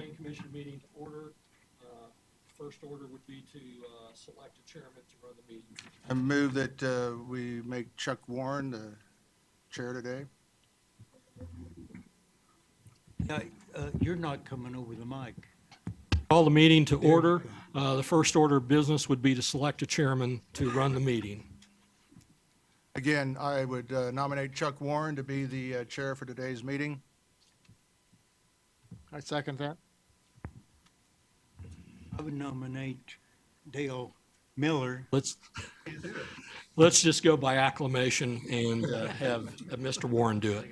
Planning Commission meeting to order. First order would be to select a chairman to run the meeting. I move that we make Chuck Warren the chair today. You're not coming over the mic. Call the meeting to order. The first order of business would be to select a chairman to run the meeting. Again, I would nominate Chuck Warren to be the chair for today's meeting. I second that. I would nominate Dale Miller. Let's just go by acclamation and have Mr. Warren do it.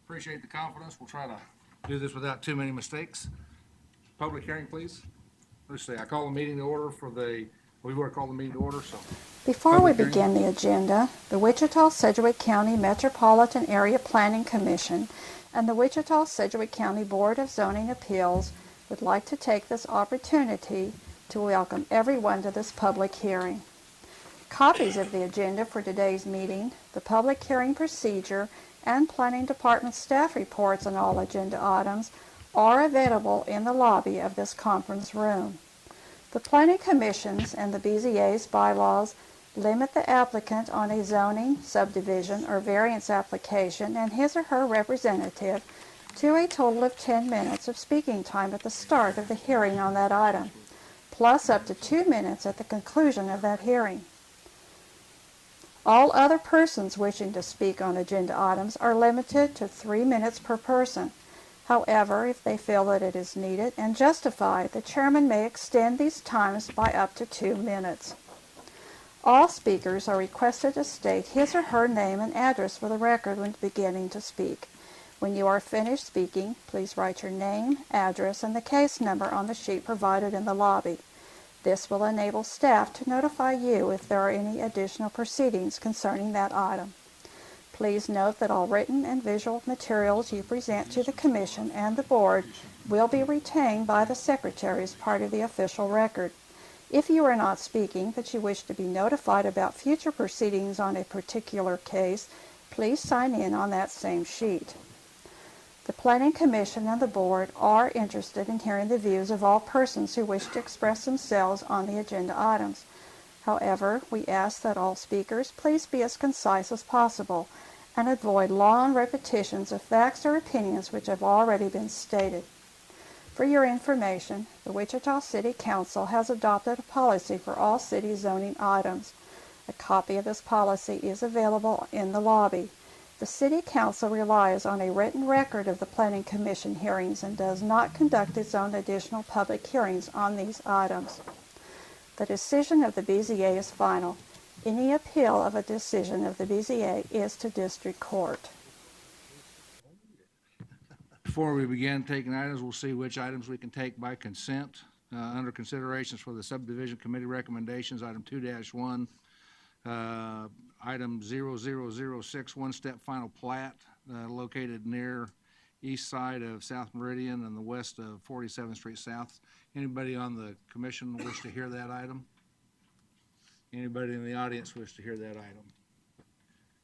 Appreciate the confidence. We'll try to do this without too many mistakes. Public hearing, please. Let's see, I call the meeting to order we were called the meeting to order, so. Before we begin the agenda, the Wichita-Sedgwick County Metropolitan Area Planning Commission and the Wichita-Sedgwick County Board of Zoning Appeals would like to take this opportunity to welcome everyone to this public hearing. Copies of the agenda for today's meeting, the public hearing procedure, and Planning Department staff reports on all agenda items are available in the lobby of this conference room. The Planning Commission's and the BZA's bylaws limit the applicant on a zoning, subdivision, or variance application and his or her representative to a total of 10 minutes of speaking time at the start of the hearing on that item, plus up to 2 minutes at the conclusion of that hearing. All other persons wishing to speak on agenda items are limited to 3 minutes per person. However, if they feel that it is needed and justified, the chairman may extend these times by up to 2 minutes. All speakers are requested to state his or her name and address for the record when beginning to speak. When you are finished speaking, please write your name, address, and the case number on the sheet provided in the lobby. This will enable staff to notify you if there are any additional proceedings concerning that item. Please note that all written and visual materials you present to the Commission and the Board will be retained by the Secretary as part of the official record. If you are not speaking but you wish to be notified about future proceedings on a particular case, please sign in on that same sheet. The Planning Commission and the Board are interested in hearing the views of all persons who wish to express themselves on the agenda items. However, we ask that all speakers please be as concise as possible and avoid long repetitions of facts or opinions which have already been stated. For your information, the Wichita City Council has adopted a policy for all city zoning items. A copy of this policy is available in the lobby. The City Council relies on a written record of the Planning Commission hearings and does not conduct its own additional public hearings on these items. The decision of the BZA is final. Any appeal of a decision of the BZA is to district court. Before we begin taking items, we'll see which items we can take by consent. Under considerations for the subdivision committee recommendations, item 2-1, item 0006, one-step final plat located near east side of South Meridian and the west of 47th Street South. Anybody on the commission wish to hear that item? Anybody in the audience wish to hear that item?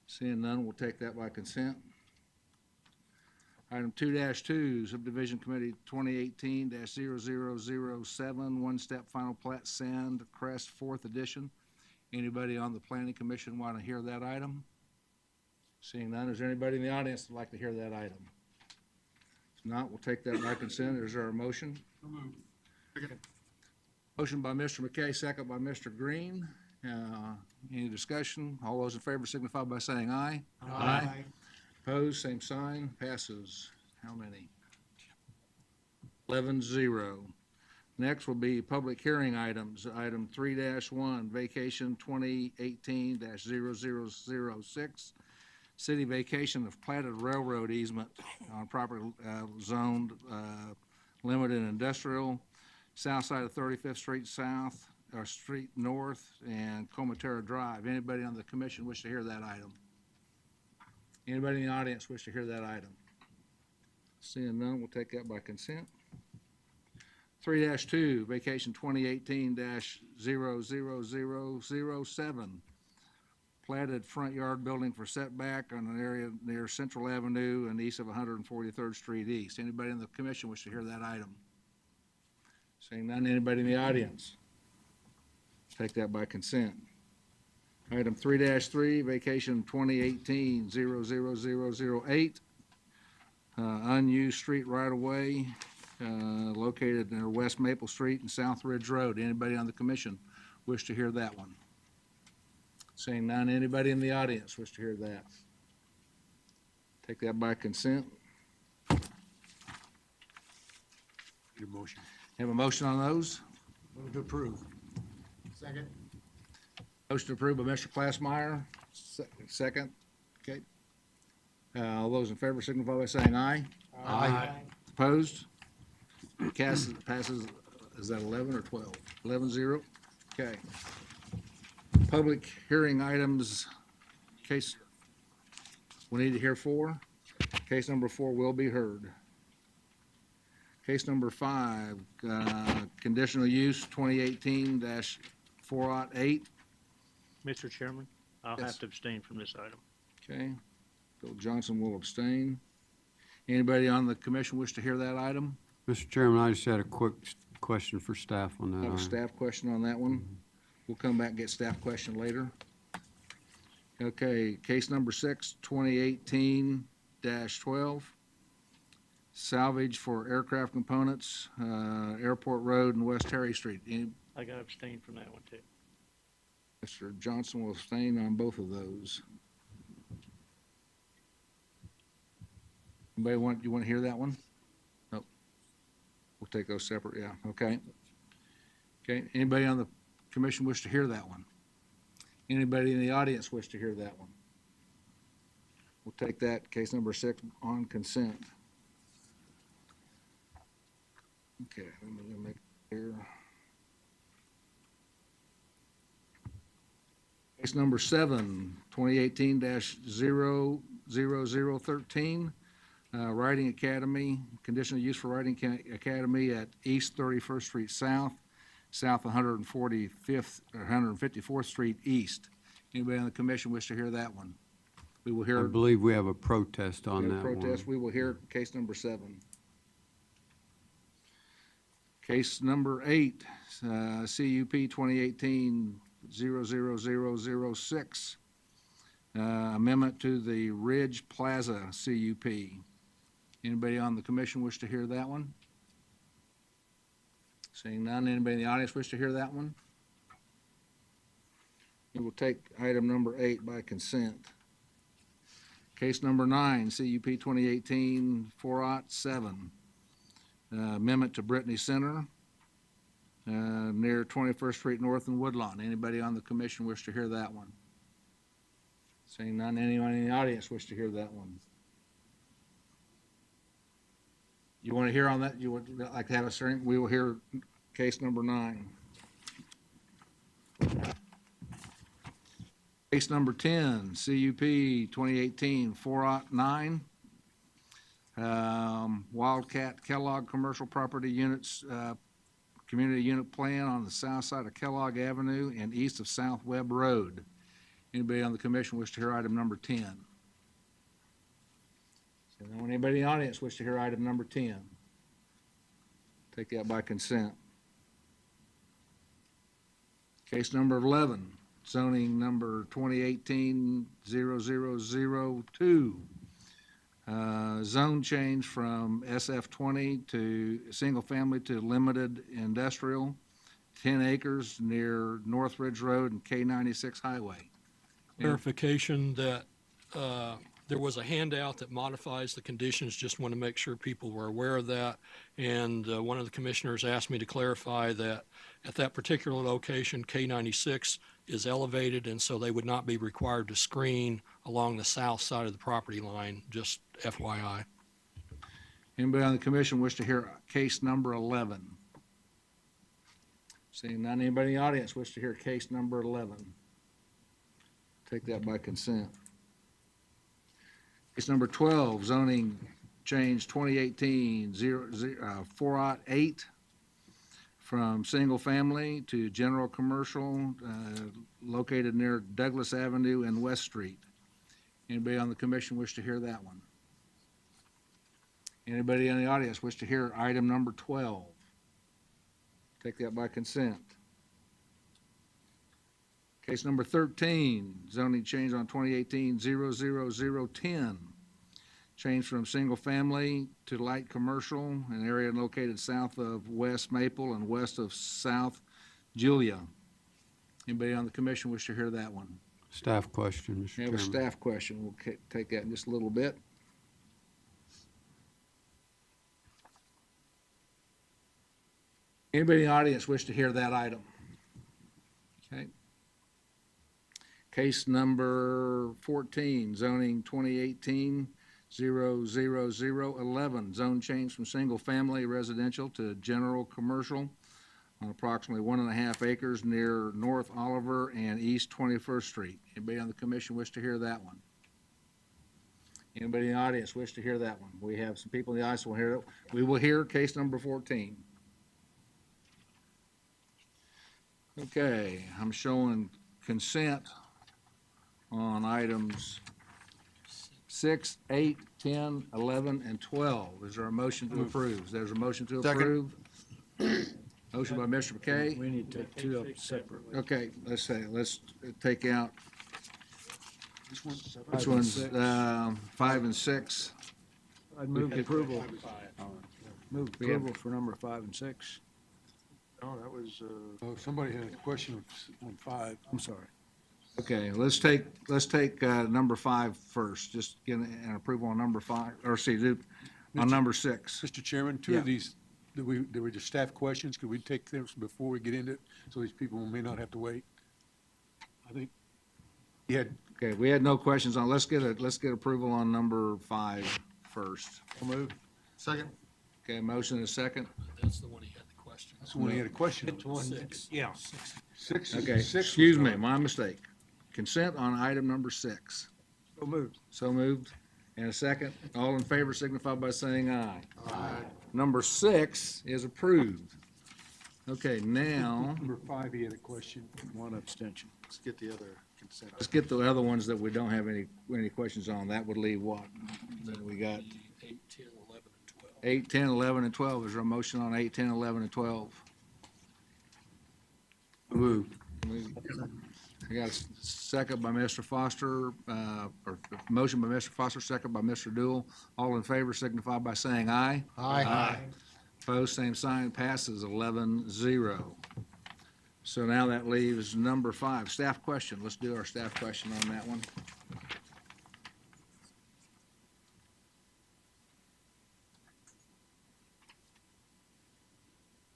Seeing none, we'll take that by consent. Item 2-2, Subdivision Committee 2018-0007, one-step final plat, Sand Crest, 4th edition. Anybody on the Planning Commission want to hear that item? Seeing none, is there anybody in the audience that'd like to hear that item? If not, we'll take that by consent. Is there a motion? Motion by Mr. McKay, second by Mr. Green. Any discussion? All those in favor signify by saying aye. Aye. Opposed, same sign. Passes. How many? 11-0. Next will be public hearing items. Item 3-1, vacation 2018-0006, city vacation of platted railroad easement on property zoned limited industrial, south side of 35th Street South, or Street North, and Comatera Drive. Anybody on the commission wish to hear that item? Anybody in the audience wish to hear that item? Seeing none, we'll take that by consent. 3-2, vacation 2018-00007, platted front yard building for setback on an area near Central Avenue and east of 143rd Street East. Anybody in the commission wish to hear that item? Seeing none, anybody in the audience? Take that by consent. Item 3-3, vacation 2018-00008, unused street right-of-way located near West Maple Street and South Ridge Road. Anybody on the commission wish to hear that one? Seeing none, anybody in the audience wish to hear that? Take that by consent. Your motion. Have a motion on those? Move to approve. Second. Motion approved by Mr. Glassmeyer, second. Okay. All those in favor signify by saying aye. Aye. Opposed? Passes, is that 11 or 12? 11-0? Okay. Public hearing items, case, we need to hear 4. Case number 4 will be heard. Case number 5, conditional use 2018-408. Mr. Chairman, I'll Yes. have to abstain from this item. Okay. Bill Johnson will abstain. Anybody on the commission wish to hear that item? Mr. Chairman, I just had a quick question for staff on that. Have a item. staff question on that one? We'll come back and get staff question later. Okay, case number 6, 2018-12. Salvage for aircraft components, Airport Road and West Terry Street. I got to abstain from that one, too. Mr. Johnson will abstain on both of those. Anybody you want to hear that one? Nope. We'll take those separate, yeah, okay. Okay, anybody on the commission wish to hear that one? Anybody in the audience wish to hear that one? We'll take that, case number 6, on consent. Okay, let me make it here. Case number 7, 2018-00013, Riding Academy, conditional use for Riding Academy at East 31st Street South, South 145th, or 154th Street East. Anybody on the commission wish to hear that one? We will I hear. believe we have a protest on that one. Protest, we will hear case number 7. Case number 8, CUP 2018-00006, amendment to the Ridge Plaza CUP. Anybody on the commission wish to hear that one? Seeing none, anybody in the audience wish to hear that one? We will take item number 8 by consent. Case number 9, CUP 2018-407, amendment to Brittany Center, near 21st Street North and Woodlawn. Anybody on the commission wish to hear that one? Seeing none, anyone in the audience wish to hear that one? You want to hear on that? You would like to have a hearing? We will hear case number 9. Case number 10, CUP 2018-409, Wildcat Kellogg Commercial Property Units, Community Unit Plan on the south side of Kellogg Avenue and east of South Webb Road. Anybody on the commission wish to hear item number 10? So now, anybody in the audience wish to hear item number 10? Take that by consent. Case number 11, zoning number 2018-0002. Zone change from SF20 to single family to limited industrial, 10 acres near North Ridge Road and K96 Highway. Clarification that there was a handout that modifies the conditions, just want to make sure people were aware of that. And one of the commissioners asked me to clarify that at that particular location, K96 is elevated, and so they would not be required to screen along the south side of the property line, just FYI. Anybody on the commission wish to hear case number 11? Seeing none, anybody in the audience wish to hear case number 11? Take that by consent. Case number 12, zoning change 2018-408, from single family to general commercial, located near Douglas Avenue and West Street. Anybody on the commission wish to hear that one? Anybody in the audience wish to hear item number 12? Take that by consent. Case number 13, zoning change on 2018-00010. Change from single family to light commercial, an area located south of West Maple and west of South Julia. Anybody on the commission wish to hear that one? Staff question, Mr. We have a Chairman. staff question. We'll take that in just a little bit. Anybody in the audience wish to hear that item? Okay. Case number 14, zoning 2018-00011, zone change from single-family residential to general commercial on approximately 1.5 acres near North Oliver and East 21st Street. Anybody on the commission wish to hear that one? Anybody in the audience wish to hear that one? We have some people in the audience who will hear it. We will hear case number 14. Okay, I'm showing consent on items 6, 8, 10, 11, and 12. Is there a motion to approve? There's a motion to Second. approve. Motion by Mr. McKay. We need to take two of them separately. Okay, let's take out, This one? which one's 5 and 6? I'd move approval. Move approval for number 5 and 6. No, that was, oh, somebody had a question on 5. I'm sorry. Okay, let's take number 5 first. Just get an approval on number 5, or on number 6. Mr. Chairman, two Yeah. of these, there were just staff questions. Could we take them before we get into it, so these people may not have to wait? I think, yeah, Okay, we had no questions on, let's get approval on number 5 first. Second? Okay, motion and a second. That's the one he had the question. that's the one he had a question on. Six. Yeah. 6. Okay, excuse me, my mistake. Consent on item number 6. So moved. So moved. And a second. All in favor signify by saying aye. Aye. Number 6 is approved. Okay, now, Number 5, he had a question. One abstention. Let's get the other consent. let's get the other ones that we don't have any questions on. That would leave what? Then we got 8, 10, 11, and 12. 8, 10, 11, and 12. Is there a motion on 8, 10, 11, and 12? Moved. I got a second by Mr. Foster, or motion by Mr. Foster, second by Mr. Dool. All in favor signify by saying aye. Aye. Opposed, same sign, passes 11-0. So now that leaves number 5, staff question. Let's do our staff question on that one.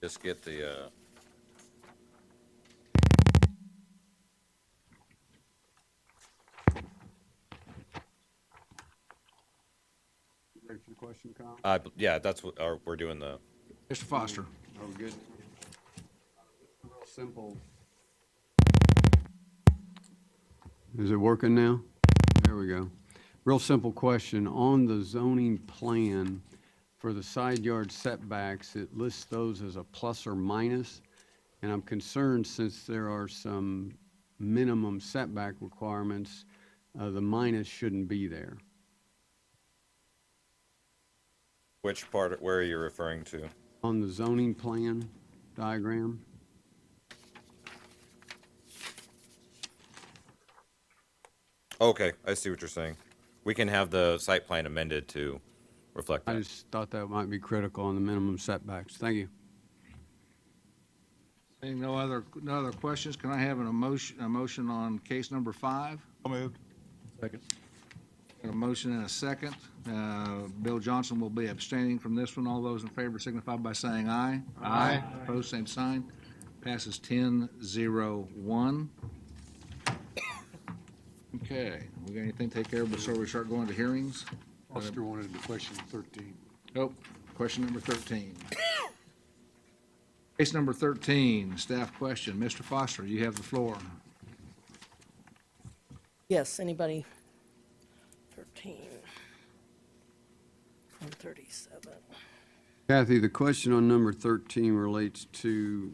Just get the, Ready for the question, Kyle? yeah, that's what, we're doing the, Mr. Foster. Oh, good. Real simple. Is it working now? There we go. Real simple question. On the zoning plan for the side yard setbacks, it lists those as a plus or minus. And I'm concerned since there are some minimum setback requirements, the minus shouldn't be there. which part, where are you referring to? On the zoning plan diagram, Okay, I see what you're saying. We can have the site plan amended to reflect I that. just thought that might be critical on the minimum setbacks. Thank you. Seeing no other questions, can I have a motion on case number 5? So moved. Second. Got a motion and a second. Bill Johnson will be abstaining from this one. All those in favor signify by saying aye. Aye. Opposed, same sign. Passes 10-0-1. Okay, we got anything to take care of before we start going to hearings? Foster wanted the question 13. Oh, question number 13. Case number 13, staff question. Mr. Foster, you have the floor. Yes, anybody? 13. 137. Kathy, the question on number 13 relates to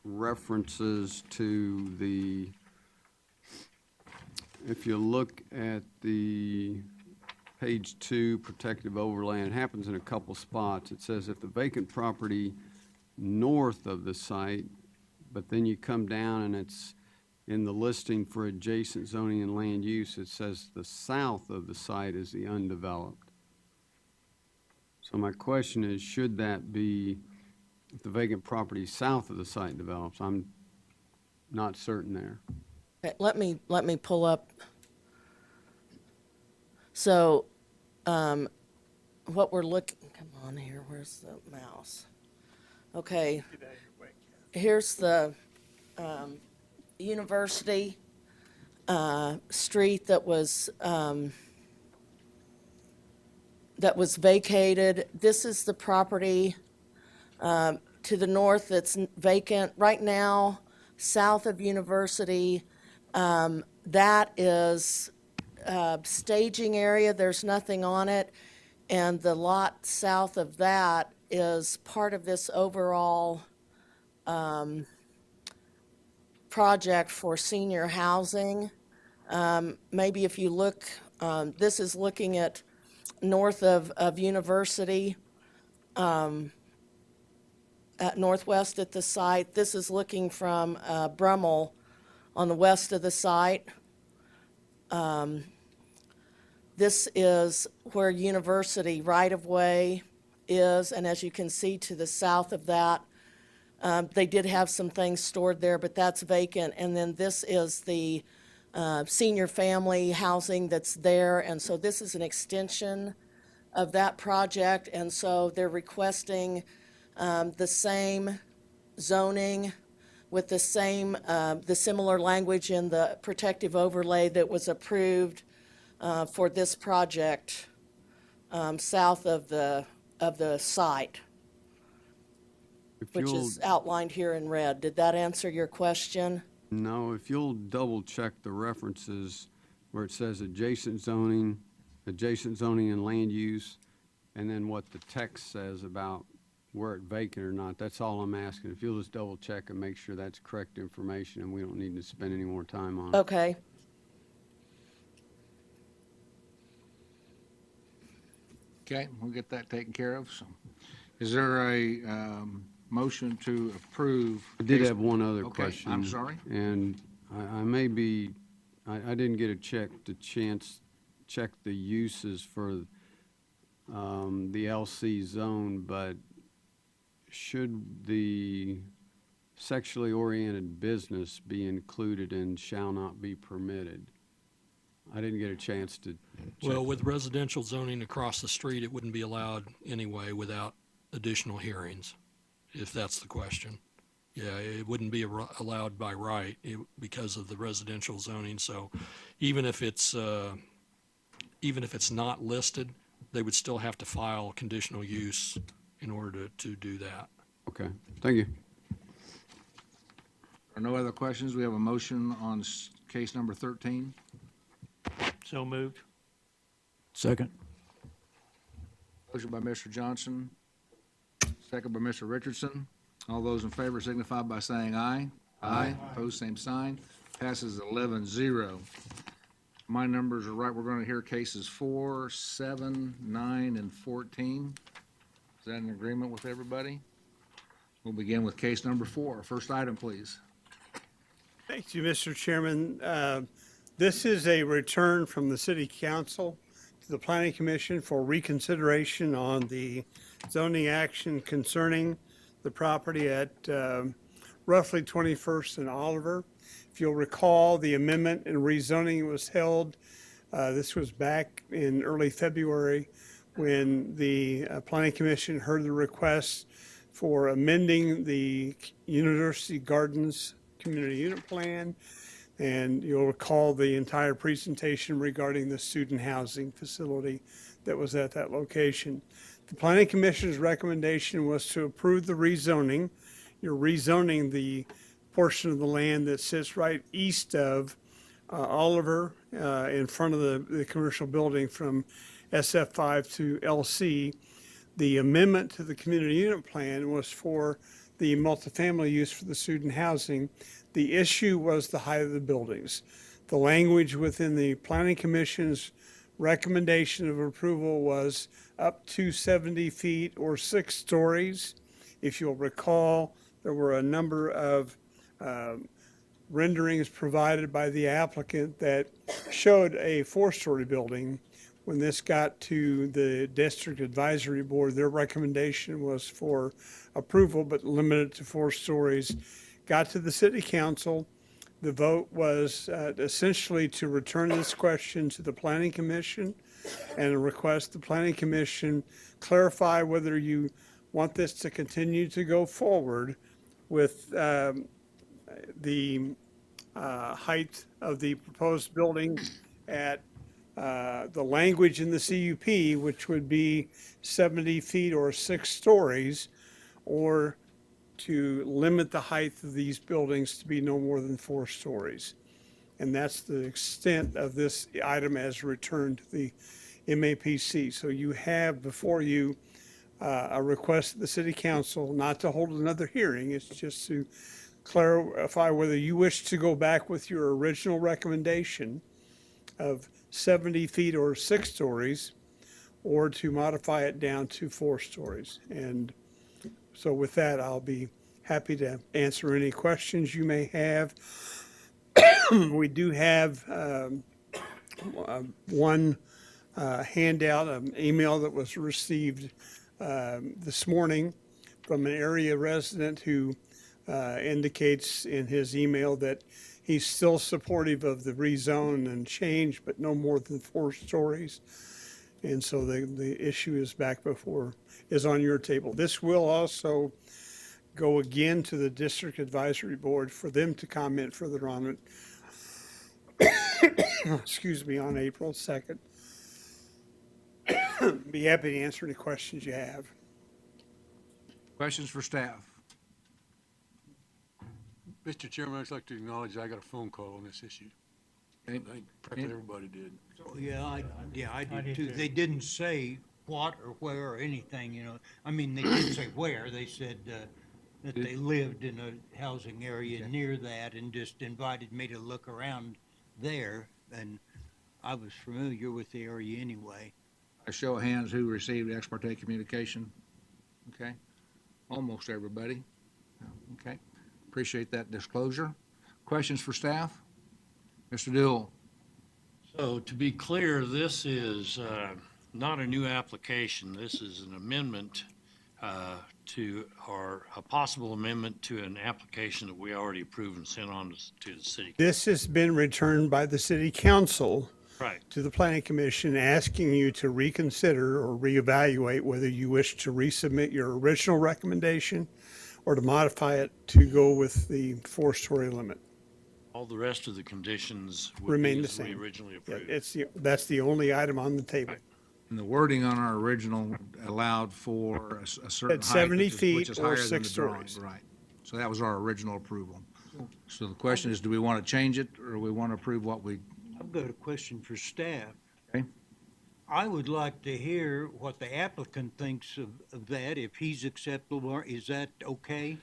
references to the, if you look at the page 2, protective overlay, and it happens in a couple spots. It says if the vacant property north of the site, but then you come down and it's in the listing for adjacent zoning and land use, it says the south of the site is the undeveloped. So my question is, should that be if the vacant property south of the site develops? I'm not certain there. Okay, let me pull up. So, what we're looking, come on here, where's the mouse? Okay, here's the, University, street that was vacated. This is the property, to the north that's vacant right now, south of University. That is staging area, there's nothing on it. And the lot south of that is part of this overall project for senior housing. Maybe if you look, this is looking at north of University, at northwest at the site. This is looking from Brummel on the west of the site. This is where University right-of-way is, and as you can see to the south of that, they did have some things stored there, but that's vacant. And then this is the senior family housing that's there, and so this is an extension of that project, and so they're requesting the same zoning with the same, the similar language in the protective overlay that was approved for this project south of the site, which is outlined here in red. Did that answer your question? No, if you'll double check the references where it says adjacent zoning and land use, and then what the text says about where it's vacant or not, that's all I'm asking. If you'll just double check and make sure that's correct information, and we don't need to spend any more time on it. Okay. Okay, we'll get that taken care of. So, is there a motion to approve? I did have one other Okay, question. I'm sorry. And I may be, I didn't get a chance check the uses for the LC zone, but should the sexually oriented business be included in shall not be permitted? I didn't get a chance to check. Well, with residential zoning across the street, it wouldn't be allowed anyway without additional hearings, if that's the question. Yeah, it wouldn't be allowed by right because of the residential zoning. So even if it's not listed, they would still have to file conditional use in order to do that. Okay, thank you. Are no other questions? We have a motion on case number 13. So moved. Second. Motion by Mr. Johnson, second by Mr. Richardson. All those in favor signify by saying aye. Aye. Opposed, same sign. Passes 11-0. My numbers are right. We're going to hear cases 4, 7, 9, and 14. Is that in agreement with everybody? We'll begin with case number 4. First item, please. Thank you, Mr. Chairman. This is a return from the City Council to the Planning Commission for reconsideration on the zoning action concerning the property at roughly 21st and Oliver. If you'll recall, the amendment and rezoning was held. This was back in early February when the Planning Commission heard the request for amending the University Gardens Community Unit Plan. And you'll recall the entire presentation regarding the student housing facility that was at that location. The Planning Commission's recommendation was to approve the rezoning. You're rezoning the portion of the land that sits right east of Oliver, in front of the commercial building from SF5 to LC. The amendment to the community unit plan was for the multifamily use for the student housing. The issue was the height of the buildings. The language within the planning commission's recommendation of approval was up to 70 feet or 6 stories. If you'll recall, there were a number of renderings provided by the applicant that showed a 4-story building. When this got to the district advisory board, their recommendation was for approval, but limited to 4 stories. Got to the city council. The vote was essentially to return this question to the planning commission and request the planning commission clarify whether you want this to continue to go forward with the height of the proposed building at the language in the CUP, which would be 70 feet or 6 stories, or to limit the height of these buildings to be no more than 4 stories. And that's the extent of this item as returned to the MAPC. So you have before you a request of the city council not to hold another hearing. It's just to clarify whether you wish to go back with your original recommendation of 70 feet or 6 stories, or to modify it down to 4 stories. And so with that, I'll be happy to answer any questions you may have. We do have one handout, an email that was received this morning from an area resident who indicates in his email that he's still supportive of the rezone and change, but no more than 4 stories. And so the issue is is on your table. This will also go again to the district advisory board for them to comment further on it. Excuse me, on April 2nd. Be happy to answer any questions you have. Questions for staff? Mr. Chairman, I'd just like to acknowledge I got a phone call on this issue. I Okay. think practically everybody did. Yeah, I I did did too. too. They didn't say what or where or anything, I mean, they did say where. They said that they lived in a housing area near that and just invited me to look around there. And I was familiar with the area anyway. A show of hands who received ex parte communication. Okay, almost everybody. Okay, appreciate that disclosure. Questions for staff? Mr. Dill? So to be clear, this is not a new application. This is an amendment or a possible amendment to an application that we already approved and sent on to the city. This has been returned by the city council Right. to the planning commission, asking you to reconsider or reevaluate whether you wish to resubmit your original recommendation or to modify it to go with the 4-story limit. All the rest of the conditions would Remain be the as we same. originally Yeah, approved. that's the only item on the table. And the wording on our original allowed for a certain At height, 70 which feet is or higher than 6 the drawing. stories. Right. So that was our original approval. So the question is, do we want to change it, or we want to approve what we, I've got a question for staff. Okay. I would like to hear what the applicant thinks of that, if he's acceptable, or is that okay?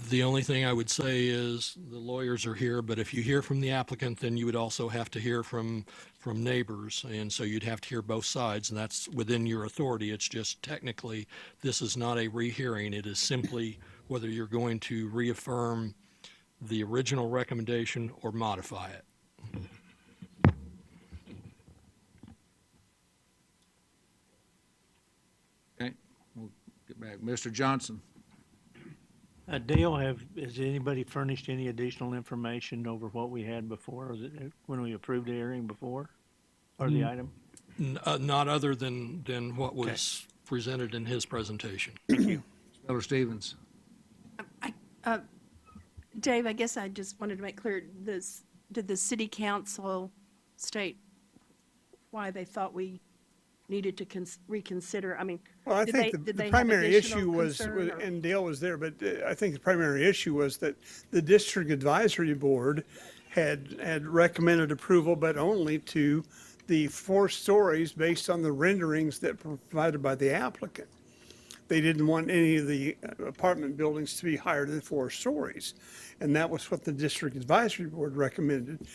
The only thing I would say is the lawyers are here, but if you hear from the applicant, then you would also have to hear from neighbors. And so you'd have to hear both sides, and that's within your authority. It's just technically, this is not a rehearing. It is simply whether you're going to reaffirm the original recommendation or modify it. okay, we'll get back. Mr. Johnson? Dale, has anybody furnished any additional information over what we had before, when we approved the hearing before, or the item? Not other than what was presented in his presentation. Elder Stevens? Dave, I guess I just wanted to make clear, did the city council state why they thought we needed to reconsider? I mean, Well, I did think they the have primary additional issue was, concern, or- and Dale was there, but I think the primary issue was that the district advisory board had recommended approval, but only to the 4 stories based on the renderings that were provided by the applicant. They didn't want any of the apartment buildings to be higher than 4 stories. And that was what the district advisory board recommended.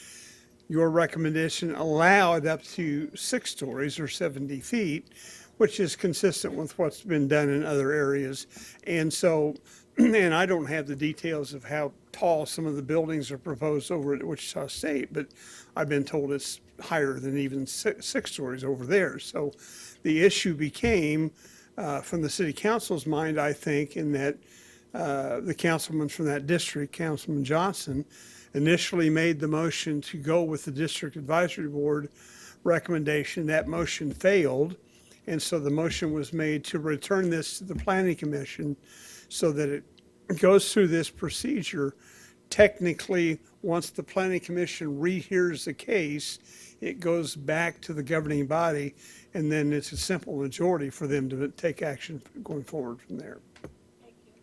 Your recommendation allowed up to 6 stories or 70 feet, which is consistent with what's been done in other areas. And so, and I don't have the details of how tall some of the buildings are proposed over at Wichita State, but I've been told it's higher than even 6 stories over there. So the issue became, from the city council's mind, I think, in that the councilman from that district, Councilman Johnson, initially made the motion to go with the district advisory board recommendation. That motion failed. And so the motion was made to return this to the planning commission so that it goes through this procedure. Technically, once the planning commission rehears the case, it goes back to the governing body, and then it's a simple majority for them to take action going forward from there.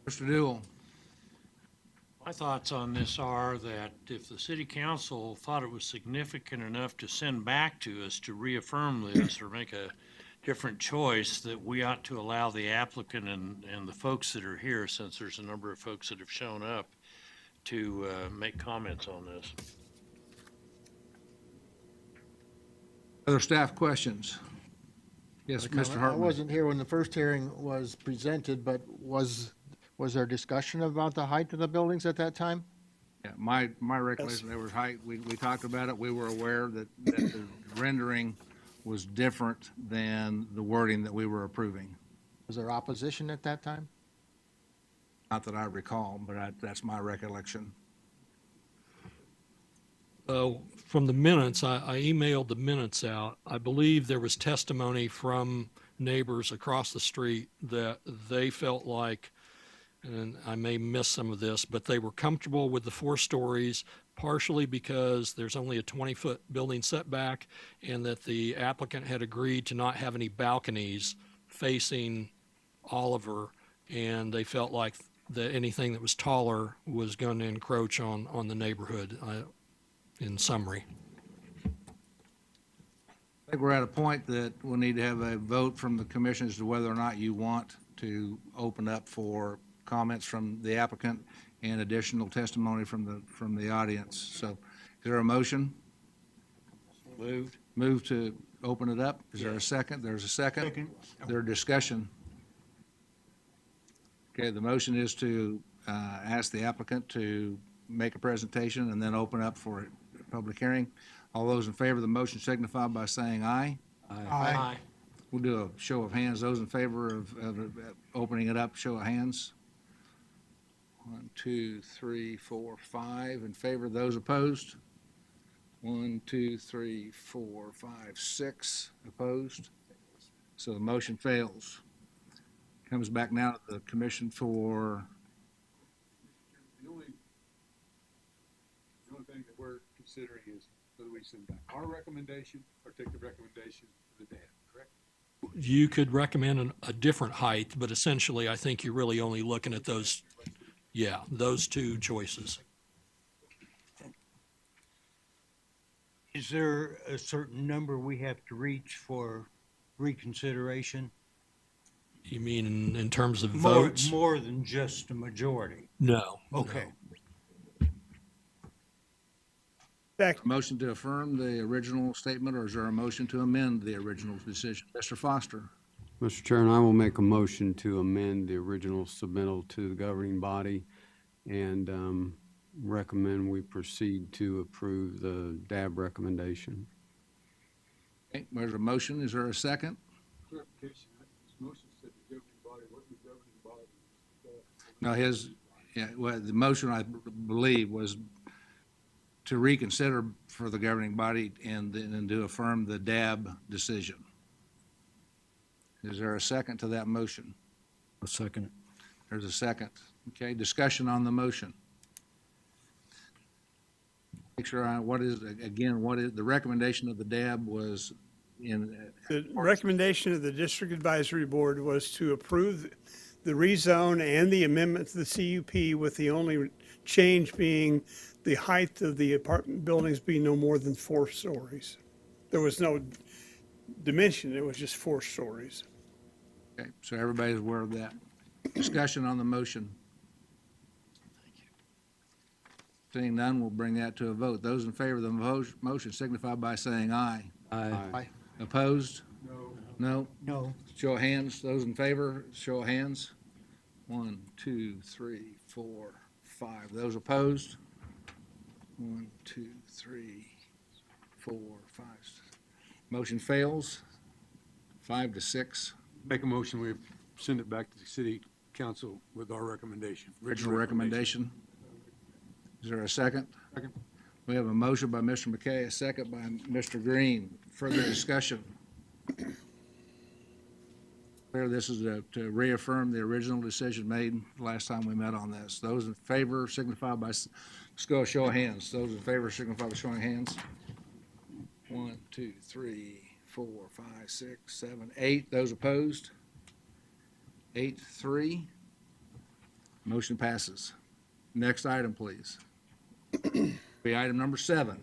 Mr. Newell. My thoughts on this are that if the city council thought it was significant enough to send back to us to reaffirm this or make a different choice, that we ought to allow the applicant and the folks that are here, since there's a number of folks that have shown up, to make comments on this. Other staff questions? Yes, Mr. I Hartman. wasn't here when the first hearing was presented, but was there discussion about the height of the buildings at that time? Yeah, my recollection, there was height, we talked about it, we were aware that the rendering was different than the wording that we were approving. Was there opposition at that time? Not that I recall, but that's my recollection. From the minutes, I emailed the minutes out. I believe there was testimony from neighbors across the street that they felt like, and I may miss some of this, but they were comfortable with the 4 stories, partially because there's only a 20-foot building setback, and that the applicant had agreed to not have any balconies facing Oliver, and they felt like that anything that was taller was going to encroach on the neighborhood, in summary. I think we're at a point that we'll need to have a vote from the commission as to whether or not you want to open up for comments from the applicant and additional testimony from the audience. So is there a motion? Moved. Move to open it up. Is there a second? There's a second. Second. There discussion. Okay, the motion is to ask the applicant to make a presentation and then open up for a public hearing. All those in favor of the motion signify by saying aye. Aye. We'll do a show of hands. Those in favor of opening it up, show of hands. 1, 2, 3, 4, 5 in favor. Those opposed? 1, 2, 3, 4, 5, 6 opposed. So the motion fails. Comes back now to the commission for, The only thing that we're considering is whether we send back our recommendation or take the recommendation of the dam, correct? You could recommend a different height, but essentially, I think you're really only looking at those 2 choices. Is there a certain number we have to reach for reconsideration? You mean in terms of More, votes? more than just a majority? No. Okay. motion to affirm the original statement, or is there a motion to amend the original decision? Mr. Foster. Mr. Chairman, I will make a motion to amend the original submittal to the governing body and recommend we proceed to approve the DAB recommendation. Okay, there's a motion. Is there a second? Clarification, this motion said the governing body, what the governing body? No, the motion, I believe, was to reconsider for the governing body and then to affirm the DAB decision. Is there a second to that motion? A second. There's a second. Okay, discussion on the motion. Make sure what is the recommendation of the DAB was in. The recommendation of the district advisory board was to approve the rezone and the amendment to the CUP, with the only change being the height of the apartment buildings being no more than 4 stories. there was no dimension, it was just 4 stories. Okay, so everybody's aware of that. Discussion on the motion. Seeing none, we'll bring that to a vote. Those in favor of the motion signify by saying aye. Aye. Opposed? No. No. Show of hands. Those in favor, show of hands. 1, 2, 3, 4, 5. Those opposed? 1, 2, 3, 4, 5. Motion fails. 5 to 6. Make a motion, we send it back to the city council with our recommendation. Original recommendation. Is there a second? Second. We have a motion by Mr. McKay, a second by Mr. Green. Further discussion? Clear, this is to reaffirm the original decision made last time we met on this. Those in favor signify by, let's go a show of hands. Those in favor signify by showing hands. 1, 2, 3, 4, 5, 6, 7, 8. Those opposed? 8, 3. Motion passes. Next item, please. Be item number 7.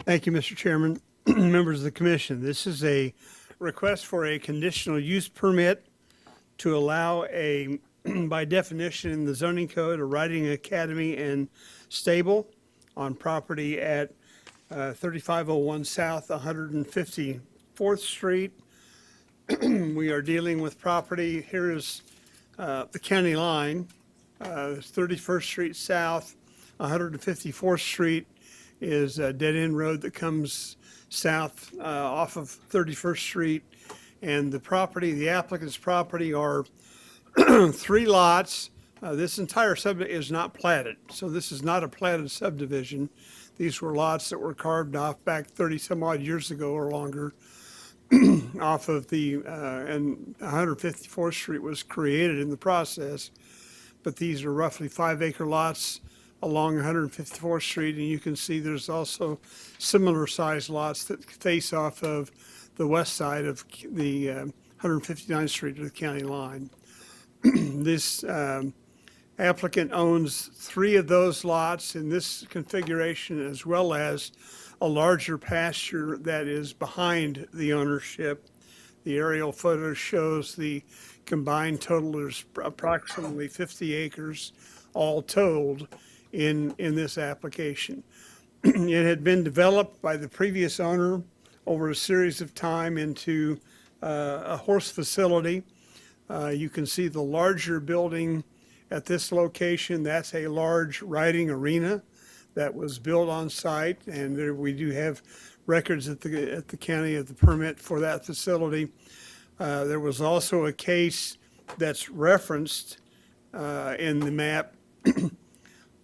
Thank you, Mr. Chairman, members of the commission. This is a request for a conditional use permit to allow a, by definition in the zoning code, a riding academy and stable on property at 3501 South 154th Street. We are dealing with property, here is the county line, 31st Street South, 154th Street is a dead-end road that comes south off of 31st Street. And the property, the applicant's property are 3 lots. This entire subdivision is not platted, so this is not a platted subdivision. These were lots that were carved off back 30-some-odd years ago or longer off of the, and 154th Street was created in the process. But these are roughly 5-acre lots along 154th Street, and you can see there's also similar-sized lots that face off of the west side of the 159th Street to the county line. This applicant owns 3 of those lots in this configuration, as well as a larger pasture that is behind the ownership. The aerial photo shows the combined total is approximately 50 acres, all told, in this application. It had been developed by the previous owner over a series of time into a horse facility. You can see the larger building at this location. That's a large riding arena that was built on site, and there, we do have records at the county of the permit for that facility. There was also a case that's referenced in the map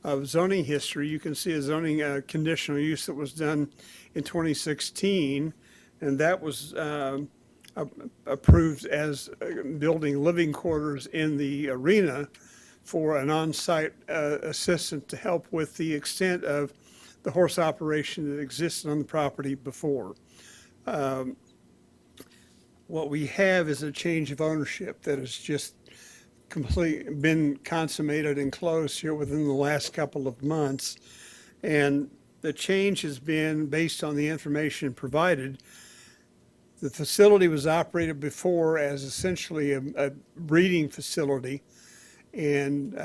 of zoning history. You can see a zoning conditional use that was done in 2016, and that was approved as building living quarters in the arena for an on-site assistant to help with the extent of the horse operation that existed on the property before. What we have is a change of ownership that has just been consummated and closed here within the last couple of months. And the change has been based on the information provided. The facility was operated before as essentially a breeding facility and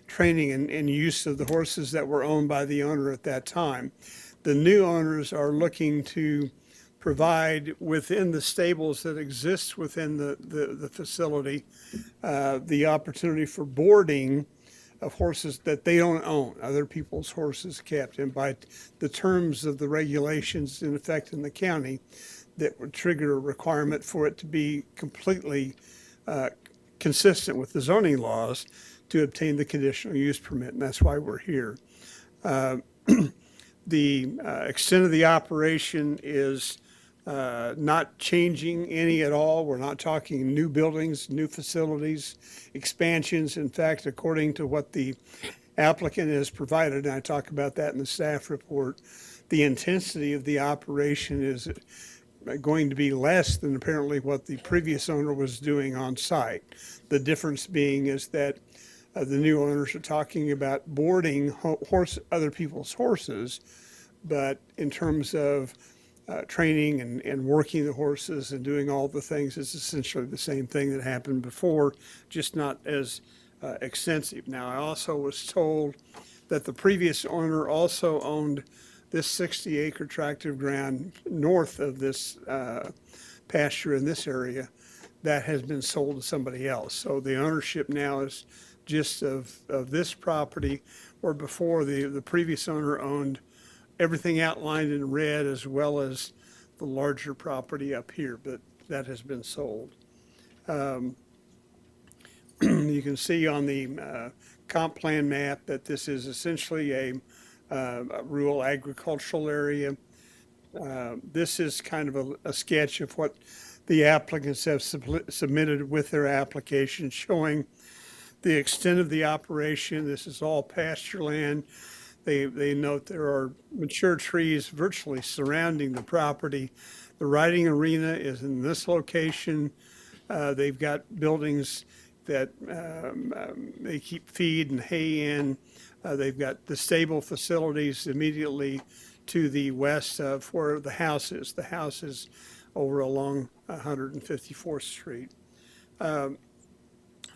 training and use of the horses that were owned by the owner at that time. The new owners are looking to provide within the stables that exist within the facility the opportunity for boarding of horses that they don't own, other people's horses kept, and by the terms of the regulations in effect in the county that would trigger a requirement for it to be completely consistent with the zoning laws to obtain the conditional use permit, and that's why we're here. The extent of the operation is not changing any at all. We're not talking new buildings, new facilities, expansions. In fact, according to what the applicant has provided, and I talk about that in the staff report, the intensity of the operation is going to be less than apparently what the previous owner was doing on site. The difference being is that the new owners are talking about boarding other people's horses, but in terms of training and working the horses and doing all the things, it's essentially the same thing that happened before, just not as extensive. Now, I also was told that the previous owner also owned this 60-acre tract of ground north of this pasture in this area that has been sold to somebody else. So the ownership now is just of this property, where before the previous owner owned everything outlined in red as well as the larger property up here, but that has been sold. You can see on the comp plan map that this is essentially a rural agricultural area. This is kind of a sketch of what the applicants have submitted with their application, showing the extent of the operation. This is all pasture land. They note there are mature trees virtually surrounding the property. The riding arena is in this location. They've got buildings that they keep feed and hay in. They've got the stable facilities immediately to the west of where the house is. The house is over along 154th Street.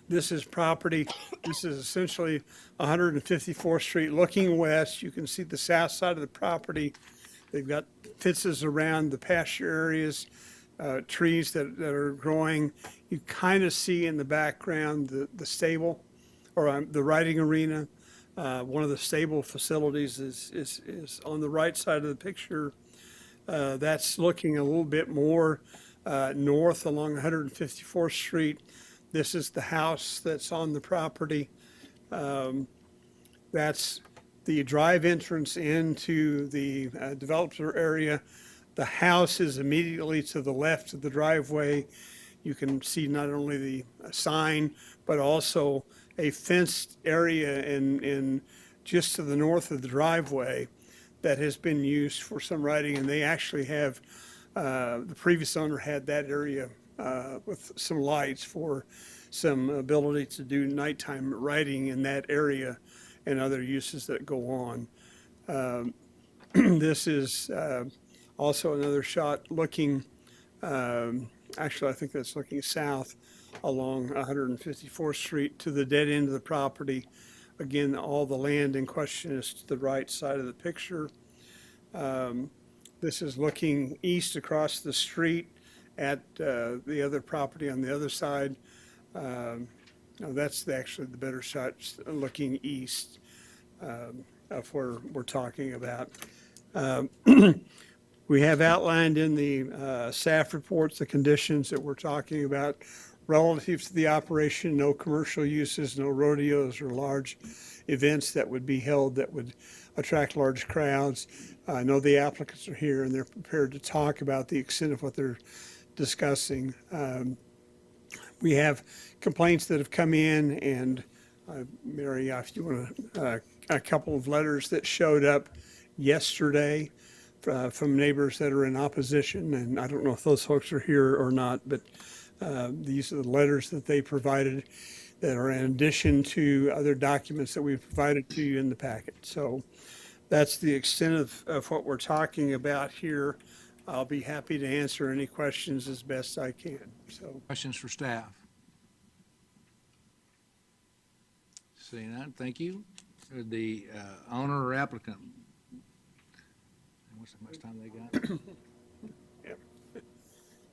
This is property, this is essentially 154th Street looking west. You can see the south side of the property. They've got fences around the pasture areas, trees that are growing. You kind of see in the background the stable, or the riding arena. One of the stable facilities is on the right side of the picture. That's looking a little bit more north along 154th Street. This is the house that's on the property. That's the drive entrance into the developer area. The house is immediately to the left of the driveway. You can see not only the sign, but also a fenced area in just to the north of the driveway that has been used for some riding. And they actually have, the previous owner had that area with some lights for some ability to do nighttime riding in that area and other uses that go on. This is also another shot looking, actually I think that's looking south along 154th Street to the dead end of the property. Again, all the land in question is to the right side of the picture. This is looking east across the street at the other property on the other side. No, that's actually the better shot, looking east of where we're talking about. We have outlined in the staff reports the conditions that we're talking about relative to the operation. No commercial uses, no rodeos or large events that would be held that would attract large crowds. I know the applicants are here and they're prepared to talk about the extent of what they're discussing. We have complaints that have come in, and Mary, if you want a couple of letters that showed up yesterday from neighbors that are in opposition, and I don't know if those folks are here or not, but these are the letters that they provided that are in addition to other documents that we've provided to you in the packet. So that's the extent of what we're talking about here. I'll be happy to answer any questions as best I can. So, Questions for staff? Seeing none, thank you. The owner or applicant? How much time they got?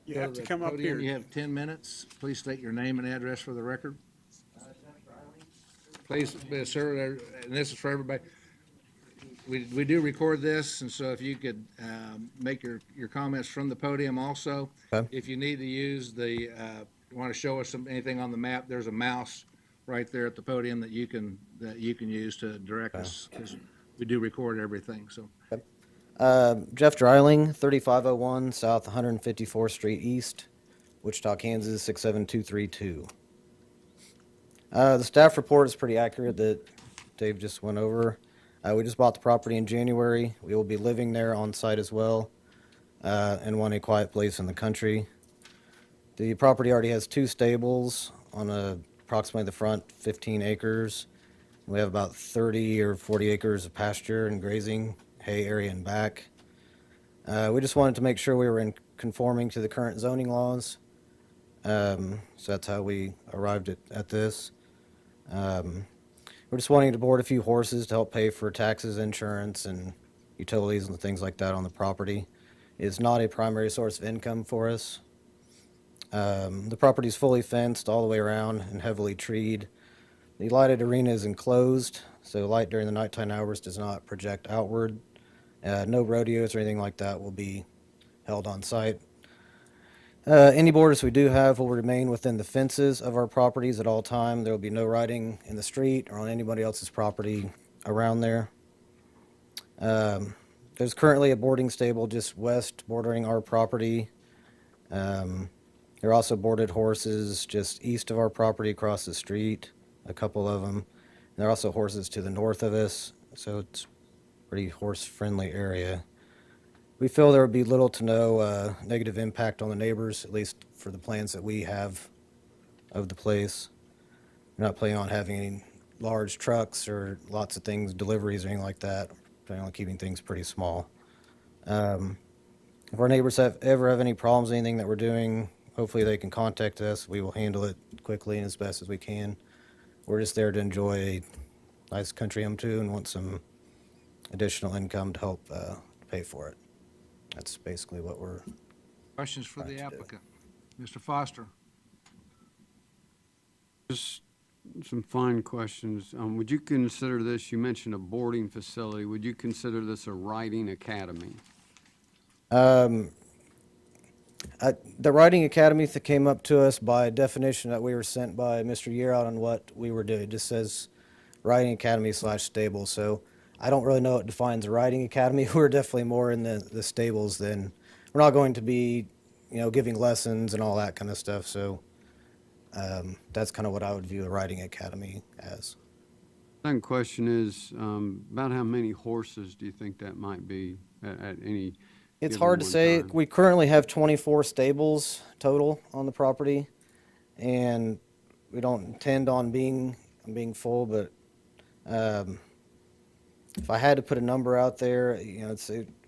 you have to Go the come up podium. here. You have 10 minutes. Please state your name and address for the record. Please, sir, and this is for everybody. We do record this, and so if you could make your comments from the podium also. Okay. If you need to use want to show us anything on the map, there's a mouse right there at the podium that you can use to direct us, because we do record everything, so. Jeff Dreiling, 3501 South 154th Street East, Wichita, Kansas 67232. The staff report is pretty accurate that Dave just went over. We just bought the property in January. We will be living there on site as well, and want a quiet place in the country. The property already has 2 stables on approximately the front 15 acres. We have about 30 or 40 acres of pasture and grazing, hay area in back. We just wanted to make sure we were in conforming to the current zoning laws. So that's how we arrived at this. We're just wanting to board a few horses to help pay for taxes, insurance, and utilities and things like that on the property. It's not a primary source of income for us. The property is fully fenced all the way around and heavily treed. The lighted arena is enclosed, so light during the nighttime hours does not project outward. No rodeos or anything like that will be held on site. Any borders we do have will remain within the fences of our properties at all time. There will be no riding in the street or on anybody else's property around there. There's currently a boarding stable just west bordering our property. There are also boarded horses just east of our property across the street, a couple of them. And there are also horses to the north of us, so it's a pretty horse-friendly area. We feel there would be little to no negative impact on the neighbors, at least for the plans that we have of the place. We're not planning on having any large trucks or lots of things, deliveries or anything like that. We're planning on keeping things pretty small. If our neighbors ever have any problems, anything that we're doing, hopefully they can contact us. We will handle it quickly and as best as we can. We're just there to enjoy a nice country home too and want some additional income to help pay for it. That's basically what we're. Questions for the applicant? Mr. Foster? Just some fine questions. Would you consider this, you mentioned a boarding facility, would you consider this a riding academy? The riding academy that came up to us by definition that we were sent by Mr. Yearout on what we were doing. It just says riding academy / stable. So I don't really know what defines a riding academy. We're definitely more in the stables than, we're not going to be, giving lessons and all that kind of stuff. So that's kind of what I would view a riding academy as. Second question is, about how many horses do you think that might be at any It's given hard to one say. time? We currently have 24 stables total on the property, and we don't intend on being full, but if I had to put a number out there,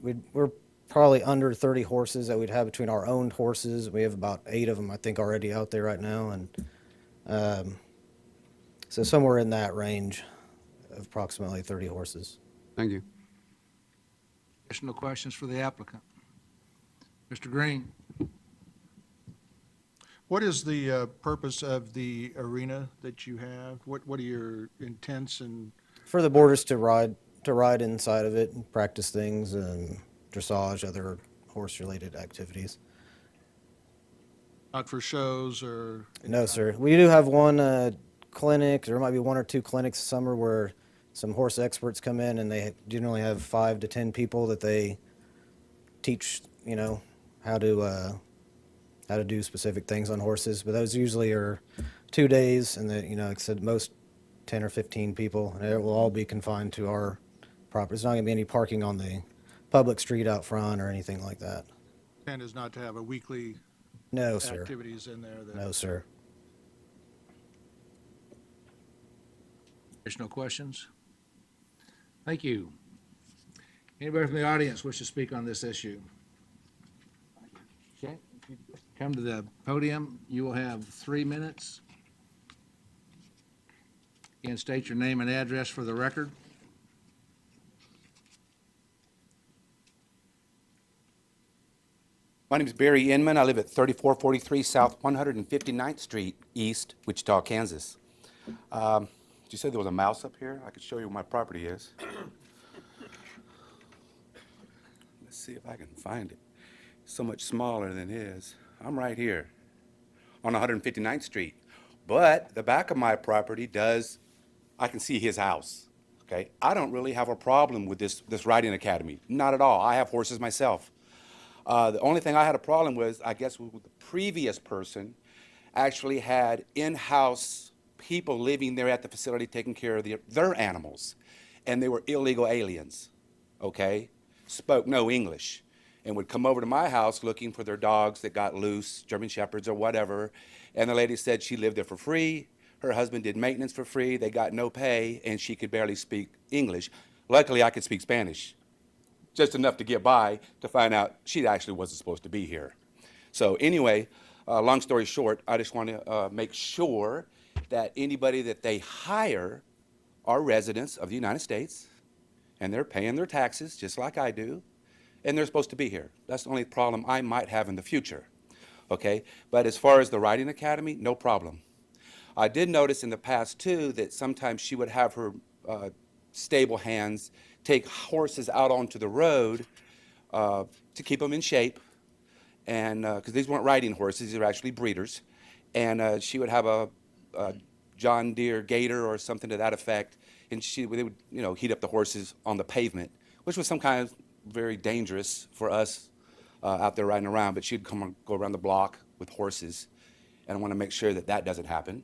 we're probably under 30 horses that we'd have between our owned horses. We have about 8 of them, I think, already out there right now, and so somewhere in that range of approximately 30 horses. Thank you. Additional questions for the applicant? Mr. Green? What is the purpose of the arena that you have? What are your intents and? For the boarders to ride inside of it and practice things and dressage, other horse-related activities. Not for shows or? No, sir. We do have one clinic. There might be 1 or 2 clinics this summer where some horse experts come in, and they generally have 5 to 10 people that they teach, how to do specific things on horses. But those usually are 2 days, and like I said, most 10 or 15 people, and it will all be confined to our property. There's not going to be any parking on the public street out front or anything like that. Intent is not to have a weekly No, sir. activities in there that? No, sir. Additional questions? Thank you. Anybody from the audience wish to speak on this issue? Okay, if you come to the podium, you will have 3 minutes. And state your name and address for the record. My name is Barry Inman. I live at 3443 South 159th Street East, Wichita, Kansas. Did you say there was a mouse up here? I could show you where my property is. Let's see if I can find it. It's so much smaller than his. I'm right here on 159th Street. But the back of my property I can see his house. Okay? I don't really have a problem with this riding academy. Not at all. I have horses myself. The only thing I had a problem with, I guess, with the previous person actually had in-house people living there at the facility taking care of their animals. And they were illegal aliens, okay? Spoke no English and would come over to my house looking for their dogs that got loose, German Shepherds or whatever. And the lady said she lived there for free. Her husband did maintenance for free. They got no pay, and she could barely speak English. Luckily, I could speak Spanish, just enough to get by to find out she actually wasn't supposed to be here. So anyway, long story short, I just want to make sure that anybody that they hire are residents of the United States, and they're paying their taxes just like I do, and they're supposed to be here. That's the only problem I might have in the future, okay? But as far as the riding academy, no problem. I did notice in the past, too, that sometimes she would have her stable hands take horses out onto the road to keep them in shape, and because these weren't riding horses, these are actually breeders, and she would have a John Deere Gator or something to that effect, and they would, heat up the horses on the pavement, which was some kind of very dangerous for us out there riding around. But she'd go around the block with horses, and I want to make sure that that doesn't happen.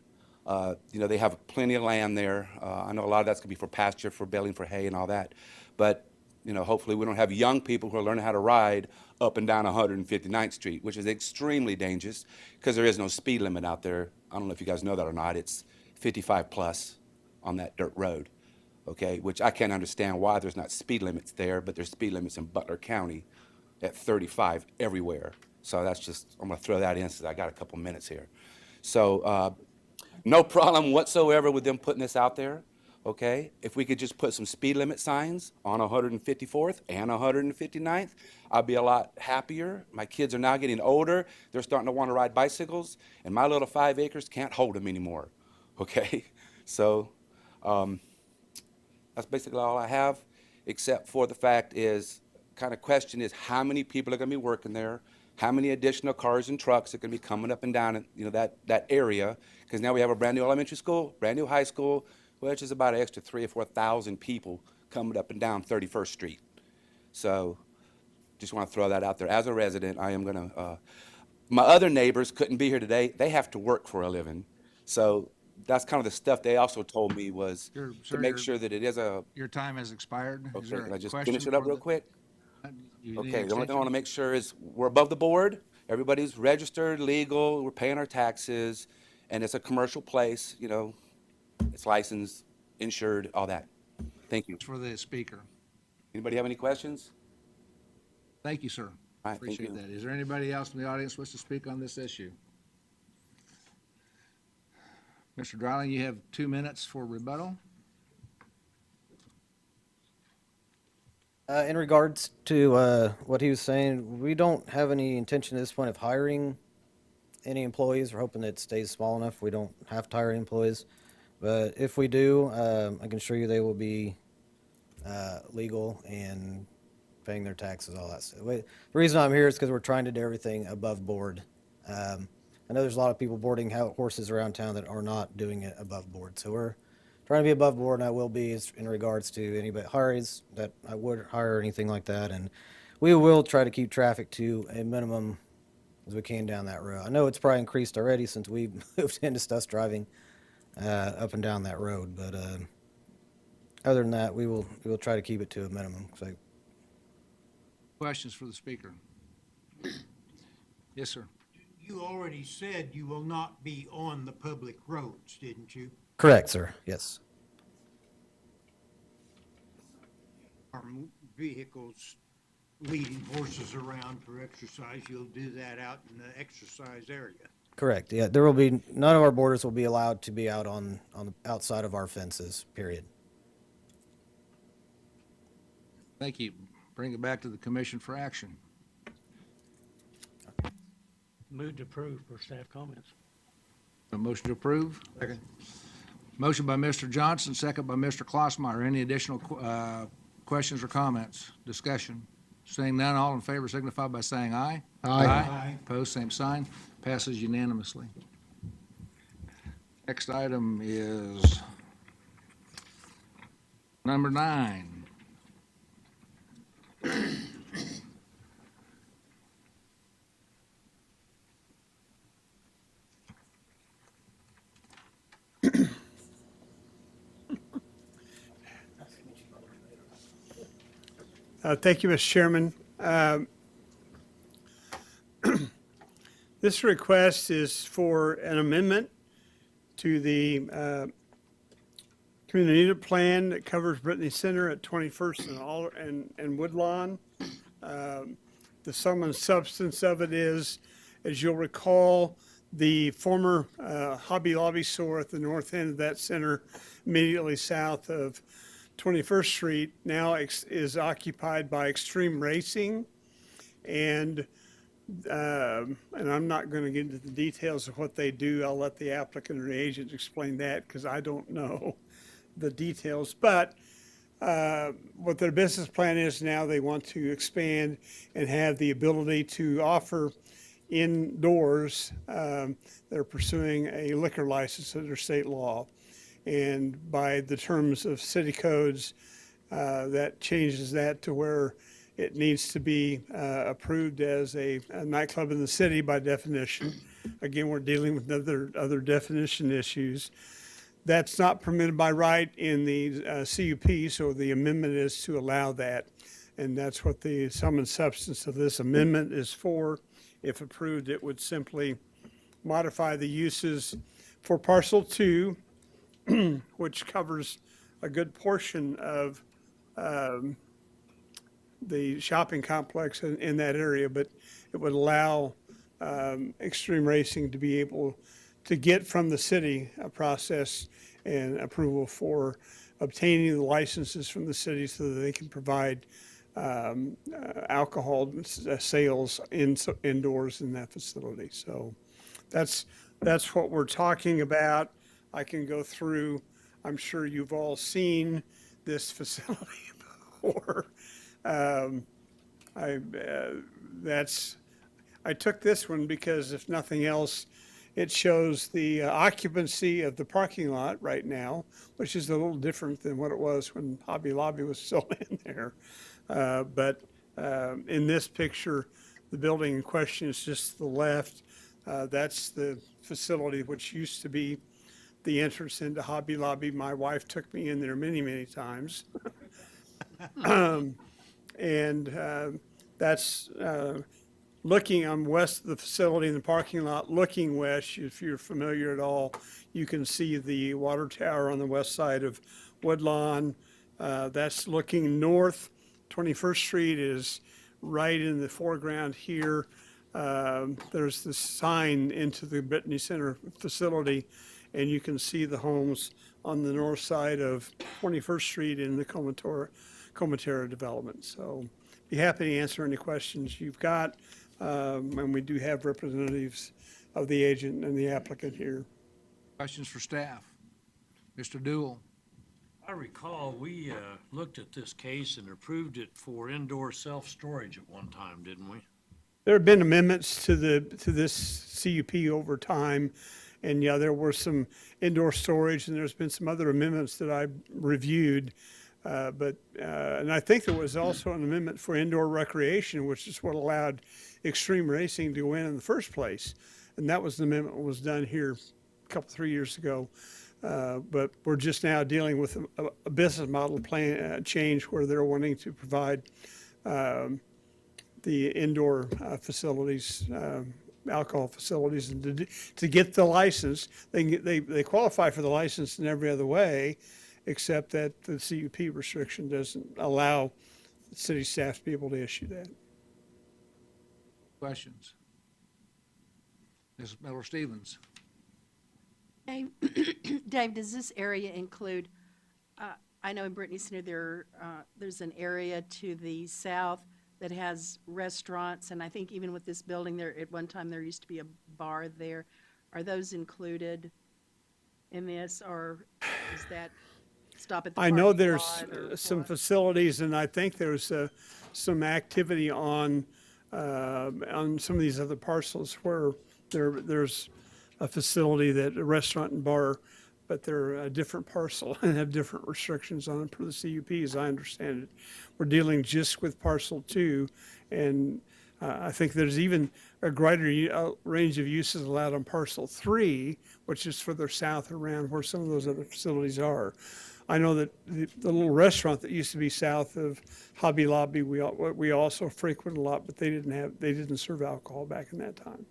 They have plenty of land there. I know a lot of that's going to be for pasture, for baling for hay and all that. But, hopefully we don't have young people who are learning how to ride up and down 159th Street, which is extremely dangerous because there is no speed limit out there. I don't know if you guys know that or not. It's 55 plus on that dirt road, okay? Which I can't understand why there's not speed limits there, but there's speed limits in Butler County at 35 everywhere. So that's just, I'm gonna throw that in since I got a couple minutes here. So, no problem whatsoever with them putting this out there, okay? If we could just put some speed limit signs on 154th and 159th, I'd be a lot happier. My kids are now getting older. They're starting to want to ride bicycles, and my little 5 acres can't hold them anymore, okay? So that's basically all I have, except for the fact is, kind of question is how many people are going to be working there, how many additional cars and trucks are going to be coming up and down, that area, because now we have a brand new elementary school, brand new high school, which is about an extra 3,000 or 4,000 people coming up and down 31st Street. So just want to throw that out there. As a resident, I am going to, my other neighbors couldn't be here today. They have to work for a living. So that's kind of the stuff they also told me was to make sure that it is a. Your time has expired. Is Okay, there can a I just question finish it up for real the- quick? You need Okay, the only thing I extension? want to make sure is we're above the board, everybody's registered, legal, we're paying our taxes, and it's a commercial place, it's licensed, insured, all that. Thank you. For the speaker. Anybody have any questions? Thank you, sir. All right, thank Appreciate you. that. Is there anybody else in the audience who wishes to speak on this issue? Mr. Dryling, you have 2 minutes for rebuttal. In regards to what he was saying, we don't have any intention at this point of hiring any employees. We're hoping that it stays small enough we don't have to hire any employees. But if we do, I can assure you they will be legal and paying their taxes, all that stuff. The reason I'm here is because we're trying to do everything above board. I know there's a lot of people boarding horses around town that are not doing it above board. So we're trying to be above board, and I will be in regards to anybody hires that I would hire or anything like that. And we will try to keep traffic to a minimum as we can down that road. I know it's probably increased already since we moved into us driving up and down that road, but other than that, we will try to keep it to a minimum. So, Questions for the speaker? Yes, sir. You already said you will not be on the public roads, didn't you? correct, sir. Yes. Or vehicles leading horses around for exercise, you'll do that out in the exercise area. Correct. Yeah, there will be none of our boarders will be allowed to be out on the outside of our fences. Period. Thank you. Bring it back to the commission for action. Move to approve for staff comments. A motion to approve? Second. Motion by Mr. Johnson, second by Mr. Klossmeyer. Any additional questions or comments? Discussion? Seeing none, all in favor signify by saying aye. Aye. Opposed, same sign. Passes unanimously. Next item is number 9. Thank you, Mr. Chairman. This request is for an amendment to the community unit plan that covers Brittany Center at 21st and Woodlawn. The sum and substance of it is, as you'll recall, the former Hobby Lobby store at the north end of that center, immediately south of 21st Street, now is occupied by Extreme Racing. And I'm not going to get into the details of what they do. I'll let the applicant or the agent explain that because I don't know the details. But what their business plan is now, they want to expand and have the ability to offer indoors. They're pursuing a liquor license under state law. And by the terms of city codes, that changes that to where it needs to be approved as a nightclub in the city by definition. Again, we're dealing with other definition issues. That's not permitted by right in the CUP, so the amendment is to allow that. And that's what the sum and substance of this amendment is for. If approved, it would simply modify the uses for parcel 2, which covers a good portion of the shopping complex in that area, but it would allow Extreme Racing to be able to get from the city a process and approval for obtaining the licenses from the city so that they can provide alcohol sales indoors in that facility. So that's what we're talking about. I can go through, I'm sure you've all seen this facility before. I took this one because if nothing else, it shows the occupancy of the parking lot right now, which is a little different than what it was when Hobby Lobby was still in there. But in this picture, the building in question is just to the left. That's the facility which used to be the entrance into Hobby Lobby. My wife took me in there many, many times. And that's looking on west of the facility in the parking lot, looking west. If you're familiar at all, you can see the water tower on the west side of Woodlawn. That's looking north. 21st Street is right in the foreground here. There's the sign into the Brittany Center facility, and you can see the homes on the north side of 21st Street in the Comatera development. So be happy to answer any questions you've got. And we do have representatives of the agent and the applicant here. Questions for staff? Mr. Dool? I recall we looked at this case and approved it for indoor self-storage at one time, didn't we? There have been amendments to this CUP over time. And yeah, there were some indoor storage and there's been some other amendments that I reviewed. And I think there was also an amendment for indoor recreation, which is what allowed Extreme Racing to go in the first place. And that was the amendment that was done here a couple, 3 years ago. But we're just now dealing with a business model plan change where they're wanting to provide the indoor facilities, alcohol facilities, and to get the license. They qualify for the license in every other way, except that the CUP restriction doesn't allow city staff to be able to issue that. Questions? Ms. Miller-Stevens? Dave, does this area include, I know in Brittany Center there's an area to the south that has restaurants, and I think even with this building there, at one time there used to be a bar there. Are those included in this, or is that stop at the I know parking there's lot or some what? facilities, and I think there's some activity on some of these other parcels where there's a facility that a restaurant and bar, but they're a different parcel and have different restrictions on it per the CUP, as I understand it. We're dealing just with parcel 2, and I think there's even a greater range of uses allowed on parcel 3, which is further south around where some of those other facilities are. I know that the little restaurant that used to be south of Hobby Lobby, we also frequent a lot, but they didn't serve alcohol back in that time.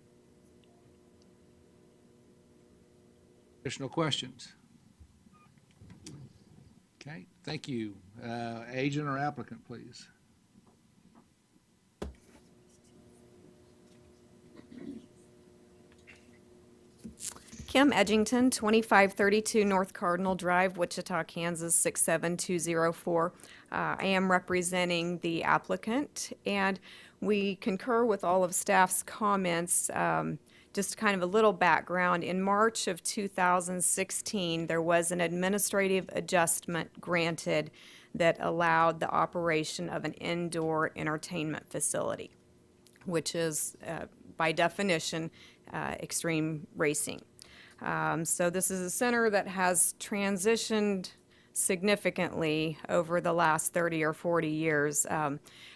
Additional questions? Okay, thank you. Agent or applicant, please. Kim Edgington, 2532 North Cardinal Drive, Wichita, Kansas, 67204. I am representing the applicant, and we concur with all of staff's comments. Just kind of a little background. In March of 2016, there was an administrative adjustment granted that allowed the operation of an indoor entertainment facility, which is, by definition, extreme racing. So this is a center that has transitioned significantly over the last 30 or 40 years.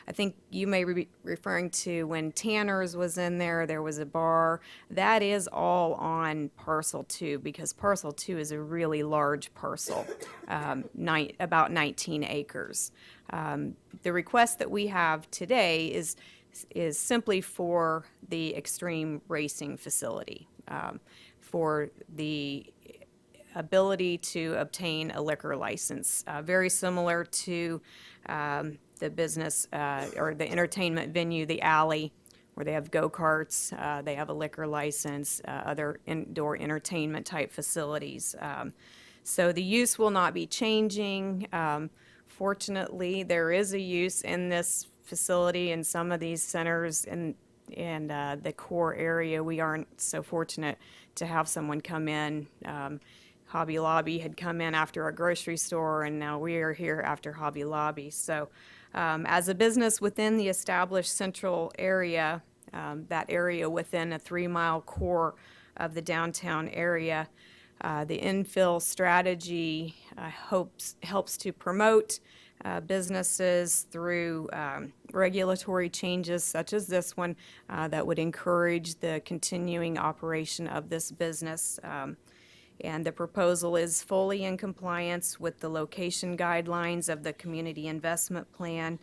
I think you may be referring to when Tanner's was in there, there was a bar. That is all on parcel 2, because parcel 2 is a really large parcel, about 19 acres. The request that we have today is simply for the extreme racing facility, for the ability to obtain a liquor license, very similar to the business or the entertainment venue, the Alley, where they have go-karts, they have a liquor license, other indoor entertainment type facilities. So the use will not be changing. Fortunately, there is a use in this facility in some of these centers in the core area. We aren't so fortunate to have someone come in. Hobby Lobby had come in after a grocery store, and now we are here after Hobby Lobby. So as a business within the established central area, that area within a 3-mile core of the downtown area, the infill strategy helps to promote businesses through regulatory changes such as this one that would encourage the continuing operation of this business. And the proposal is fully in compliance with the location guidelines of the community investment plan.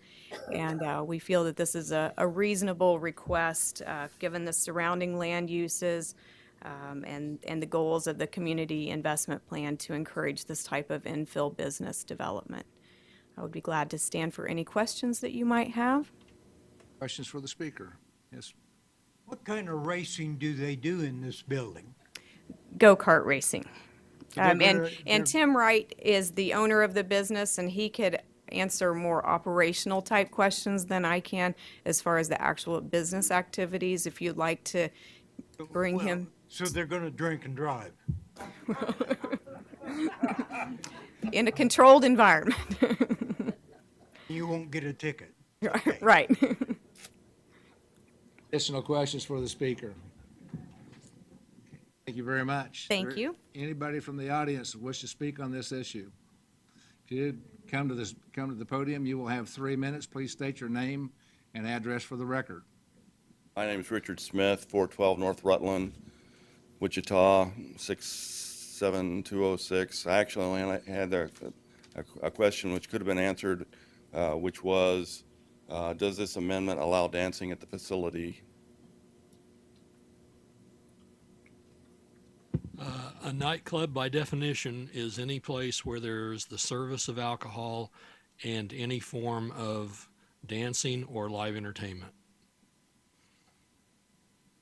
And we feel that this is a reasonable request given the surrounding land uses and the goals of the community investment plan to encourage this type of infill business development. I would be glad to stand for any questions that you might have. Questions for the speaker? Yes. What kind of racing do they do in this building? Go-kart racing. They're And gonna- Tim Wright is the owner of the business, and he could answer more operational type questions than I can as far as the actual business activities, if you'd like to bring Well, him. So they're gonna drink and drive? In a controlled environment. You won't get a ticket. Right. Additional questions for the speaker? Thank you very much. Thank you. Anybody from the audience who wish to speak on this issue? If you come to the podium, you will have 3 minutes. Please state your name and address for the record. My name is Richard Smith, 412 North Rutland, Wichita, 67206. I actually only had a question which could have been answered, which was, does this amendment allow dancing at the facility? A nightclub, by definition, is any place where there's the service of alcohol and any form of dancing or live entertainment.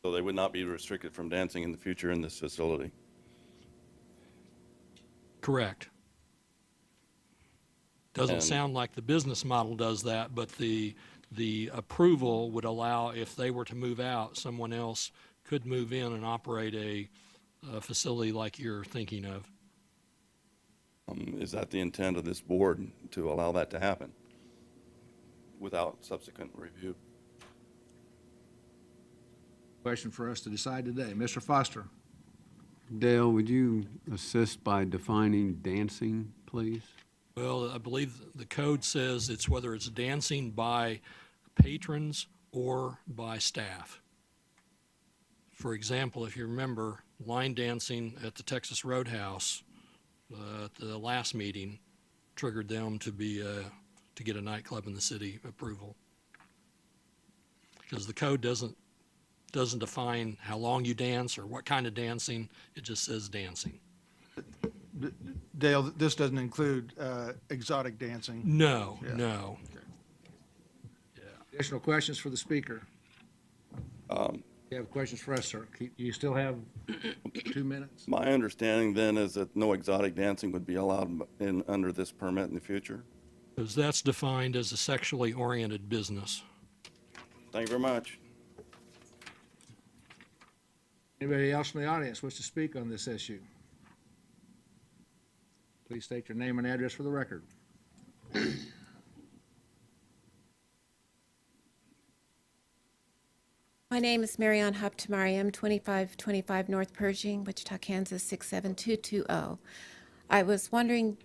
So they would not be restricted from dancing in the future in this facility? Correct. Doesn't And- sound like the business model does that, but the approval would allow, if they were to move out, someone else could move in and operate a facility like you're thinking of. Is that the intent of this board, to allow that to happen without subsequent review? Question for us to decide today. Mr. Foster? Dale, would you assist by defining dancing, please? Well, I believe the code says it's whether it's dancing by patrons or by staff. For example, if you remember, line dancing at the Texas Roadhouse at the last meeting, triggered them to be, to get a nightclub in the city approval. Because the code doesn't define how long you dance or what kind of dancing, it just says dancing. Dale, this doesn't include exotic dancing? No, Yeah. no. Additional questions for the speaker? You have questions for us, sir? You still have 2 minutes? My understanding then is that no exotic dancing would be allowed under this permit in the future. Because that's defined as a sexually oriented business. Thank you very much. Anybody else in the audience wish to speak on this issue? Please state your name and address for the record. My name is Marianne Haptamariam, 2525 North Pershing, Wichita, Kansas 67220. I was wanting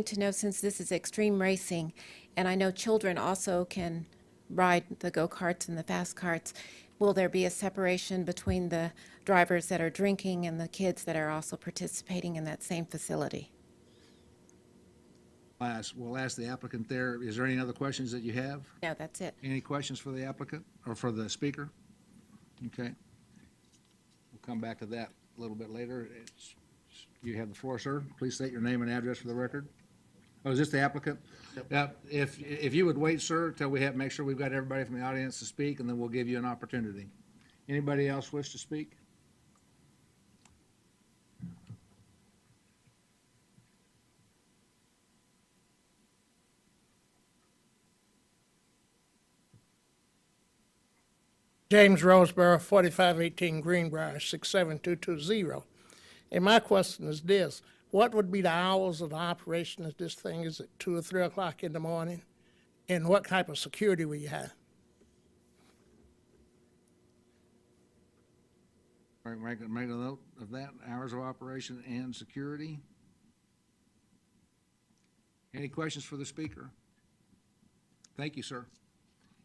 to know, since this is extreme racing, and I know children also can ride the go-karts and the fast karts, will there be a separation between the drivers that are drinking and the kids that are also participating in that same facility? We'll ask the applicant there. Is there any other questions that you have? No, that's it. Any questions for the applicant or for the speaker? Okay. We'll come back to that a little bit later. You have the floor, sir. Please state your name and address for the record. Oh, is this the applicant? Yeah. If you would wait, sir, till we make sure we've got everybody from the audience to speak, and then we'll give you an opportunity. Anybody else wish to speak? James Roseborough, 4518 Greenbrier, 67220. And my question is this: what would be the hours of the operation of this thing? Is it 2 or 3 o'clock in the morning? And what type of security will you have? Make a note of that, hours of operation and security. Any questions for the speaker? Thank you, sir.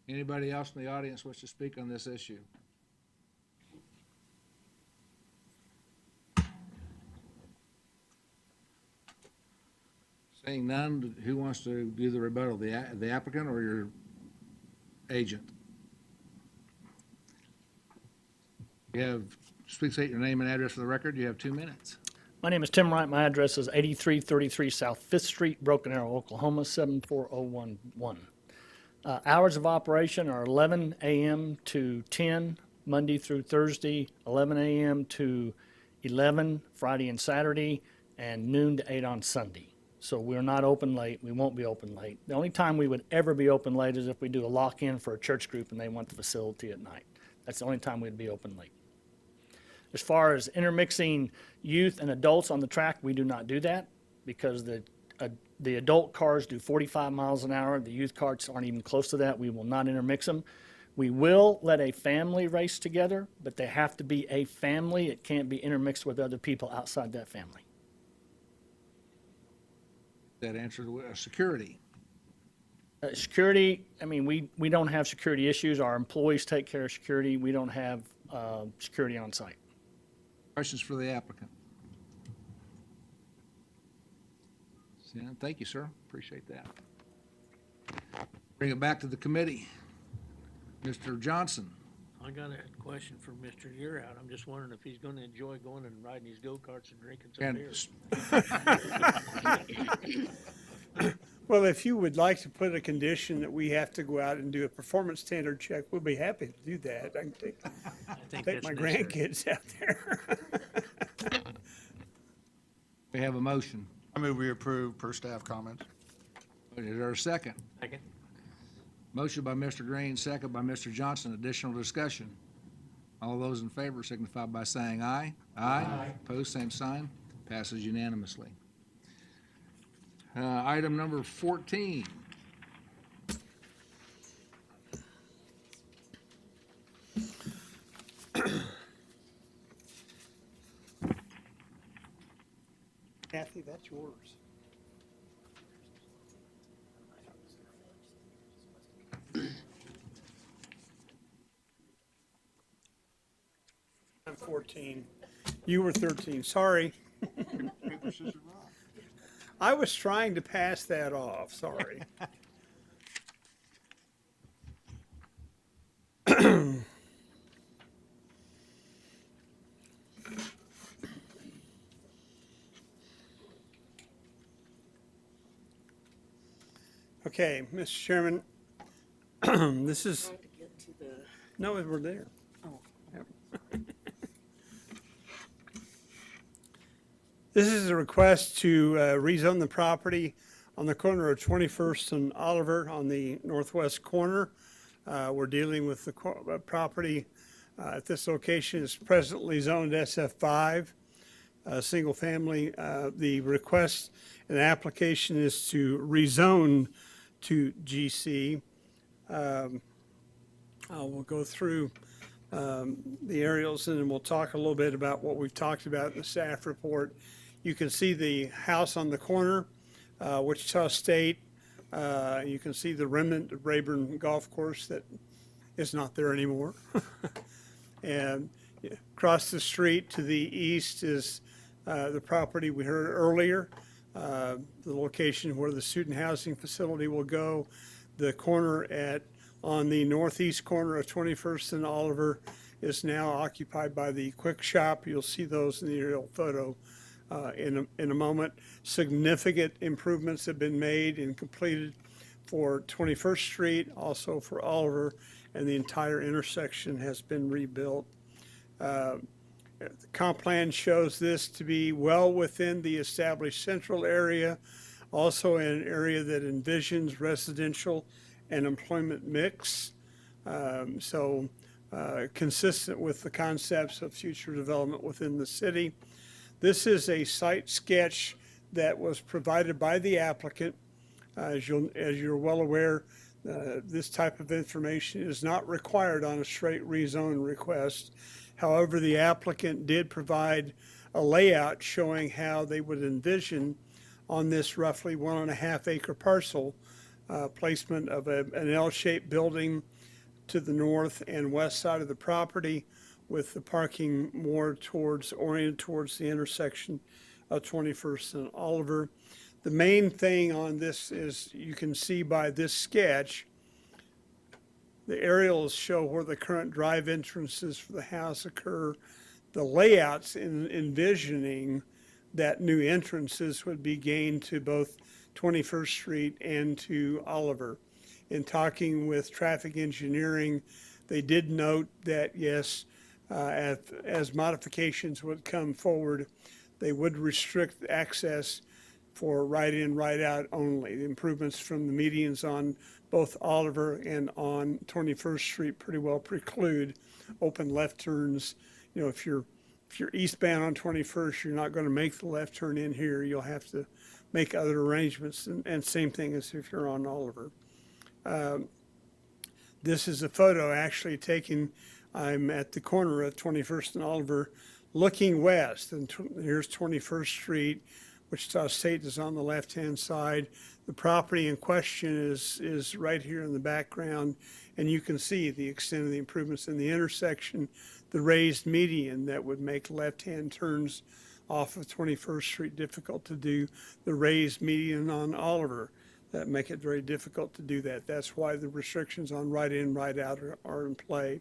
Anybody else in the audience wish to speak on this issue? Seeing none, who wants to do the rebuttal, the applicant or your agent? Please state your name and address for the record. You have 2 minutes. My name is Tim Wright. My address is 8333 South 5th Street, Broken Arrow, Oklahoma, 74011. Hours of operation are 11 a.m. to 10, Monday through Thursday, 11 a.m. to 11, Friday and Saturday, and noon to 8 on Sunday. So we're not open late. We won't be open late. The only time we would ever be open late is if we do a lock-in for a church group and they want the facility at night. That's the only time we'd be open late. As far as intermixing youth and adults on the track, we do not do that because the adult cars do 45 miles an hour. The youth cars aren't even close to that. We will not intermix them. We will let a family race together, but they have to be a family. It can't be intermixed with other people outside that family. That answer security. Security, I mean, we don't have security issues. Our employees take care of security. We don't have security on site. Questions for the applicant? Thank you, sir. Appreciate that. Bring it back to the committee. Mr. Johnson. I got a question for Mr. Yearout. I'm just wondering if he's going to enjoy going and riding his go-karts and drinking some beer. Well, if you would like to put a condition that we have to go out and do a performance standard check, we'll be happy to do that. I can take my grandkids out there. We have a motion. I move we approve per staff comments. Is there a second? Second. Motion by Mr. Green, second by Mr. Johnson. Additional discussion. All those in favor signify by saying aye. Aye. Opposed, same sign. Passes unanimously. Item number 14. Kathy, that's yours. I'm 14. You were 13. Sorry. I was trying to pass that off, sorry. Okay, Mr. Chairman, this is, Trying to get to the, no, we're there. oh, This is a request to rezone the property on the corner of 21st and Oliver on the northwest corner. We're dealing with the property at this location is presently zoned SF5, single family. The request and application is to rezone to GC. We'll go through the aerials and then we'll talk a little bit about what we've talked about in the staff report. You can see the house on the corner, Wichita State. You can see the remnant of Rayburn Golf Course that is not there anymore. And across the street to the east is the property we heard earlier, the location where the student housing facility will go. The corner on the northeast corner of 21st and Oliver is now occupied by the Quick Shop. You'll see those in the aerial photo in a moment. Significant improvements have been made and completed for 21st Street, also for Oliver, and the entire intersection has been rebuilt. The comp plan shows this to be well within the established central area, also in an area that envisions residential and employment mix. Consistent with the concepts of future development within the city. This is a site sketch that was provided by the applicant. As you're well aware, this type of information is not required on a straight rezone request. However, the applicant did provide a layout showing how they would envision on this roughly 1.5 acre parcel, placement of an L-shaped building to the north and west side of the property, with the parking more oriented towards the intersection of 21st and Oliver. The main thing on this is you can see by this sketch, the aerials show where the current drive entrances for the house occur. The layouts envisioning that new entrances would be gained to both 21st Street and to Oliver. In talking with traffic engineering, they did note that yes, as modifications would come forward, they would restrict access for right in, right out only. The improvements from the medians on both Oliver and on 21st Street pretty well preclude open left turns. You know, if you're eastbound on 21st, you're not going to make the left turn in here. You'll have to make other arrangements, and same thing as if you're on Oliver. This is a photo actually taken. I'm at the corner of 21st and Oliver looking west, and here's 21st Street. Wichita State is on the left-hand side. The property in question is right here in the background, and you can see the extent of the improvements in the intersection, the raised median that would make left-hand turns off of 21st Street difficult to do, the raised median on Oliver that make it very difficult to do that. That's why the restrictions on right in, right out are in play.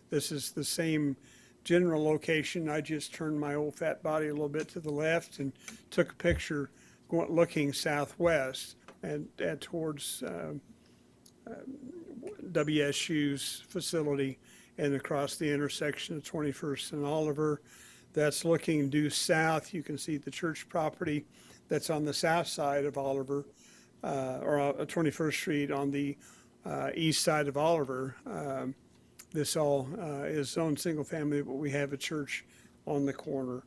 This is the same general location. I just turned my old fat body a little bit to the left and took a picture looking southwest and towards WSU's facility and across the intersection of 21st and Oliver. That's looking due south. You can see the church property that's on the south side of Oliver, or 21st Street on the east side of Oliver. This all is zoned single family, but we have a church on the corner.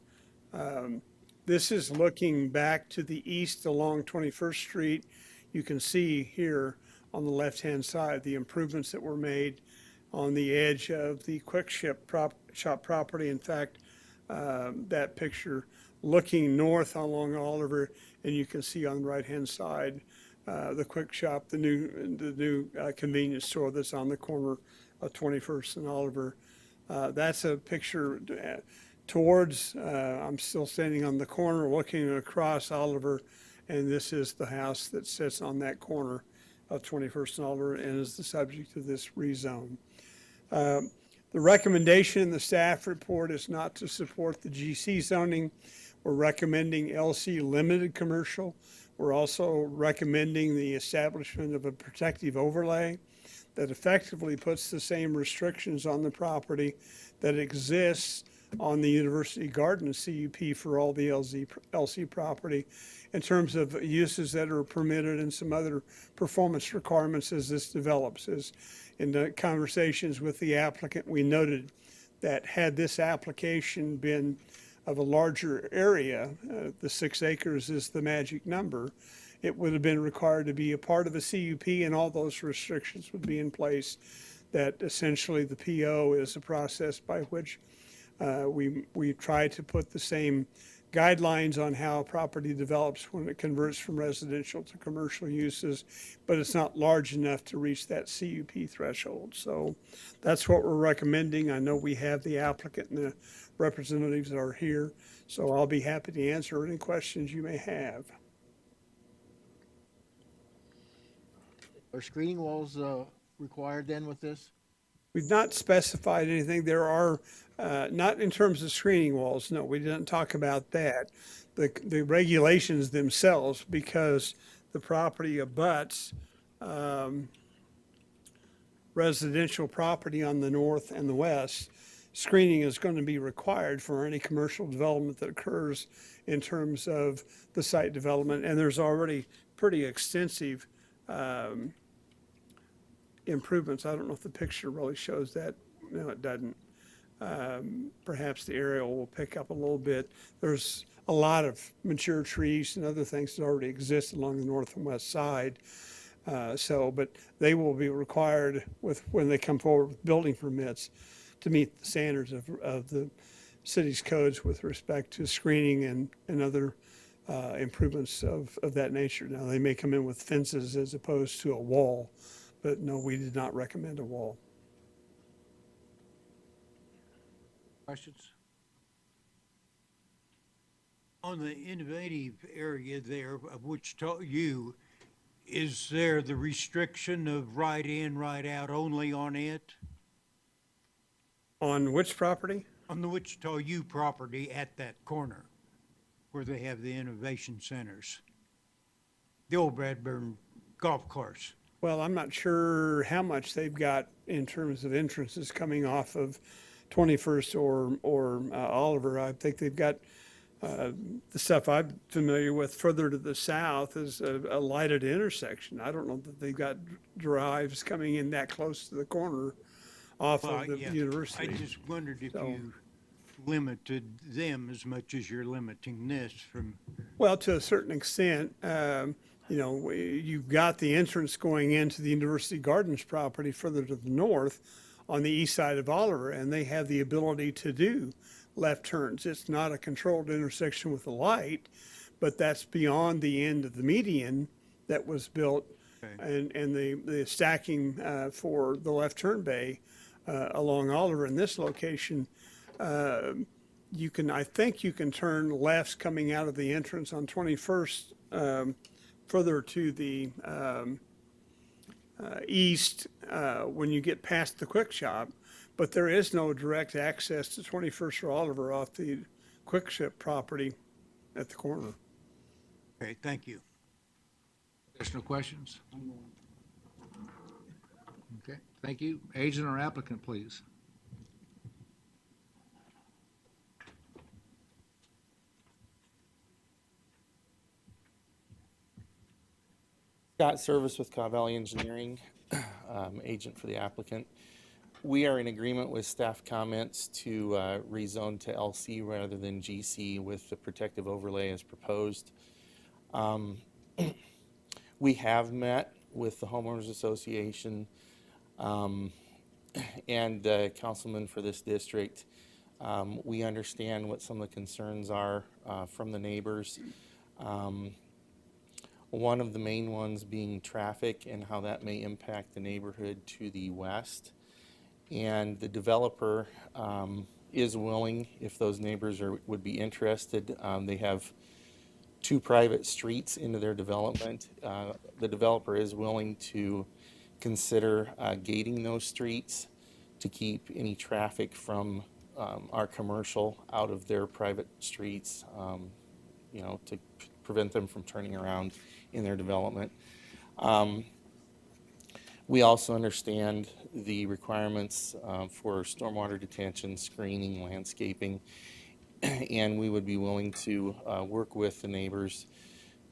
This is looking back to the east along 21st Street. You can see here on the left-hand side the improvements that were made on the edge of the Quick Shop property. In fact, that picture looking north along Oliver, and you can see on the right-hand side the Quick Shop, the new convenience store that's on the corner of 21st and Oliver. That's a picture towards, I'm still standing on the corner looking across Oliver And this is the house that sits on that corner of 21st and Oliver and is the subject of this rezone. The recommendation in the staff report is not to support the GC zoning. We're recommending LC limited commercial. We're also recommending the establishment of a protective overlay that effectively puts the same restrictions on the property that exists on the University Garden CUP for all the LC property in terms of uses that are permitted and some other performance requirements as this develops. As in the conversations with the applicant, we noted that had this application been of a larger area, the 6 acres is the magic number, it would have been required to be a part of a CUP, and all those restrictions would be in place. That essentially the PO is a process by which we try to put the same guidelines on how a property develops when it converts from residential to commercial uses, but it's not large enough to reach that CUP threshold. So that's what we're recommending. I know we have the applicant and the representatives that are here, so I'll be happy to answer any questions you may have. Are screening walls required then with this? We've not specified anything. There are, not in terms of screening walls, no, we didn't talk about that. The regulations themselves, because the property abuts residential property on the north and the west, screening is going to be required for any commercial development that occurs in terms of the site development. And there's already pretty extensive improvements. I don't know if the picture really shows that. No, it doesn't. Perhaps the aerial will pick up a little bit. There's a lot of mature trees and other things that already exist along the north and west side. But they will be required when they come forward with building permits to meet the standards of the city's codes with respect to screening and other improvements of that nature. Now, they may come in with fences as opposed to a wall, but no, we did not recommend a wall. Questions? On the innovative area there of Wichita, is there the restriction of right in, right out only on it? On which property? On the Wichita U property at that corner where they have the innovation centers. The old Bradburn golf course. Well, I'm not sure how much they've got in terms of entrances coming off of 21st or Oliver. I think they've got the stuff I'm familiar with further to the south is a lighted intersection. I don't know that they've got drives coming in that close to the corner off of the university. I just wondered if you limited them as much as you're limiting this from. Well, to a certain extent, you've got the entrance going into the University Gardens property further to the north on the east side of Oliver, and they have the ability to do left turns. It's not a controlled intersection with a light, but that's beyond the end of the median that was built. Okay. And the stacking for the left turn bay along Oliver in this location, I think you can turn lefts coming out of the entrance on 21st further to the east when you get past the Quick Shop, but there is no direct access to 21st or Oliver off the Quick Shop property at the corner. Okay, thank you. Additional questions? Okay, thank you. Agent or applicant, please. Scott Service with Cobb Valley Engineering, agent for the applicant. We are in agreement with staff comments to rezone to LC rather than GC with the protective overlay as proposed. We have met with the homeowners association and the councilman for this district. We understand what some of the concerns are from the neighbors. One of the main ones being traffic and how that may impact the neighborhood to the west. And the developer is willing, if those neighbors would be interested. They have 2 private streets into their development. The developer is willing to consider gating those streets to keep any traffic from our commercial out of their private streets, to prevent them from turning around in their development. We also understand the requirements for stormwater detention, screening, landscaping, and we would be willing to work with the neighbors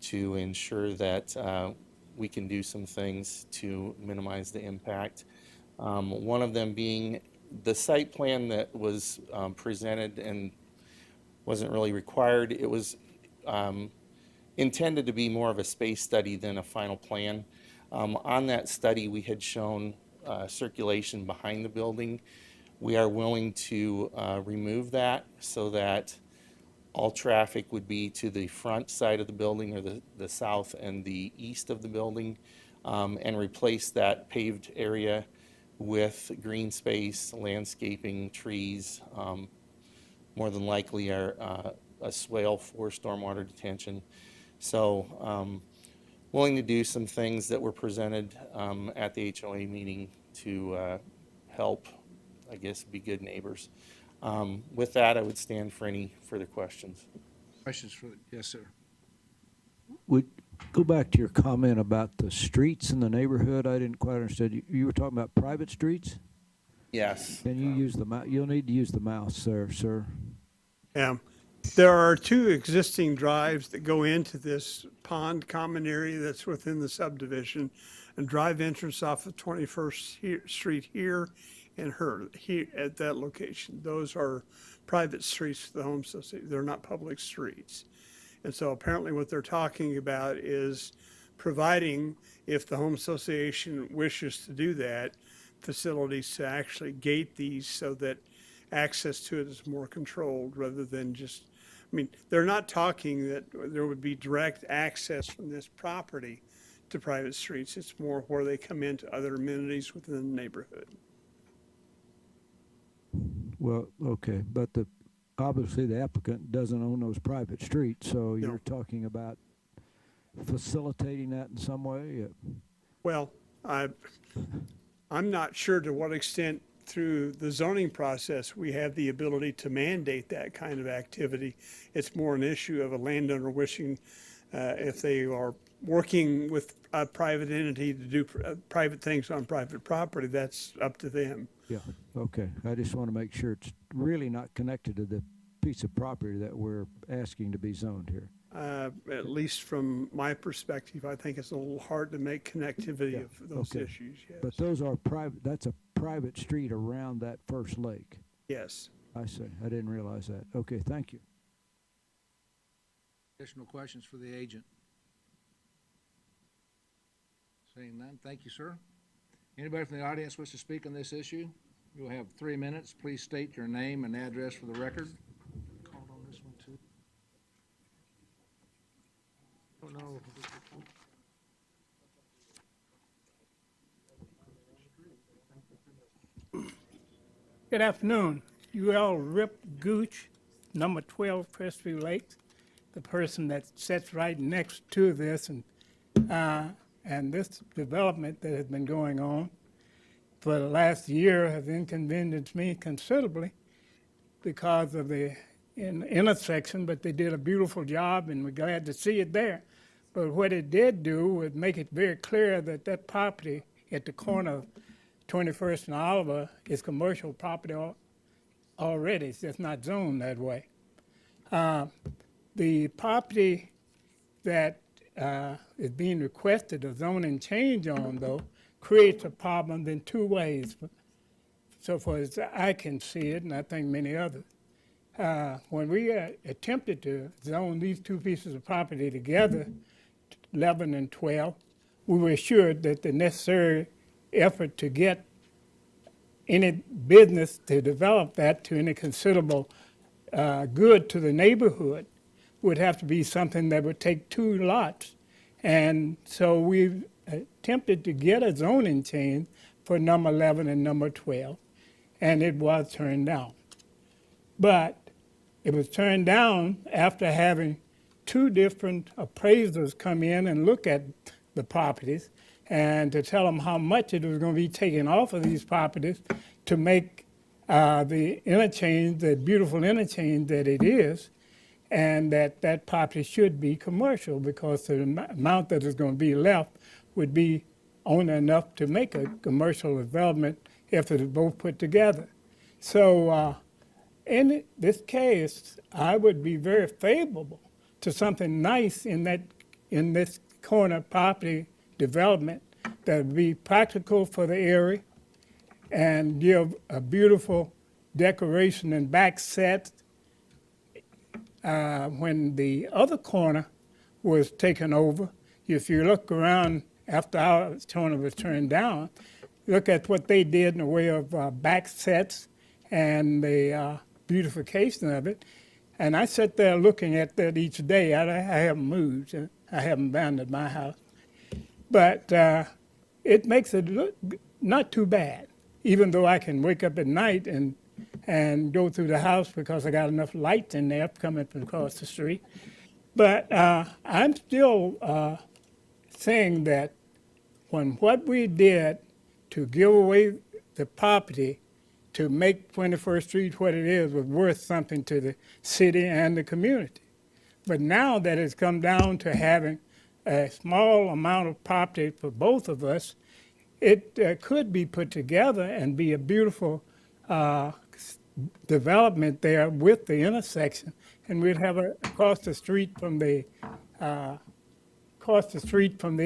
to ensure that we can do some things to minimize the impact. One of them being the site plan that was presented and wasn't really required. It was intended to be more of a space study than a final plan. On that study, we had shown circulation behind the building. We are willing to remove that so that all traffic would be to the front side of the building, or the south and the east of the building, and replace that paved area with green space, landscaping, trees, more than likely a swale for stormwater detention. So willing to do some things that were presented at the HOA meeting to help, I guess, be good neighbors. With that, I would stand for any further questions. Questions for, yes, sir. Would go back to your comment about the streets in the neighborhood. I didn't quite understand. You were talking about private streets? Yes. Can you use the mouse? You'll need to use the mouse there, sir. Yeah. There are 2 existing drives that go into this pond common area that's within the subdivision, and drive entrance off of 21st Street here and here at that location. Those are private streets for the home association. They're not public streets. And so apparently what they're talking about is providing, if the home association wishes to do that, facilities to actually gate these so that access to it is more controlled, rather than just, they're not talking that there would be direct access from this property to private streets. It's more where they come into other amenities within the neighborhood. Well, okay, but obviously the applicant doesn't own those private streets, so you're No. talking about facilitating that in some way? Well, I'm not sure to what extent through the zoning process we have the ability to mandate that kind of activity. It's more an issue of a landowner wishing, if they are working with a private entity to do private things on private property, that's up to them. Yeah, okay. I just want to make sure it's really not connected to the piece of property that we're asking to be zoned here. At least from my perspective, I think it's a little hard to make connectivity of those Okay. issues, yes. But those are private, that's a private street around that first lake. Yes. I see. I didn't realize that. Okay, thank you. Additional questions for the agent? Seeing none, thank you, sir. Anybody from the audience wish to speak on this issue? You'll have 3 minutes. Please state your name and address for the record. Called on this one too. Oh, no. Good afternoon. UL Rip Gooch, number 12 Crestview Lakes, the person that sits right next to this, and this development that has been going on for the last year has inconvenienced me considerably because of the intersection, but they did a beautiful job and we're glad to see it there. But what it did do was make it very clear that that property at the corner of 21st and Oliver is commercial property already. It's just not zoned that way. The property that is being requested a zoning change on, though, creates a problem in 2 ways, so far as I can see it, and I think many others. When we attempted to zone these 2 pieces of property together, 11 and 12, we were assured that the necessary effort to get any business to develop that to any considerable good to the neighborhood would have to be something that would take 2 lots. And so we attempted to get a zoning change for number 11 and number 12, and it was turned down. But it was turned down after having two different appraisers come in and look at the properties and to tell them how much it was going to be taken off of these properties to make the interchange, the beautiful interchange that it is, and that property should be commercial because the amount that is going to be left would be only enough to make a commercial development if it is both put together. So in this case, I would be very favorable to something nice in this corner property development that would be practical for the area and give a beautiful decoration and back set. When the other corner was taken over, if you look around after our corner was turned down, look at what they did in the way of back sets and the beautification of it. And I sit there looking at that each day. I haven't moved. I haven't abandoned my house. But it makes it look not too bad, even though I can wake up at night and go through the house because I got enough lights in there coming from across the street. But I'm still saying that when what we did to give away the property to make 21st Street what it is was worth something to the city and the community. But now that it's come down to having a small amount of property for both of us, it could be put together and be a beautiful development there with the intersection, and we'd have across the street from the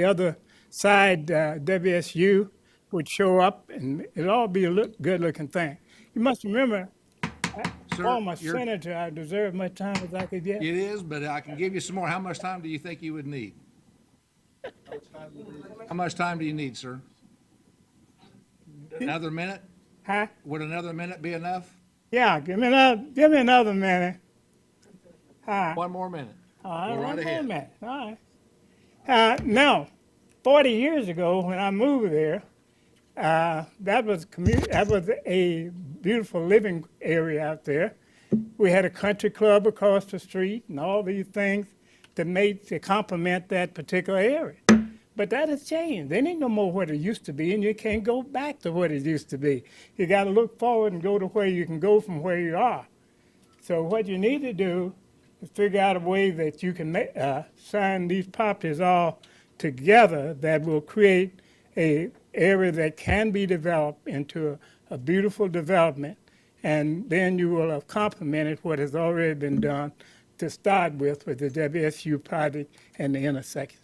other side, WSU would show up, and it'd all be a good-looking thing. You must remember, former senator, I deserve as much time as I could get. It is, but I can give you some more. How much time do you think you would need? How much time do you need, sir? Another minute? Huh? Would another minute be enough? Yeah, give me another minute. One more minute. All right, Go right one more ahead. minute. All right. Now, 40 years ago when I moved there, that was a beautiful living area out there. We had a country club across the street and all these things to complement that particular area. But that has changed. There ain't no more what it used to be, and you can't go back to what it used to be. You got to look forward and go to where you can go from where you are. So what you need to do is figure out a way that you can sign these properties all together that will create a area that can be developed into a beautiful development, and then you will have complemented what has already been done to start with the WSU project and the intersection.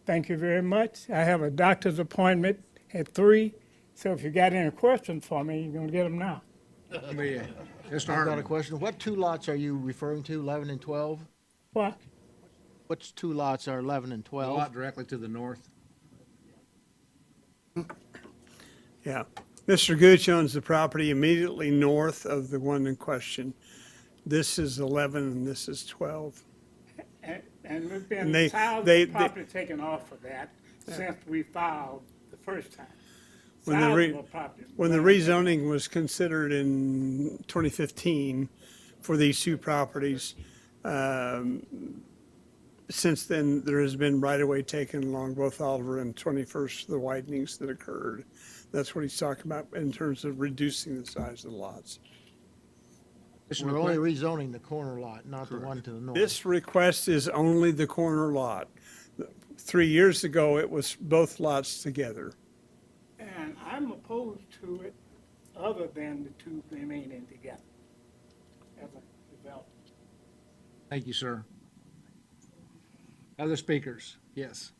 Thank you very much. I have a doctor's appointment at 3, so if you got any questions for me, you're going to get them now. I've got a question. What two lots are you referring to, 11 and 12? What? Which two lots are 11 and The 12? lot directly to the north. Yeah. Mr. Gooch owns the property immediately north of the one in question. This is 11 and this is 12. And we've And been thousands property taken off of that since we filed the first time. When the rezoning was considered in 2015 for these two properties, since then, there has been right-of-way taken along both Oliver and 21st, the widenings that occurred. That's what he's talking about in terms of reducing the size of the lots. We're only rezoning the corner lot, not the one to the north. This request is only the corner lot. 3 years ago, it was both lots together. And I'm opposed to it other than the two remaining together as a development. Thank you, sir. Other speakers? Yes.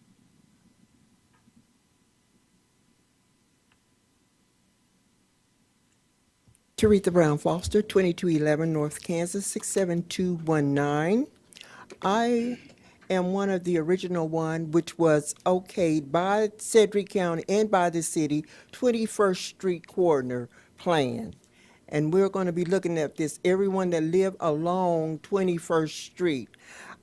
Teresa Brown Foster, 2211 North Kansas, 67219. I am one of the original one which was okayed by Sedgwick County and by the city, 21st Street Corridor Plan. And we're going to be looking at this, everyone that live along 21st Street.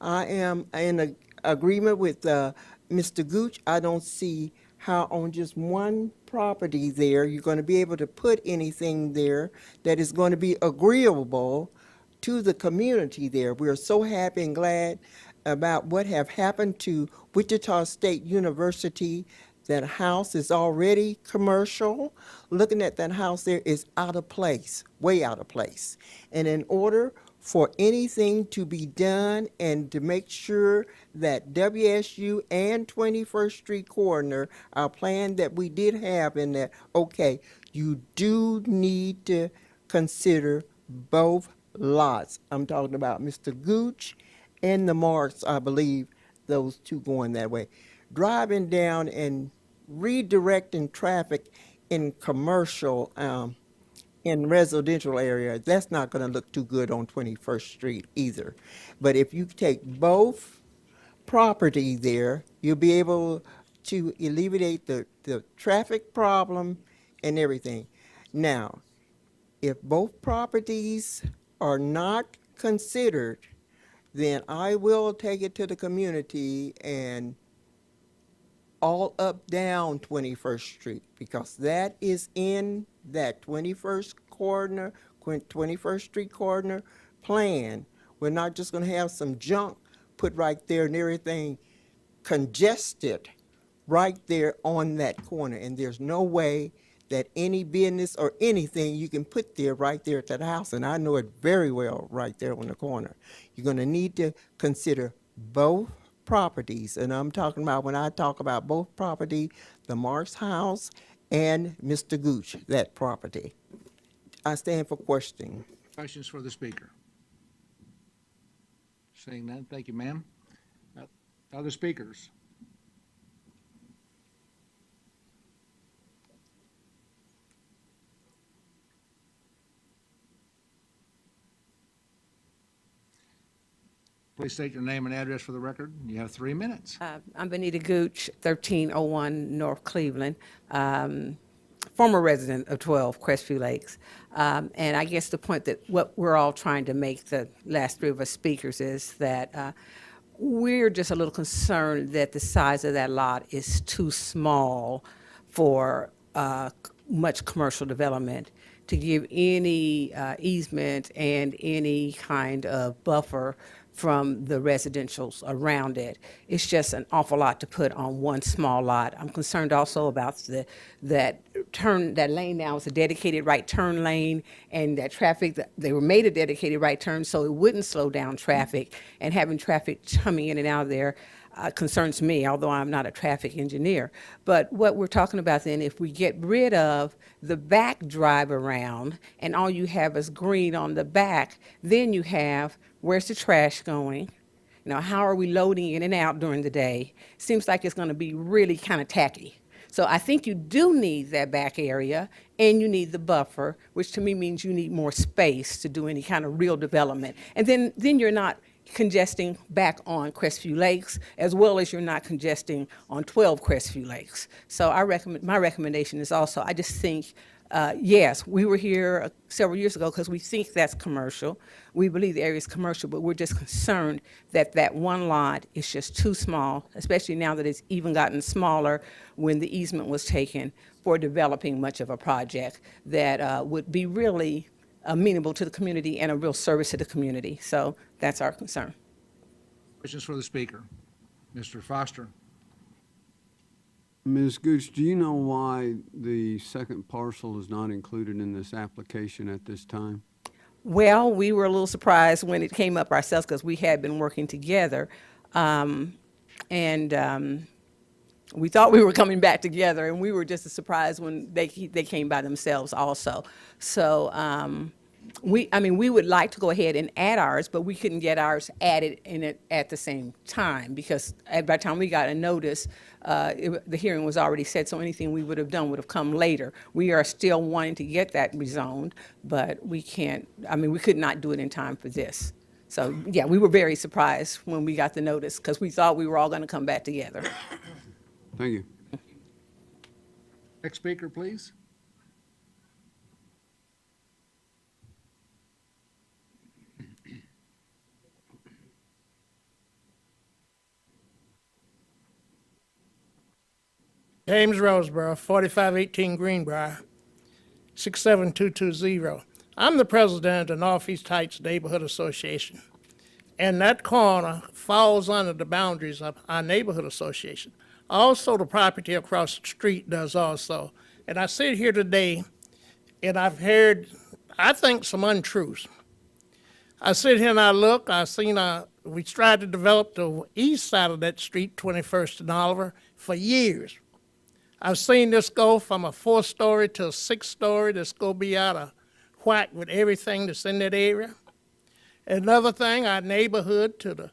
I am in agreement with Mr. Gooch. I don't see how on just one property there, you're going to be able to put anything there that is going to be agreeable to the community there. We're so happy and glad about what have happened to Wichita State University. That house is already commercial. Looking at that house there is out of place, way out of place. And in order for anything to be done and to make sure that WSU and 21st Street corner, our plan that we did have in that, okay, you do need to consider both lots. I'm talking about Mr. Gooch and the Marks, I believe, those two going that way. Driving down and redirecting traffic in commercial, in residential area, that's not going to look too good on 21st Street either. But if you take both property there, you'll be able to alleviate the traffic problem and everything. Now, if both properties are not considered, then I will take it to the community and all up down 21st Street, because that is in that 21st Street corner plan. We're not just gonna have some junk put right there and everything congested right there on that corner. And there's no way that any business or anything you can put there right there at that house. And I know it very well right there on the corner. You're gonna need to consider both properties, and I'm talking about, when I talk about both property, the Marks house and Mr. Gooch, that property. I stand for questioning. Questions for the speaker? Seeing none, thank you, ma'am. Other speakers? Please state your name and address for the record. You have 3 minutes. I'm Benita Gooch, 1301 North Cleveland, former resident of 12 Crestview Lakes. And I guess the point that what we're all trying to make, the last three of us speakers, is that we're just a little concerned that the size of that lot is too small for much commercial development to give any easement and any kind of buffer from the residentials around it. It's just an awful lot to put on one small lot. I'm concerned also about that lane now is a dedicated right turn lane, and that traffic, they were made a dedicated right turn so it wouldn't slow down traffic, and having traffic coming in and out of there concerns me, although I'm not a traffic engineer. But what we're talking about then, if we get rid of the back drive around and all you have is green on the back, then you have, where's the trash going? You know, how are we loading in and out during the day? Seems like it's going to be really kind of tacky. So I think you do need that back area, and you need the buffer, which to me means you need more space to do any kind of real development. And then you're not congesting back on Crestview Lakes, as well as you're not congesting on 12 Crestview Lakes. So my recommendation is also, I just think, yes, we were here several years ago because we think that's commercial. We believe the area is commercial, but we're just concerned that that one lot is just too small, especially now that it's even gotten smaller when the easement was taken for developing much of a project that would be really amenable to the community and a real service to the community. So that's our concern. Questions for the speaker? Mr. Foster. Ms. Gooch, do you know why the second parcel is not included in this application at this time? Well, we were a little surprised when it came up ourselves because we had been working together. We thought we were coming back together, and we were just as surprised when they came by themselves also. So we would like to go ahead and add ours, but we couldn't get ours added in it at the same time because by the time we got a notice, the hearing was already set, so anything we would have done would have come later. We are still wanting to get that rezoned, but we can't, we could not do it in time for this. So, yeah, we were very surprised when we got the notice because we thought we were all going to come back together. Thank you. Next speaker, please. James Roseborough, 4518 Greenbrier, 67220. I'm the president of the Northeast Heights Neighborhood Association. and that corner falls under the boundaries of our neighborhood association. Also, the property across the street does also. And I sit here today, and I've heard, I think, some untruths. I sit here and I look, we tried to develop the east side of that street, 21st and Oliver, for years. I've seen this go from a 4-story to a 6-story that's going to be out of whack with everything that's in that area. Another thing, our neighborhood to the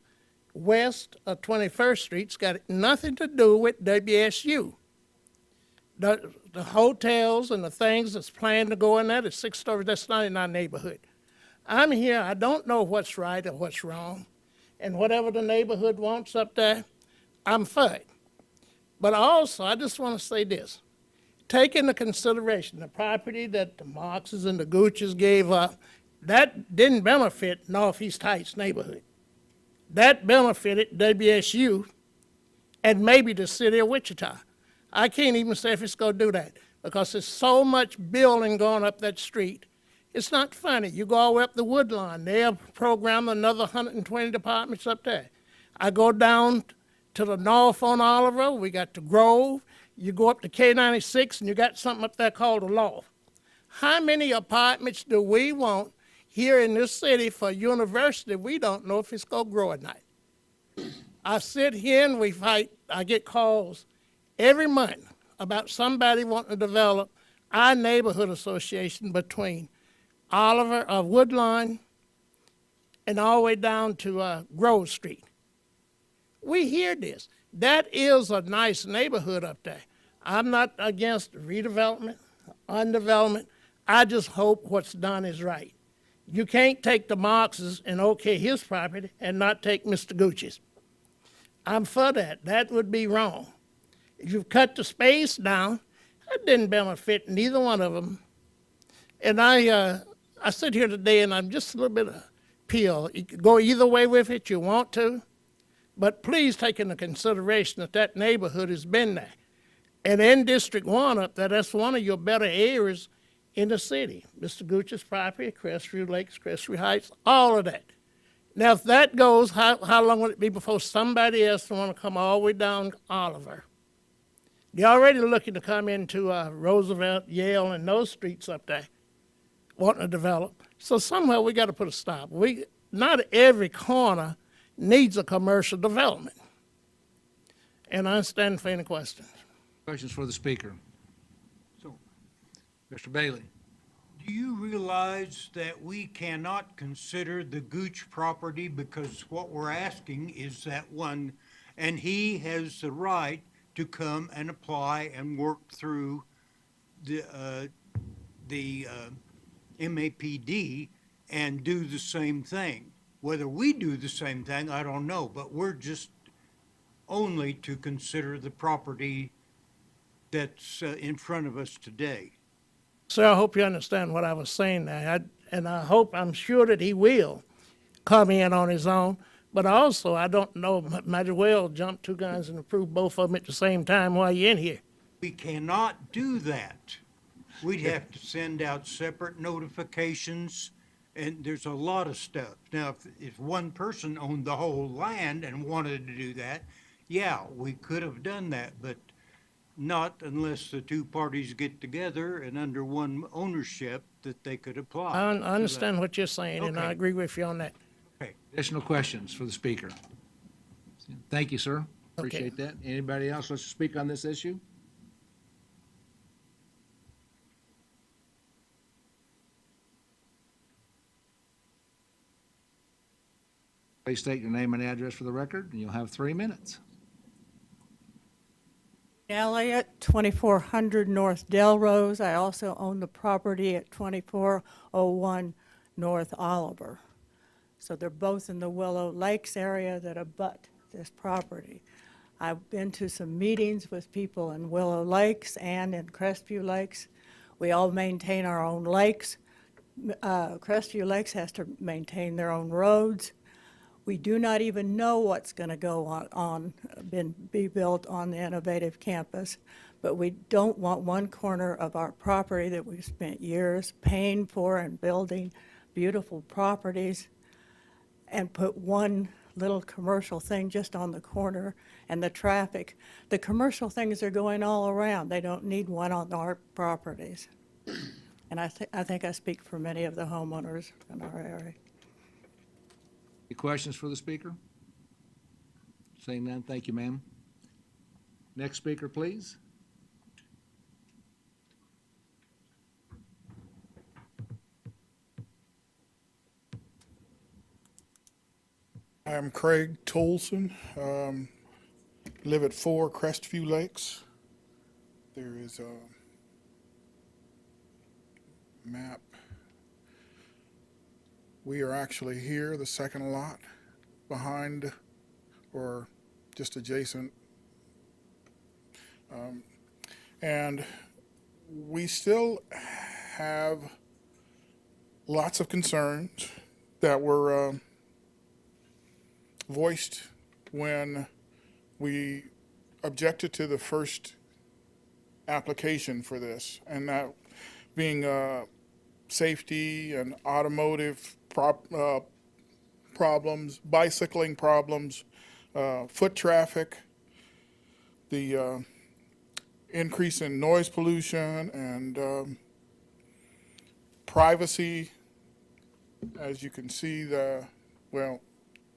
west of 21st Street's got nothing to do with WSU. The hotels and the things that's planned to go in there, the 6 stories, that's not in our neighborhood. I'm here, I don't know what's right or what's wrong, and whatever the neighborhood wants up there, I'm for it. But also, I just want to say this. Take into consideration the property that the Marxes and the Gucci's gave up, that didn't benefit Northeast Heights neighborhood. That benefited WSU and maybe the city of Wichita. I can't even say if it's going to do that because there's so much building going up that street. It's not funny. You go all the way up the Woodlawn, they'll program another 120 departments up there. I go down to the north on Oliver, we got the Grove. You go up to K96 and you got something up there called the Loft. How many apartments do we want here in this city for a university? We don't know if it's going to grow or not. I sit here and we fight. I get calls every month about somebody wanting to develop our neighborhood association between Oliver of Woodlawn and all the way down to Grove Street. We hear this. That is a nice neighborhood up there. I'm not against redevelopment, undevelopment. I just hope what's done is right. You can't take the Marxes and okay his property and not take Mr. Gucci's. I'm for that. That would be wrong. If you cut the space down, that didn't benefit neither one of them. And I sit here today and I'm just a little bit appeal. You can go either way with it you want to, but please take into consideration that that neighborhood has been there. And in District 1 up there, that's one of your better areas in the city. Mr. Gucci's property, Crestview Lakes, Crestview Heights, all of that. Now, if that goes, how long would it be before somebody else will want to come all the way down Oliver? They're already looking to come into Roosevelt, Yale, and those streets up there, wanting to develop. So somewhere we got to put a stop. Not every corner needs a commercial development. And I stand for any questions. Questions for the speaker? Mr. Bailey. Do you realize that we cannot consider the Gooch property because what we're asking is that one, and he has the right to come and apply and work through the MAPD and do the same thing. Whether we do the same thing, I don't know, but we're just only to consider the property that's in front of us today. Sir, I hope you understand what I was saying there. I'm sure that he will come in on his own. But also, I don't know, might as well jump two guns and approve both of them at the same time while you're in here. We cannot do that. We'd have to send out separate notifications, and there's a lot of stuff. Now, if one person owned the whole land and wanted to do that, yeah, we could have done that, but not unless the two parties get together and under one ownership that they could apply. I understand what you're saying, and I Okay. agree with you on that. Okay. Additional questions for the speaker? Thank you, sir. Appreciate that. Anybody else wants to speak on this issue? Please state your name and address for the record, and you'll have 3 minutes. Elliott, 2400 North Delrose. I also own the property at 2401 North Oliver. So they're both in the Willow Lakes area that abut this property. I've been to some meetings with people in Willow Lakes and in Crestview Lakes. We all maintain our own lakes. Crestview Lakes has to maintain their own roads. We do not even know what's going to go be built on the innovative campus, but we don't want one corner of our property that we've spent years paying for and building beautiful properties and put one little commercial thing just on the corner and the traffic. The commercial things are going all around. They don't need one on our properties. And I think I speak for many of the homeowners in our area. Any questions for the speaker? Seeing none, thank you, ma'am. Next speaker, please. I'm Craig Tolson, live at 4 Crestview Lakes. There is a map. We are actually here, the second lot, behind or just adjacent. And we still have lots of concerns that were voiced when we objected to the first application for this, and that being safety and automotive problems, bicycling problems, foot traffic, the increase in noise pollution, and privacy. As you can see, well,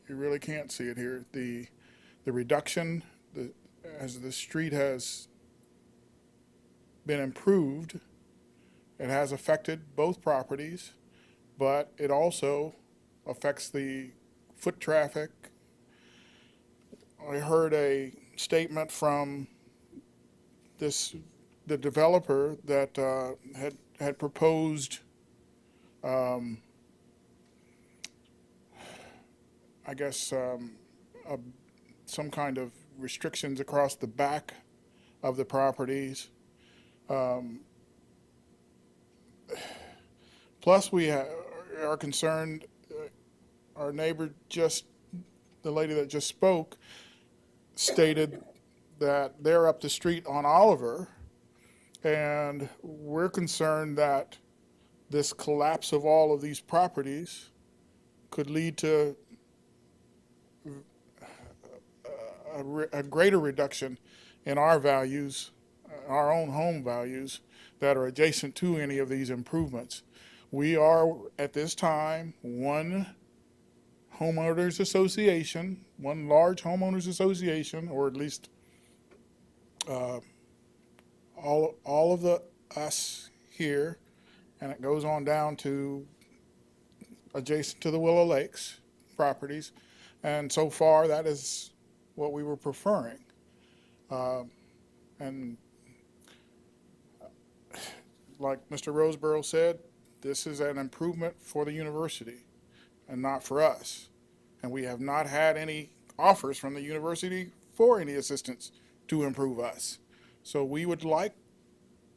you really can't see it here. The reduction, as the street has been improved, it has affected both properties, but it also affects the foot traffic. I heard a statement from the developer that had proposed I guess some kind of restrictions across the back of the properties. Plus, we are concerned, our neighbor the lady that just spoke, stated that they're up the street on Oliver, and we're concerned that this collapse of all of these properties could lead to a greater reduction in our values, our own home values that are adjacent to any of these improvements. We are, at this time, one homeowners association, one large homeowners association, or at least all of us here, and it goes on down to adjacent to the Willow Lakes properties. And so far, that is what we were preferring. And like Mr. Roseborough said, this is an improvement for the university and not for us. And we have not had any offers from the university for any assistance to improve us. So we would like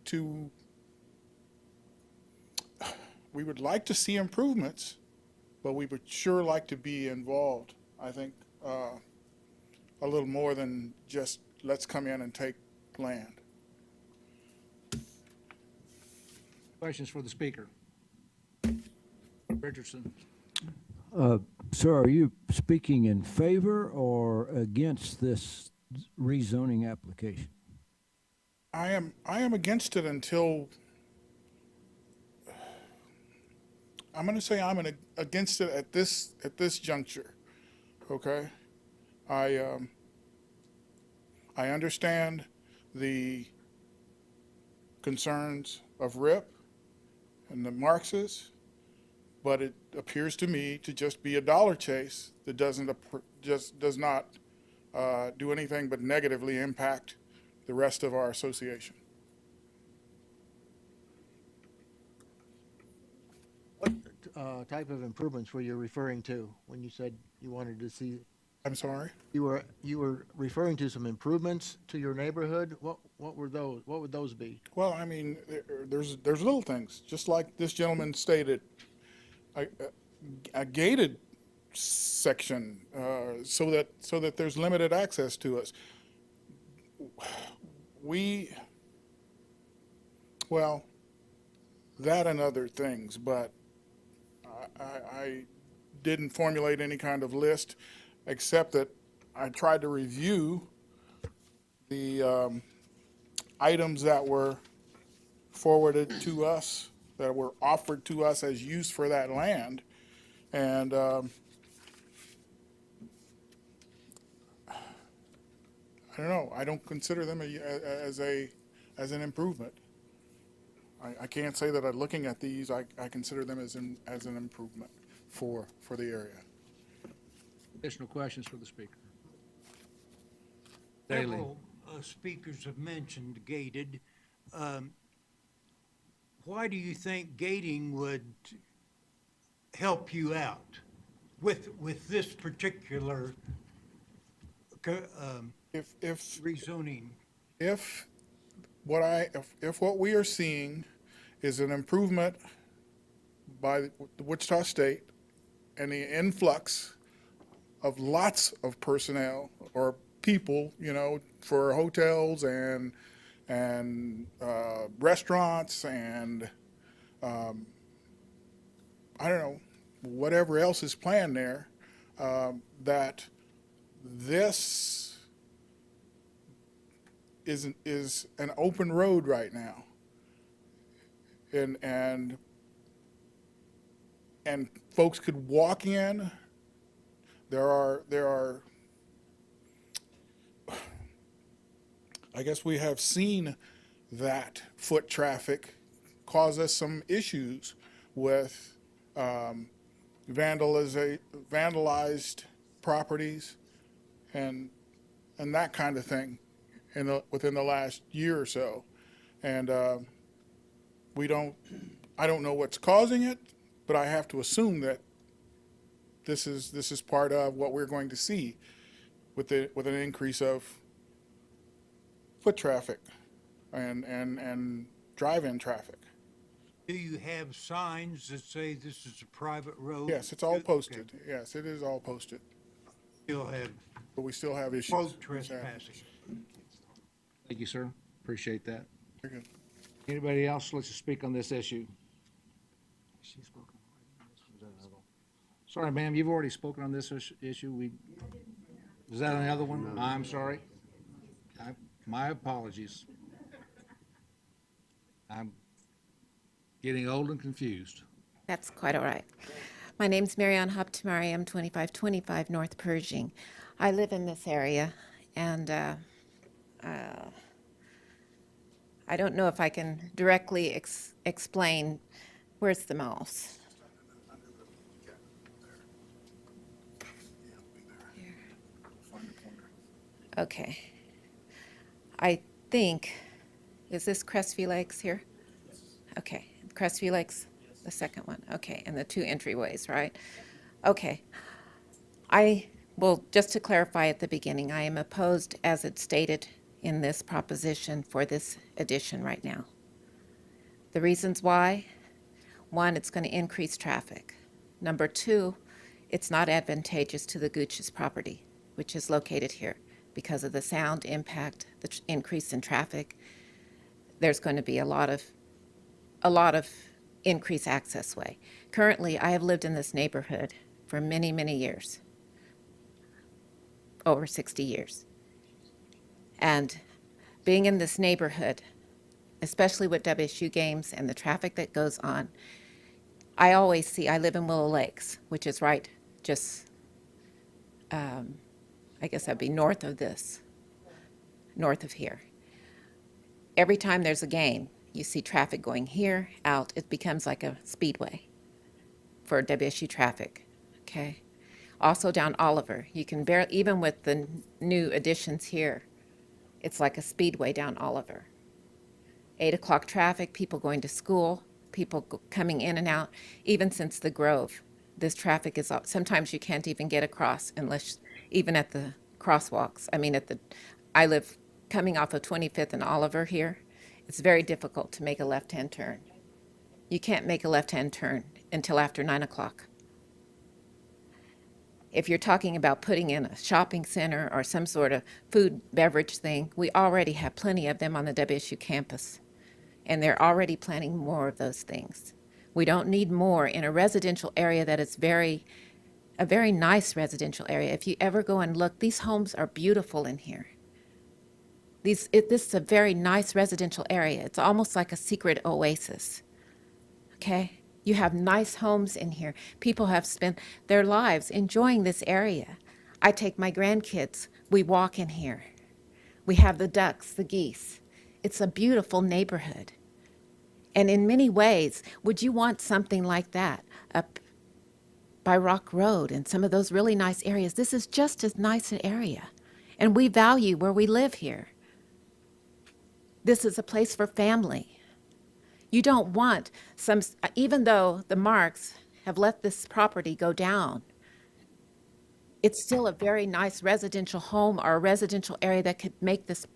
to see improvements, but we would sure like to be involved. I think a little more than just let's come in and take land. Questions for the speaker? Richardson. Sir, are you speaking in favor or against this rezoning application? I am against it until I'm going to say I'm against it at this juncture. Okay, I understand the concerns of RIP and the Marxists, but it appears to me to just be a dollar chase that does not do anything but negatively impact the rest of our association. What type of improvements were you referring to when you said you wanted to see? I'm sorry? You were referring to some improvements to your neighborhood. What were those? What would those be? Well, I mean, there's little things, just like this gentleman stated, a gated section so that there's limited access to us. Well, that and other things, but I didn't formulate any kind of list, except that I tried to review the items that were forwarded to us, that were offered to us as use for that land. And I don't know, I don't consider them as an improvement. I can't say that looking at these, I consider them as an improvement for the area. Additional questions for the speaker? Daley. Several speakers have mentioned gated. Why do you think gating would help you out with this particular If rezoning? If what we are seeing is an improvement by the Wichita State and the influx of lots of personnel or people, for hotels and restaurants and I don't know, whatever else is planned there, that this is an open road right now, and folks could walk in. There are I guess we have seen that foot traffic cause us some issues with vandalized properties and that kind of thing within the last year or so. And I don't know what's causing it, but I have to assume that this is part of what we're going to see with an increase of foot traffic and drive-in traffic. Do you have signs that say this is a private road? Yes, it's all posted. Yes, it is all posted. But we still have issues. Road trespassing. Thank you, sir. Appreciate that. Very good. Anybody else like to speak on this issue? Sorry, ma'am, you've already spoken on this issue. Is that another one? I'm sorry. My apologies. I'm getting old and confused. That's quite all right. My name's Marianne Hoptimari. I'm 2525 North Pershing. I live in this area, and I don't know if I can directly explain. Where's the mouse? Okay. I think, is this Crestview Lakes here? Okay, Crestview Lakes, the second one. Okay, and the two entryways, right? Okay. Well, just to clarify at the beginning, I am opposed as it's stated in this proposition for this addition right now. The reasons why: one, it's going to increase traffic. Number two, it's not advantageous to the Gooch's property, which is located here. Because of the sound impact, the increase in traffic, there's going to be a lot of increased access way. Currently, I have lived in this neighborhood for many, many years, over 60 years. And being in this neighborhood, especially with WSU games and the traffic that goes on, I live in Willow Lakes, which is right just, I guess that'd be north of here. Every time there's a game, you see traffic going here, out. It becomes like a speedway for WSU traffic, okay? Also down Oliver, you can even with the new additions here, it's like a speedway down Oliver. 8 o'clock traffic, people going to school, people coming in and out. Even since the Grove, this traffic is up. Sometimes you can't even get across unless, even at the crosswalks. I live coming off of 25th and Oliver here. It's very difficult to make a left-hand turn. You can't make a left-hand turn until after 9 o'clock. If you're talking about putting in a shopping center or some sort of food beverage thing, we already have plenty of them on the WSU campus. And they're already planning more of those things. We don't need more in a residential area that is very a very nice residential area. If you ever go and look, these homes are beautiful in here. This is a very nice residential area. It's almost like a secret oasis. Okay? You have nice homes in here. People have spent their lives enjoying this area. I take my grandkids. We walk in here. We have the ducks, the geese. It's a beautiful neighborhood. And in many ways, would you want something like that up by Rock Road and some of those really nice areas? This is just as nice an area. And we value where we live here. This is a place for family. You don't want some, even though the Marks have let this property go down, it's still a very nice residential home or a residential area that could make this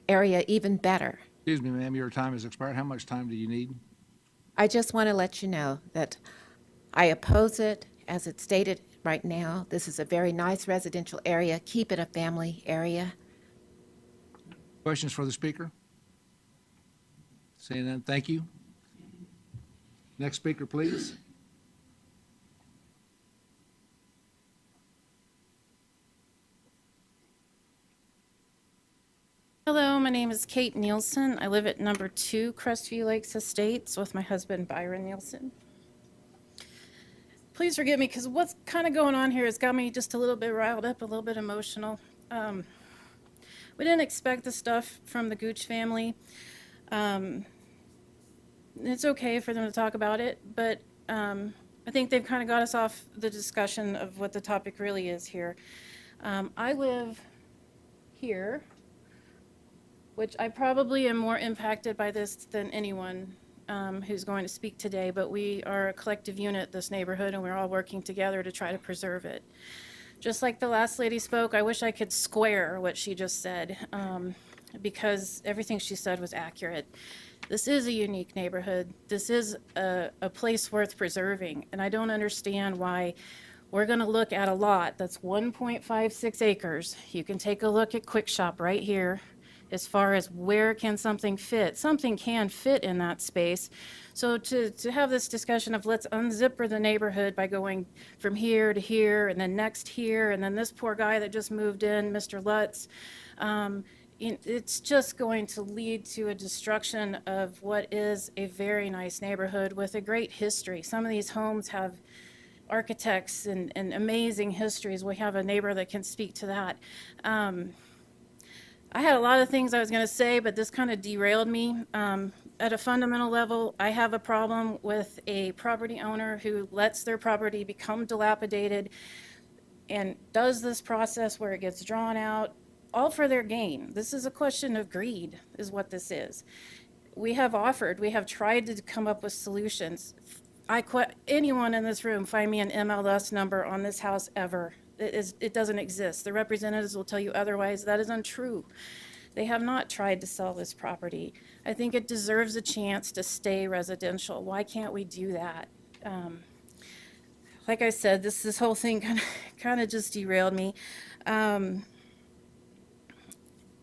area even better. Excuse me, ma'am, your time has expired. How much time do you need? I just want to let you know that I oppose it as it's stated right now. This is a very nice residential area. Keep it a family area. Questions for the speaker? Seeing none, thank you. Next speaker, please. Hello, my name is Kate Nielsen. I live at number 2 Crestview Lakes Estates with my husband Byron Nielsen. Please forgive me because what's kind of going on here has got me just a little bit riled up, a little bit emotional. We didn't expect the stuff from the Gooch family. It's okay for them to talk about it, but I think they've kind of got us off the discussion of what the topic really is here. I live here, which I probably am more impacted by this than anyone who's going to speak today, but we are a collective unit, this neighborhood, and we're all working together to try to preserve it. Just like the last lady spoke, I wish I could square what she just said, because everything she said was accurate. This is a unique neighborhood. This is a place worth preserving, and I don't understand why we're going to look at a lot that's 1.56 acres. You can take a look at Quick Shop right here. As far as where can something fit, something can fit in that space. So to have this discussion of let's unzipper the neighborhood by going from here to here and then next here and then this poor guy that just moved in, Mr. Lutz, it's just going to lead to a destruction of what is a very nice neighborhood with a great history. Some of these homes have architects and amazing histories. We have a neighbor that can speak to that. I had a lot of things I was going to say, but this kind of derailed me. At a fundamental level, I have a problem with a property owner who lets their property become dilapidated and does this process where it gets drawn out, all for their gain. This is a question of greed, is what this is. We have tried to come up with solutions. Anyone in this room find me an MLS number on this house ever? It doesn't exist. The representatives will tell you otherwise. That is untrue. They have not tried to sell this property. I think it deserves a chance to stay residential. Why can't we do that? Like I said, this whole thing kind of just derailed me.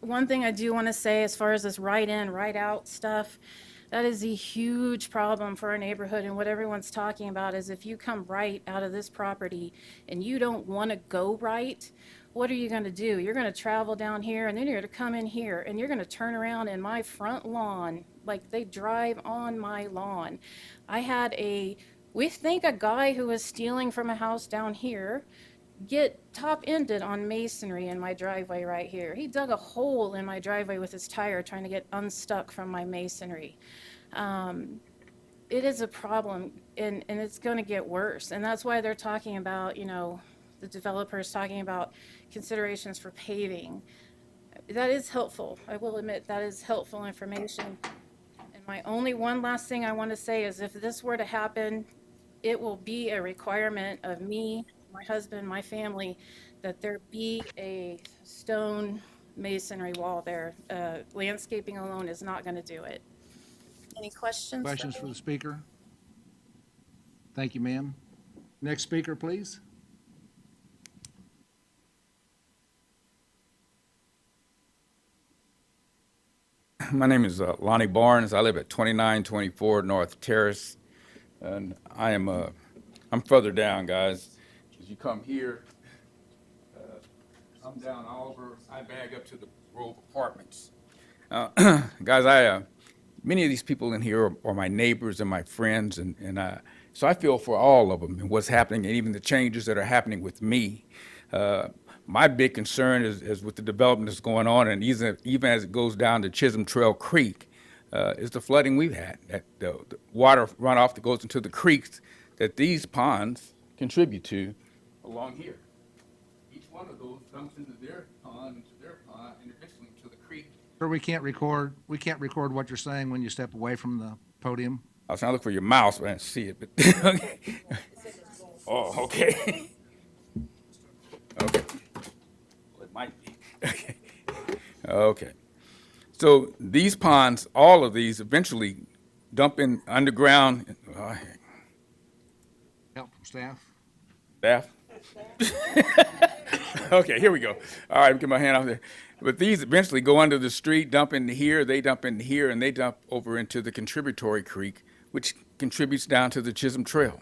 One thing I do want to say as far as this right in, right out stuff, that is a huge problem for our neighborhood, and what everyone's talking about is if you come right out of this property and you don't want to go right, what are you going to do? You're going to travel down here, and then you're going to come in here, and you're going to turn around in my front lawn, like they drive on my lawn. We think a guy who was stealing from a house down here get top-ended on masonry in my driveway right here. He dug a hole in my driveway with his tire trying to get unstuck from my masonry. It is a problem, and it's going to get worse. And that's why they're talking about, the developers talking about considerations for paving. That is helpful. I will admit that is helpful information. And my only one last thing I want to say is if this were to happen, it will be a requirement of me, my husband, my family, that there be a stone masonry wall there. Landscaping alone is not going to do it. Any questions? Questions for the speaker? Thank you, ma'am. Next speaker, please. My name is Lonnie Barnes. I live at 2924 North Terrace, and I'm further down, guys. as you come here, I'm down Oliver, I bag up to the Grove Apartments. Guys, many of these people in here are my neighbors and my friends, and so I feel for all of them and what's happening, and even the changes that are happening with me. My big concern is with the development that's going on, and even as it goes down to Chisholm Trail Creek, is the flooding we've had. That the water runoff that goes into the creeks that these ponds contribute to along here. Each one of those dumps into their pond, and eventually to the creek. Sir, we can't record what you're saying when you step away from the podium. I was trying to look for your mouse, but I didn't see it, but, okay. Oh, okay. Okay. Well, it might be. Okay. Okay. So these ponds, all of these eventually dump in underground. Help from staff? Staff? Okay, here we go. All right, get my hand out there. But these eventually go under the street, dump into here, they dump into here, and they dump over into the contributory creek, which contributes down to the Chisholm Trail.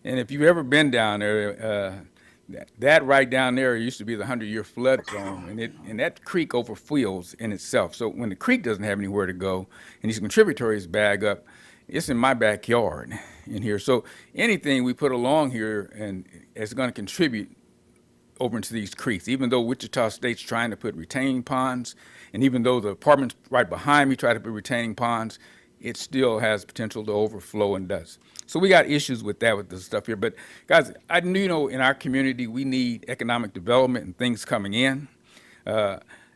And if you've ever been down there, that right down there used to be the 100-year flood zone, and that creek overflows in itself. So when the creek doesn't have anywhere to go, and these contributaries bag up, it's in my backyard in here. So anything we put along here and it's going to contribute over into these creeks, even though Wichita State's trying to put retaining ponds, and even though the apartments right behind me try to put retaining ponds, it still has potential to overflow and does. So we got issues with that, with this stuff here. But guys, I know in our community we need economic development and things coming in.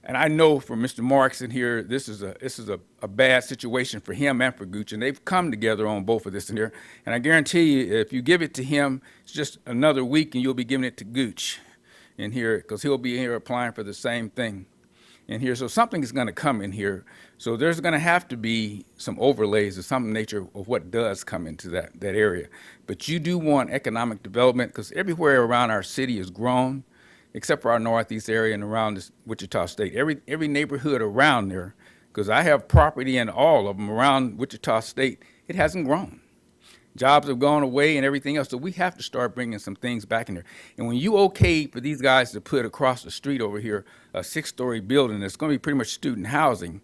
And I know for Mr. Marks in here, this is a bad situation for him and for Gooch, and they've come together on both of this in here. And I guarantee you, if you give it to him, it's just another week and you'll be giving it to Gooch in here, because he'll be here applying for the same thing in here. So something is going to come in here. So there's going to have to be some overlays of some nature of what does come into that area. But you do want economic development, because everywhere around our city is grown, except for our northeast area and around this Wichita State. Every neighborhood around there, because I have property in all of them around Wichita State, it hasn't grown. Jobs have gone away and everything else, so we have to start bringing some things back in there. And when you okay for these guys to put across the street over here a 6-story building that's going to be pretty much student housing,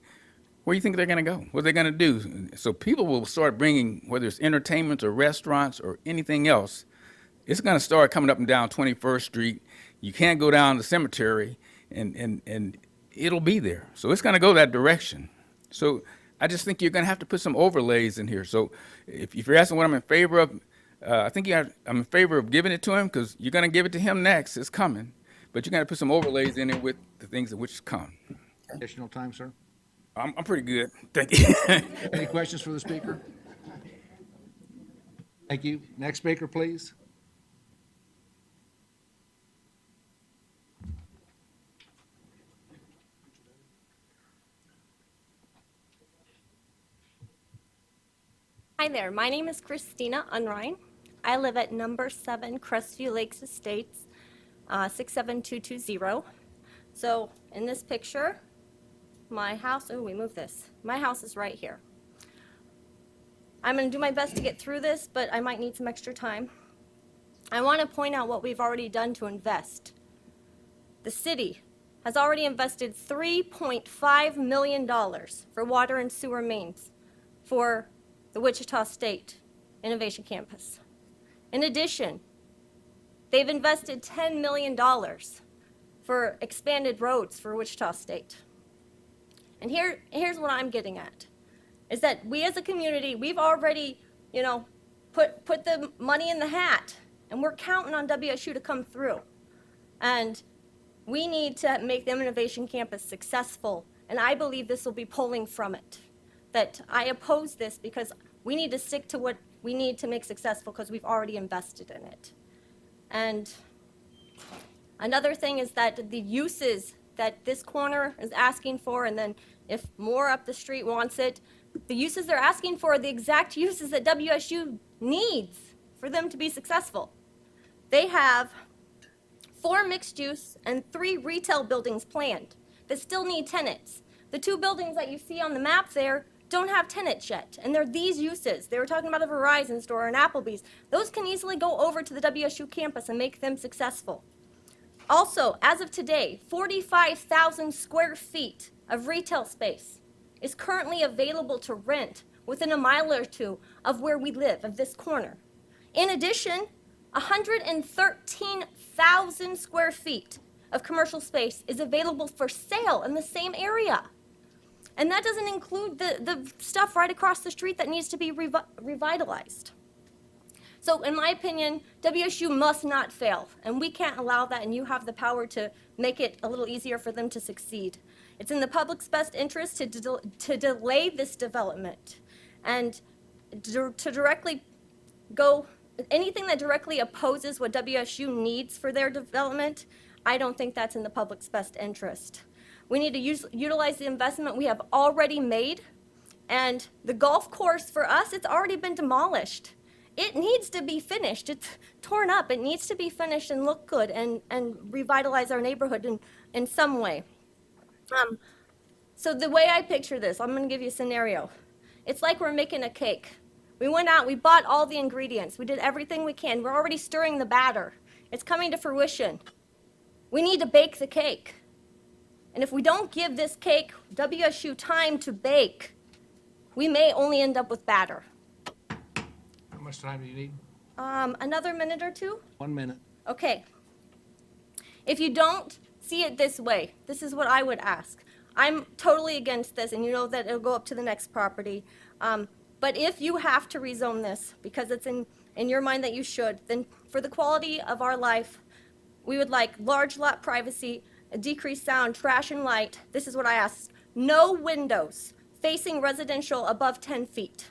where do you think they're going to go? What are they going to do? So people will start bringing, whether it's entertainment or restaurants or anything else, it's going to start coming up and down 21st Street. You can't go down the cemetery, and it'll be there. So it's going to go that direction. So I just think you're going to have to put some overlays in here. So if you're asking what I'm in favor of, I think I'm in favor of giving it to him, because you're going to give it to him next. It's coming. But you're going to put some overlays in there with the things that which come. Additional time, sir? I'm pretty good. Thank you. Any questions for the speaker? Thank you. Next speaker, please. Hi there, my name is Christina Unrein. I live at number 7 Crestview Lakes Estates, 67220. So in this picture, my house, we moved this. My house is right here. I'm gonna do my best to get through this, but I might need some extra time. I wanna point out what we've already done to invest. The city has already invested $3.5 million for water and sewer mains for the Wichita State Innovation Campus. In addition, they've invested $10 million for expanded roads for Wichita State. And here's what I'm getting at, is that we as a community, we've already, put the money in the hat, and we're counting on WSU to come through. And we need to make the Innovation Campus successful, and I believe this will be pulling from it. That I oppose this because we need to stick to what we need to make successful, because we've already invested in it. And another thing is that the uses that this corner is asking for, and then if more up the street wants it, the uses they're asking for are the exact uses that WSU needs for them to be successful. They have 4 mixed use and 3 retail buildings planned that still need tenants. The 2 buildings that you see on the map there don't have tenants yet, and they're these uses. They were talking about a Verizon store or an Applebee's. Those can easily go over to the WSU campus and make them successful. Also, as of today, 45,000 square feet of retail space is currently available to rent within a mile or two of where we live, of this corner. In addition, 113,000 square feet of commercial space is available for sale in the same area. And that doesn't include the stuff right across the street that needs to be revitalized. So in my opinion, WSU must not fail, and we can't allow that, and you have the power to make it a little easier for them to succeed. It's in the public's best interest to delay this development, and to directly go, anything that directly opposes what WSU needs for their development, I don't think that's in the public's best interest. We need to utilize the investment we have already made, and the golf course for us, it's already been demolished. It needs to be finished. It's torn up. It needs to be finished and look good and revitalize our neighborhood in some way. So the way I picture this, I'm going to give you a scenario. It's like we're making a cake. We went out, we bought all the ingredients. We did everything we can. We're already stirring the batter. It's coming to fruition. We need to bake the cake. And if we don't give this cake, WSU, time to bake, we may only end up with batter. How much time do you need? Another minute or two? 1 minute. Okay. If you don't see it this way, this is what I would ask. I'm totally against this, and you know that it'll go up to the next property. But if you have to rezone this, because it's in your mind that you should, then for the quality of our life, we would like large lot privacy, a decreased sound, trash and light. This is what I ask. No windows facing residential above 10 feet.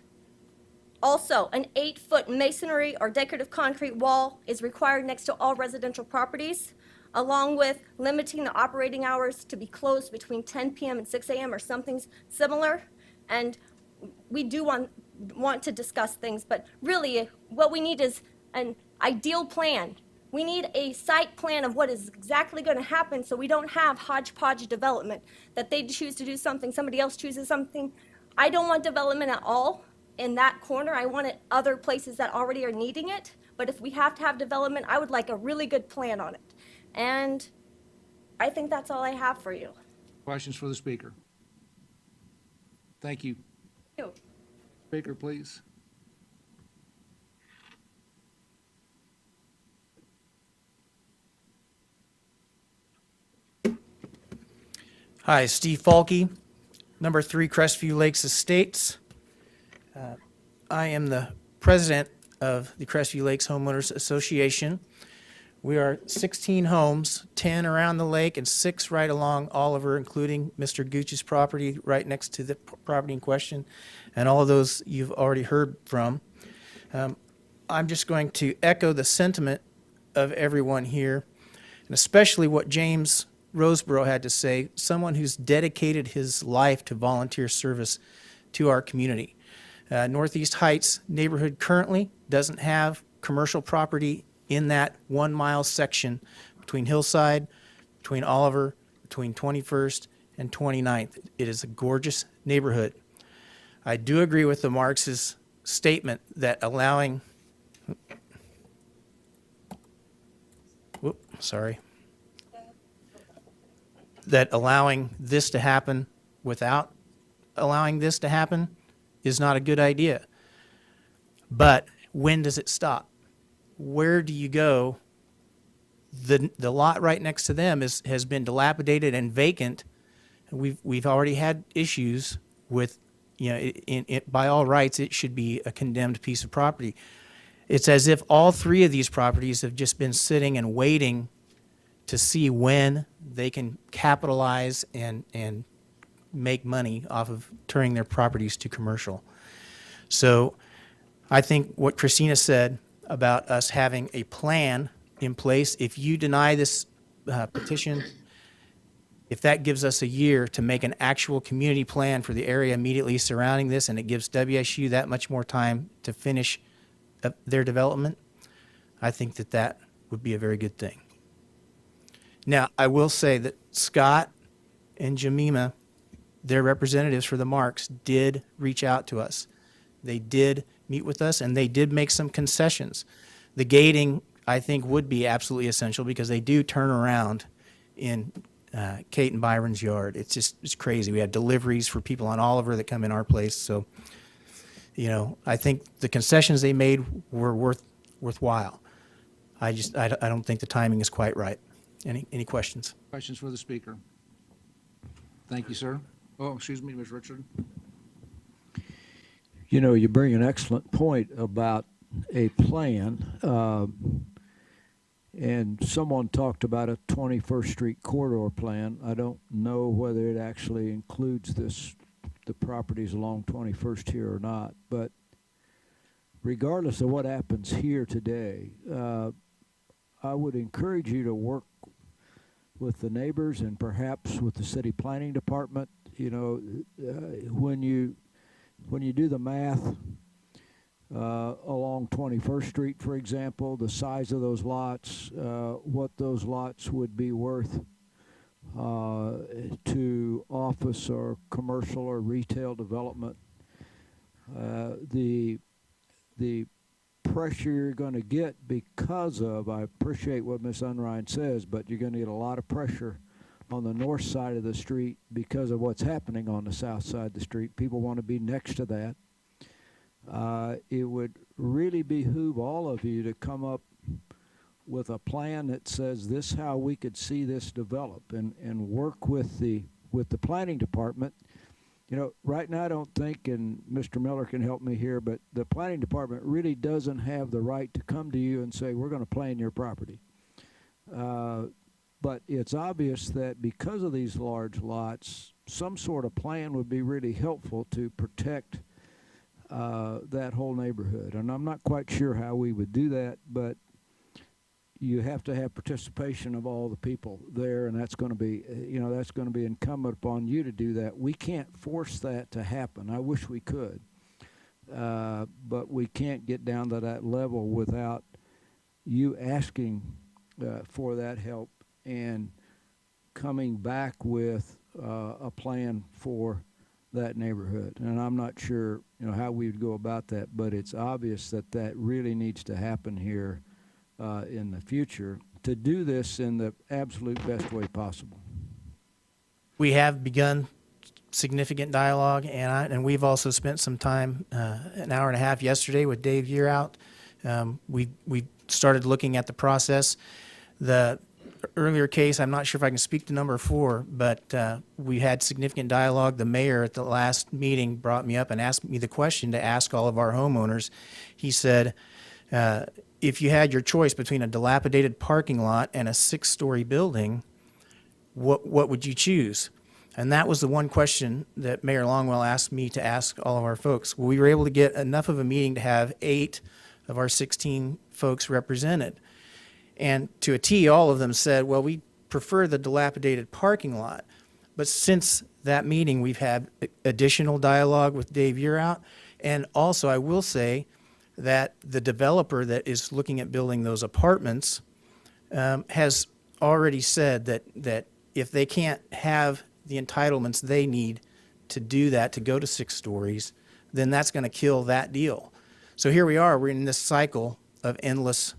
Also, an 8-foot masonry or decorative concrete wall is required next to all residential properties, along with limiting the operating hours to be closed between 10 p.m. and 6 a.m. or something similar. And we do want to discuss things, but really what we need is an ideal plan. We need a site plan of what is exactly going to happen so we don't have hodgepodge development, that they choose to do something, somebody else chooses something. I don't want development at all in that corner. I want it other places that already are needing it. But if we have to have development, I would like a really good plan on it. And I think that's all I have for you. Questions for the speaker? Thank you. Thank you. Speaker, please. Hi, Steve Falke, number 3 Crestview Lakes Estates. I am the president of the Crestview Lakes Homeowners Association. We are 16 homes, 10 around the lake and 6 right along Oliver, including Mr. Gooch's property right next to the property in question, and all of those you've already heard from. I'm just going to echo the sentiment of everyone here, and especially what James Roseborough had to say, someone who's dedicated his life to volunteer service to our community. Northeast Heights neighborhood currently doesn't have commercial property in that 1 mile section between Hillside, between Oliver, between 21st and 29th. It is a gorgeous neighborhood. I do agree with the Marx's statement that allowing, that allowing this to happen without allowing this to happen is not a good idea. But when does it stop? Where do you go? The lot right next to them has been dilapidated and vacant. We've already had issues with, by all rights, it should be a condemned piece of property. It's as if all 3 of these properties have just been sitting and waiting to see when they can capitalize and make money off of turning their properties to commercial. So I think what Christina said about us having a plan in place, if you deny this petition, if that gives us a year to make an actual community plan for the area immediately surrounding this, and it gives WSU that much more time to finish their development, I think that would be a very good thing. Now, I will say that Scott and Jemima their representatives for the Marks did reach out to us. They did meet with us, and they did make some concessions. The gating, I think, would be absolutely essential because they do turn around in Kate and Byron's yard. It's crazy. We have deliveries for people on Oliver that come in our place. So, I think the concessions they made were worthwhile. I don't think the timing is quite right. Any questions? Questions for the speaker? Thank you, sir. Oh, excuse me, Ms. Richard. You bring an excellent point about a plan, and someone talked about a 21st Street corridor plan. I don't know whether it actually includes the properties along 21st here or not, but regardless of what happens here today, I would encourage you to work with the neighbors and perhaps with the city planning department. When you do the math along 21st Street, for example, the size of those lots, what those lots would be worth to office or commercial or retail development, the pressure you're going to get because of, I appreciate what Ms. Unrein says, but you're going to get a lot of pressure on the north side of the street because of what's happening on the south side of the street. People want to be next to that. It would really behoove all of you to come up with a plan that says this is how we could see this develop, and work with the planning department. Right now I don't think, and Mr. Miller can help me here, but the planning department really doesn't have the right to come to you and say, we're going to plan your property. But it's obvious that because of these large lots, some sort of plan would be really helpful to protect that whole neighborhood. And I'm not quite sure how we would do that, but you have to have participation of all the people there, and that's going to be, that's going to be incumbent upon you to do that. We can't force that to happen. I wish we could, but we can't get down to that level without you asking for that help and coming back with a plan for that neighborhood. And I'm not sure, how we would go about that, but it's obvious that that really needs to happen here in the future, to do this in the absolute best way possible. We have begun significant dialogue, and we've also spent some time, an hour and a half yesterday with Dave Yearout. We started looking at the process. The earlier case, I'm not sure if I can speak to number 4, but we had significant dialogue. The mayor at the last meeting brought me up and asked me the question to ask all of our homeowners. He said, if you had your choice between a dilapidated parking lot and a 6-story building, what would you choose? And that was the one question that Mayor Longwell asked me to ask all of our folks. We were able to get enough of a meeting to have 8 of our 16 folks represented. And to a T, all of them said, well, we prefer the dilapidated parking lot. But since that meeting, we've had additional dialogue with Dave Yearout. And also, I will say that the developer that is looking at building those apartments has already said that if they can't have the entitlements they need to do that, to go to 6 stories, then that's going to kill that deal. So here we are, we're in this cycle of endless,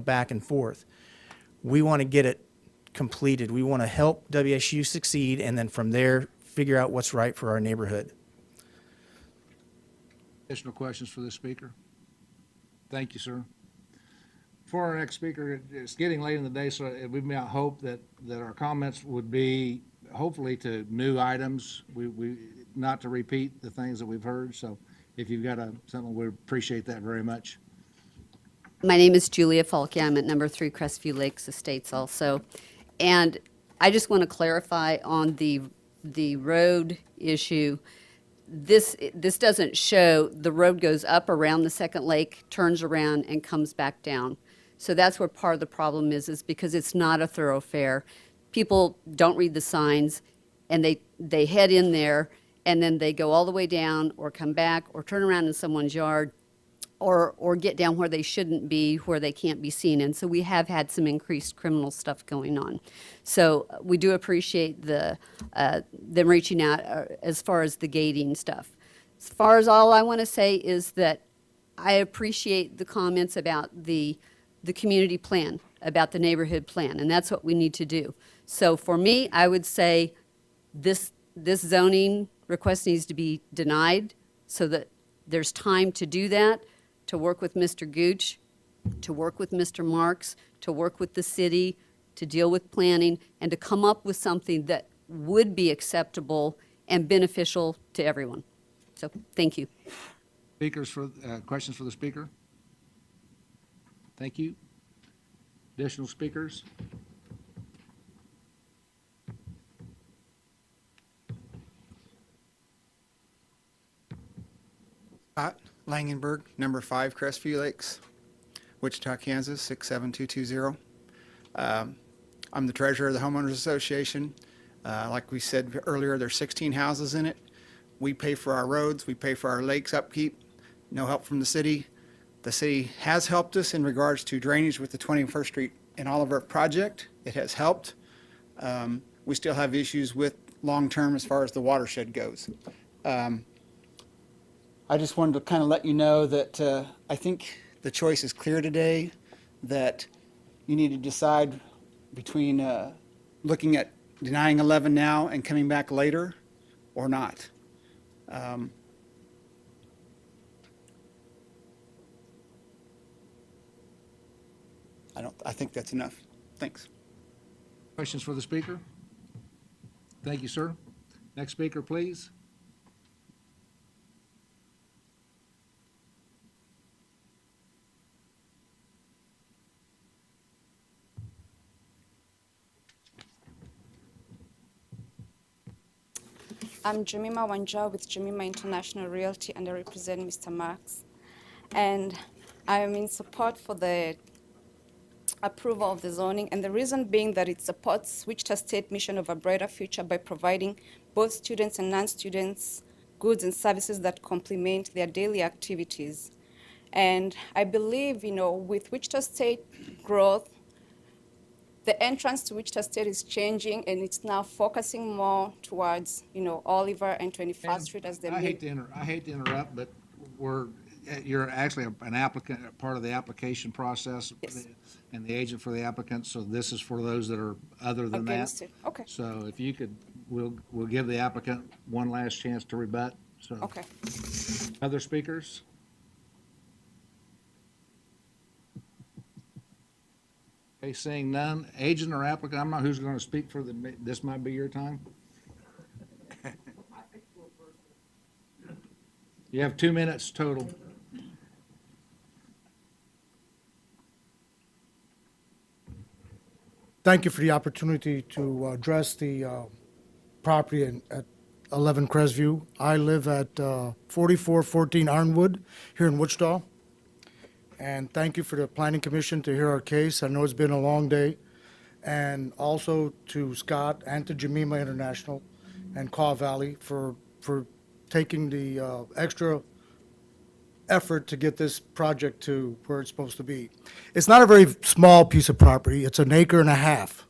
back and forth. We want to get it completed. We want to help WSU succeed, and then from there, figure out what's right for our neighborhood. Additional questions for the speaker? Thank you, sir. For our next speaker, it's getting late in the day, so we may hope that our comments would be hopefully to new items. We not to repeat the things that we've heard. So if you've got something, we appreciate that very much. My name is Julia Falke. I'm at number 3 Crestview Lakes Estates also. And I just want to clarify on the road issue. This doesn't show the road goes up around the second lake, turns around, and comes back down. So that's where part of the problem is because it's not a thoroughfare. People don't read the signs, and they head in there, and then they go all the way down or come back or turn around in someone's yard. or get down where they shouldn't be, where they can't be seen. And so we have had some increased criminal stuff going on. So we do appreciate them reaching out as far as the gating stuff. As far as all I want to say is that I appreciate the comments about the community plan, about the neighborhood plan, and that's what we need to do. So for me, I would say this zoning request needs to be denied so that there's time to do that, to work with Mr. Gooch, to work with Mr. Marks, to work with the city, to deal with planning, and to come up with something that would be acceptable and beneficial to everyone. So, thank you. Questions for the speaker? Thank you. Additional speakers? Scott Langenberg, number 5, Crestview Lakes, Wichita, Kansas, 67220. I'm the treasurer of the Homeowners Association. Like we said earlier, there's 16 houses in it. We pay for our roads, we pay for our lakes upkeep, no help from the city. The city has helped us in regards to drainage with the 21st Street and Oliver project. It has helped. We still have issues with long-term as far as the watershed goes. I just wanted to kind of let you know that I think the choice is clear today, that you need to decide between looking at denying 11 now and coming back later or not. I think that's enough. Thanks. Questions for the speaker? Thank you, sir. Next speaker, please. I'm Jemima Wanja with Jemima International Realty, and I represent Mr. Marks. And I am in support for the approval of the zoning, and the reason being that it supports Wichita State mission of a brighter future by providing both students and non-students goods and services that complement their daily activities. And I believe, with Wichita State growth, the entrance to Wichita State is changing, and it's now focusing more towards, Oliver and 21st Street as the I hate to interrupt, but you're actually an applicant, part of the application process. Yes. And the agent for the applicant, so this is for those that are other than that. Against it. Okay. So if you could, we'll give the applicant one last chance to rebut, so. Okay. Other speakers? Okay, seeing none, agent or applicant, I'm not who's gonna speak for this might be your time. You have 2 minutes total. Thank you for the opportunity to address the property at 11 Crestview. I live at 4414 Ironwood here in Wichita. And thank you for the Planning Commission to hear our case. I know it's been a long day. And also to Scott and to Jemima International and Caw Valley for taking the extra effort to get this project to where it's supposed to be. It's not a very small piece of property. It's 1.5 acres.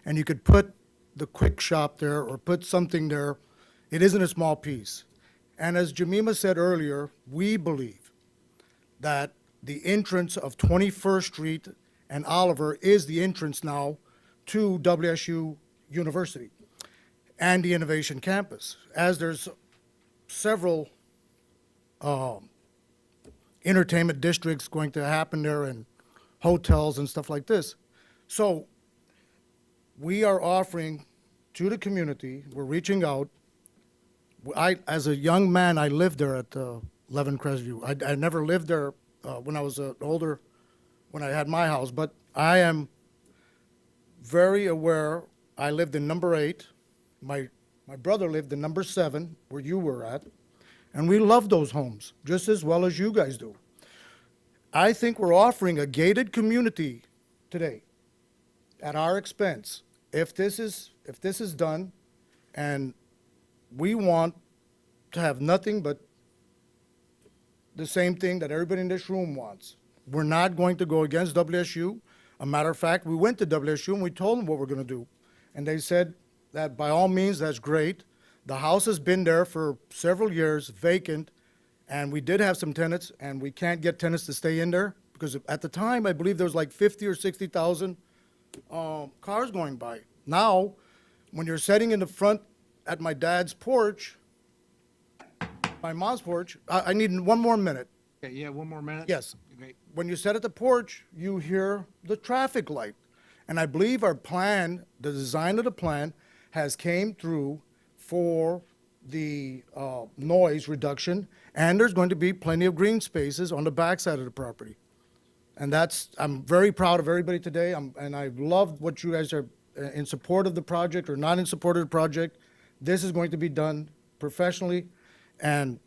And you could put the quick shop there or put something there. It isn't a small piece. And as Jemima said earlier, we believe that the entrance of 21st Street and Oliver is the entrance now to WSU University and the Innovation Campus, as there's several entertainment districts going to happen there and hotels and stuff like this. So we are offering to the community, we're reaching out. As a young man, I lived there at 11 Crestview. I never lived there when I was older, when I had my house, but I am very aware. I lived in number 8. My brother lived in number 7, where you were at, and we love those homes just as well as you guys do. I think we're offering a gated community today at our expense. If this is done, and we want to have nothing but the same thing that everybody in this room wants. We're not going to go against WSU. A matter of fact, we went to WSU and we told them what we're going to do. And they said that by all means, that's great. The house has been there for several years, vacant, and we did have some tenants, and we can't get tenants to stay in there because at the time, I believe there was like 50 or 60,000 cars going by. Now, when you're sitting in the front at my dad's porch, my mom's porch, I need one more minute. Okay, yeah, one more minute? Yes. Okay. When you sit at the porch, you hear the traffic light. And I believe our plan, the design of the plan, has came through for the noise reduction, and there's going to be plenty of green spaces on the backside of the property. And I'm very proud of everybody today, and I love what you guys are in support of the project or not in support of the project. This is going to be done professionally, and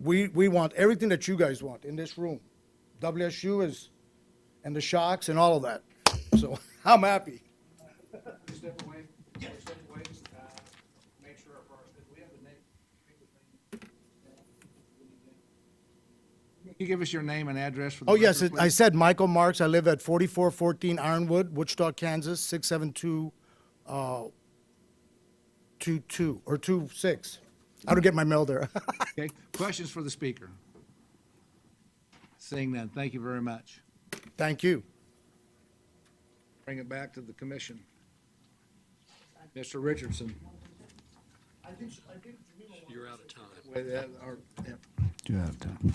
we want everything that you guys want in this room. WSU is, and the shocks and all of that. So I'm happy. Step away, step away, make sure our process, we have the name. Can you give us your name and address for the Oh, yes, record, I please? said Michael Marks. I live at 4414 Ironwood, Wichita, Kansas, 67222 or 26. I don't get my mail there. Okay, questions for the speaker? Seeing none, thank you very much. Thank you. Bring it back to the commission. Mr. Richardson. You're out of time. Do you have time?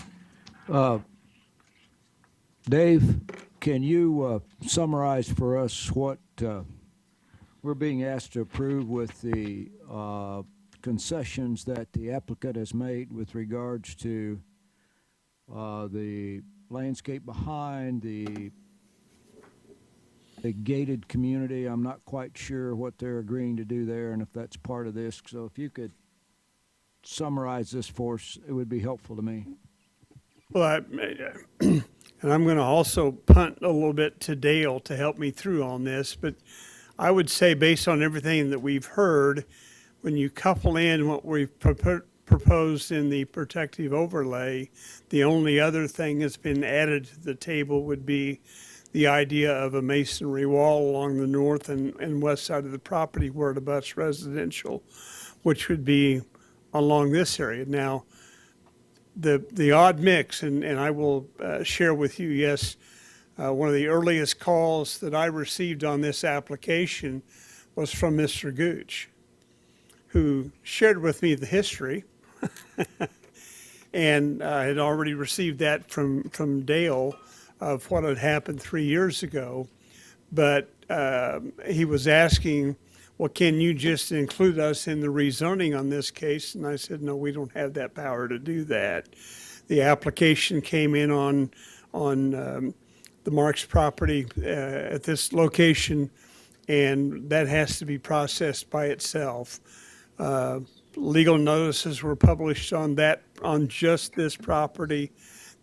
Dave, can you summarize for us what we're being asked to approve with the concessions that the applicant has made with regards to the landscape behind the gated community? I'm not quite sure what they're agreeing to do there and if that's part of this. So if you could summarize this for us, it would be helpful to me. Well, and I'm going to also punt a little bit to Dale to help me through on this, but I would say based on everything that we've heard, when you couple in what we've proposed in the protective overlay, the only other thing that's been added to the table would be the idea of a masonry wall along the north and west side of the property where it abuts residential, which would be along this area. Now, the odd mix, and I will share with you, yes, one of the earliest calls that I received on this application was from Mr. Gooch, who shared with me the history. And I had already received that from Dale of what had happened 3 years ago. But he was asking, well, can you just include us in the rezoning on this case? And I said, no, we don't have that power to do that. The application came in on the Marks property at this location, and that has to be processed by itself. Legal notices were published on just this property.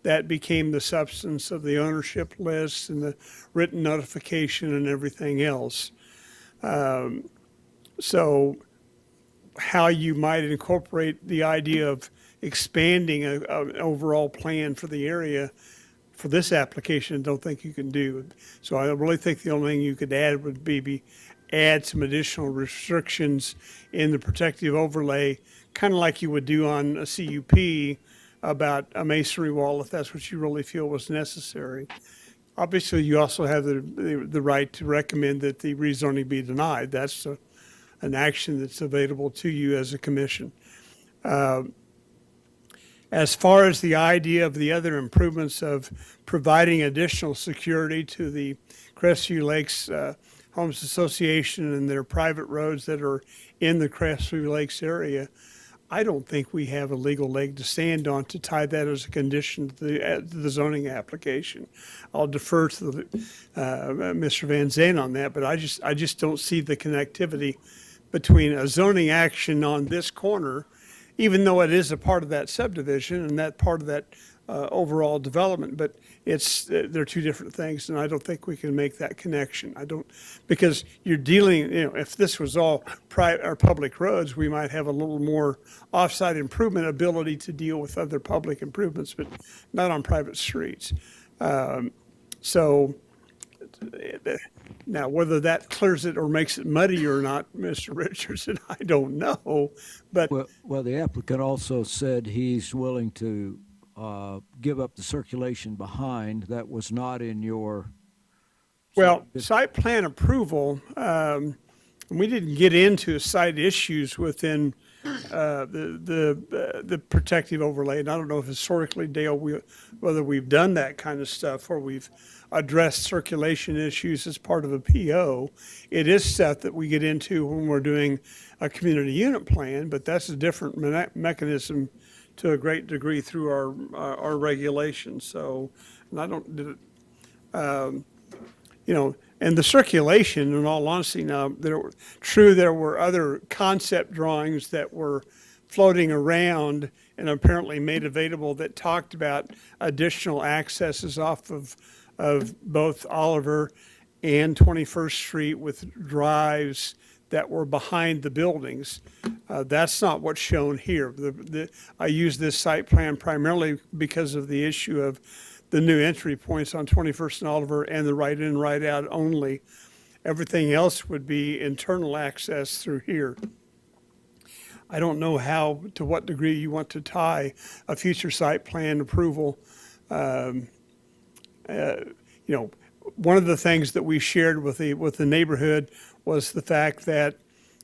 That became the substance of the ownership list and the written notification and everything else. So how you might incorporate the idea of expanding an overall plan for the area for this application, I don't think you can do. So I really think the only thing you could add would be add some additional restrictions in the protective overlay, kind of like you would do on a CUP about a masonry wall if that's what you really feel was necessary. Obviously, you also have the right to recommend that the rezoning be denied. That's an action that's available to you as a commission. As far as the idea of the other improvements of providing additional security to the Crestview Lakes Homes Association and their private roads that are in the Crestview Lakes area, I don't think we have a legal leg to stand on to tie that as a condition to the zoning application. I'll defer to Mr. Van Zandt on that, but I just don't see the connectivity between a zoning action on this corner, even though it is a part of that subdivision and that part of that overall development, but they're two different things, and I don't think we can make that connection. I don't, because you're dealing, if this was all private or public roads, we might have a little more off-site improvement ability to deal with other public improvements, but not on private streets. So now, whether that clears it or makes it muddy or not, Mr. Richardson, I don't know, but. Well, the applicant also said he's willing to give up the circulation behind. That was not in your. Well, site plan approval, we didn't get into site issues within the protective overlay. And I don't know if historically, Dale, whether we've done that kind of stuff or we've addressed circulation issues as part of a PO. It is stuff that we get into when we're doing a community unit plan, but that's a different mechanism to a great degree through our regulations. So, and I don't, and the circulation, in all honesty, now, there were other concept drawings that were floating around and apparently made available that talked about additional accesses off of both Oliver and 21st Street with drives that were behind the buildings. That's not what's shown here. I use this site plan primarily because of the issue of the new entry points on 21st and Oliver and the right in, right out only. Everything else would be internal access through here. I don't know to what degree you want to tie a future site plan approval. One of the things that we shared with the neighborhood was the fact that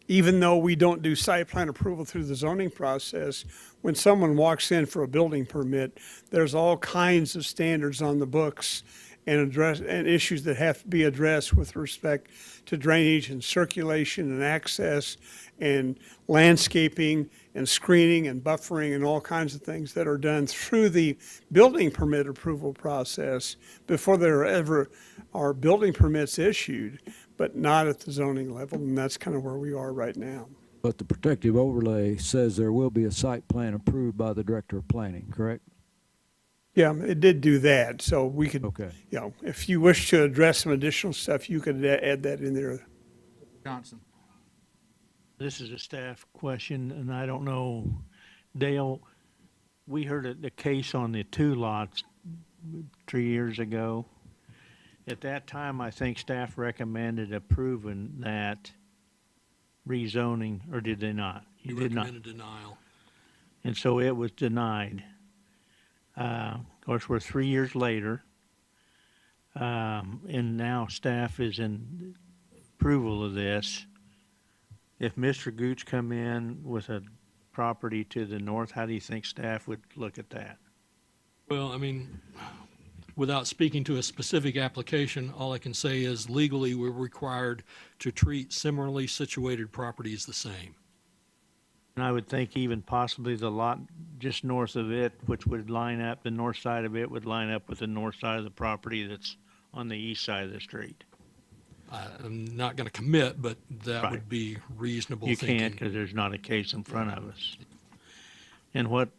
even though we don't do site plan approval through the zoning process, when someone walks in for a building permit, there's all kinds of standards on the books and issues that have to be addressed with respect to drainage and circulation and access and landscaping and screening and buffering and all kinds of things that are done through the building permit approval process before there ever are building permits issued, but not at the zoning level, and that's kind of where we are right now. But the protective overlay says there will be a site plan approved by the Director of Planning, correct? Yeah, it did do that, so we could, Okay. If you wish to address some additional stuff, you could add that in there. Johnson. This is a staff question, and I don't know, Dale, we heard the case on the two lots 3 years ago. At that time, I think staff recommended approving that rezoning, or did they not? You did not. recommended denial. And so it was denied. Of course, we're 3 years later, and now staff is in approval of this. If Mr. Gooch come in with a property to the north, how do you think staff would look at that? Well, I mean, without speaking to a specific application, all I can say is legally we're required to treat similarly situated properties the same. And I would think even possibly the lot just north of it, which would line up, the north side of it would line up with the north side of the property that's on the east side of the street. I'm not going to commit, but that Right. would be reasonable You thinking. can't because there's not a case in front of us. And what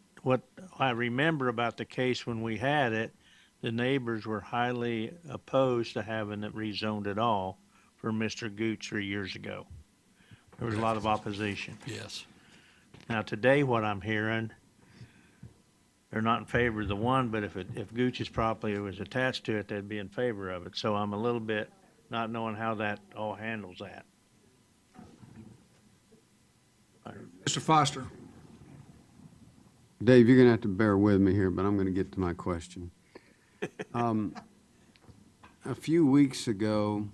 I remember about the case when we had it, the neighbors were highly opposed to having it rezoned at all for Mr. Gooch 3 years ago. There was a lot of opposition. Yes. Now, today, what I'm hearing, they're not in favor of the one, but if Gooch's property was attached to it, they'd be in favor of it. So I'm a little bit not knowing how that all handles that. Mr. Foster. Dave, you're going to have to bear with me here, but I'm going to get to my question. A few weeks ago,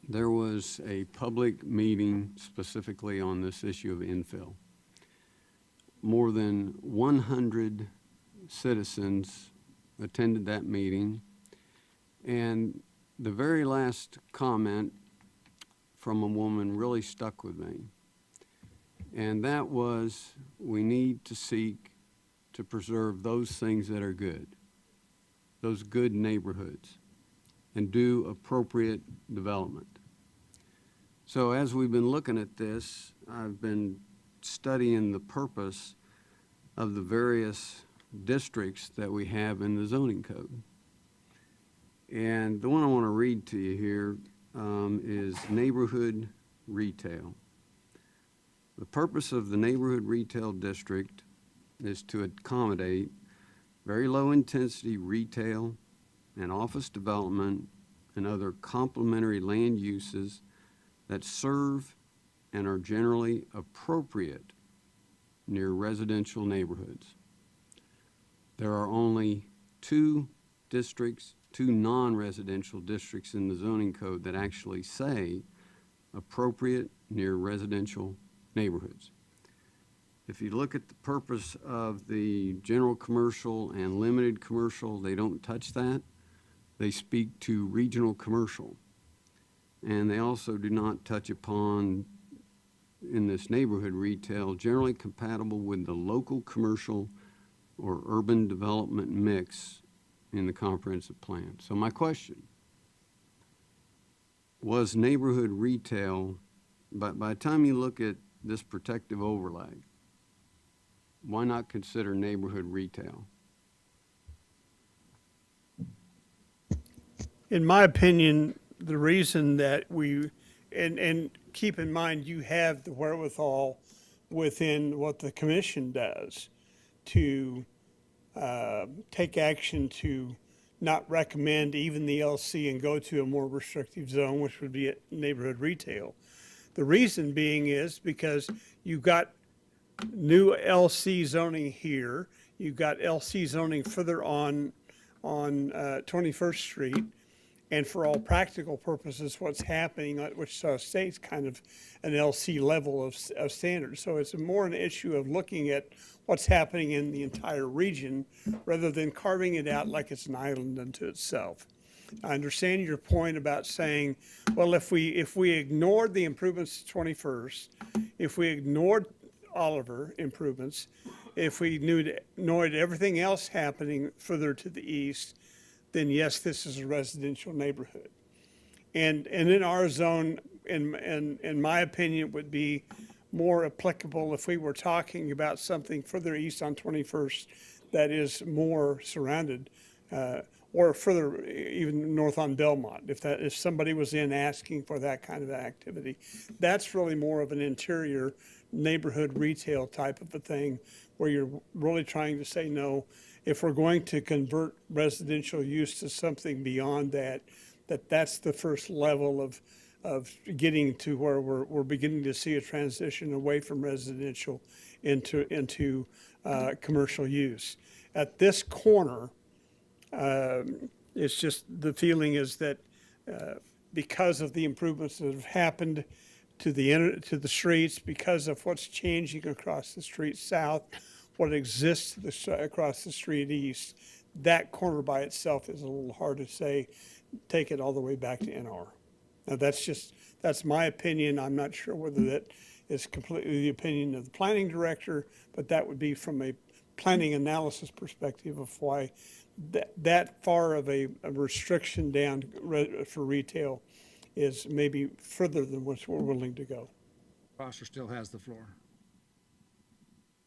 there was a public meeting specifically on this issue of infill. More than 100 citizens attended that meeting, and the very last comment from a woman really stuck with me. And that was, we need to seek to preserve those things that are good, those good neighborhoods, and do appropriate development. So as we've been looking at this, I've been studying the purpose of the various districts that we have in the zoning code. And the one I want to read to you here is neighborhood retail. The purpose of the neighborhood retail district is to accommodate very low-intensity retail and office development and other complementary land uses that serve and are generally appropriate near residential neighborhoods. There are only two non-residential districts in the zoning code that actually say appropriate near residential neighborhoods. If you look at the purpose of the general commercial and limited commercial, they don't touch that. They speak to regional commercial. And they also do not touch upon, in this neighborhood retail, generally compatible with the local commercial or urban development mix in the comprehensive plan. So my question, was neighborhood retail, but by the time you look at this protective overlay, why not consider neighborhood retail? In my opinion, the reason that and keep in mind, you have the wherewithal within what the commission does to take action to not recommend even the LC and go to a more restrictive zone, which would be neighborhood retail. The reason being is because you've got new LC zoning here, you've got LC zoning further on 21st Street, and for all practical purposes, what's happening at Wichita State's kind of an LC level of standards. So it's more an issue of looking at what's happening in the entire region rather than carving it out like it's an island unto itself. I understand your point about saying, well, if we ignored the improvements to 21st, if we ignored Oliver improvements, if we ignored everything else happening further to the east, then yes, this is a residential neighborhood. And in our zone, in my opinion, would be more applicable if we were talking about something further east on 21st that is more surrounded, or further even north on Belmont, if somebody was in asking for that kind of activity. That's really more of an interior neighborhood retail type of a thing where you're really trying to say, no, if we're going to convert residential use to something beyond that, that's the first level of getting to where we're beginning to see a transition away from residential into commercial use. At this corner, it's just the feeling is that because of the improvements that have happened to the streets, because of what's changing across the street south, what exists across the street east, that corner by itself is a little hard to say, take it all the way back to NR. Now, that's my opinion. I'm not sure whether that is completely the opinion of the planning director, but that would be from a planning analysis perspective of why that far of a restriction down for retail is maybe further than what we're willing to go. Foster still has the floor.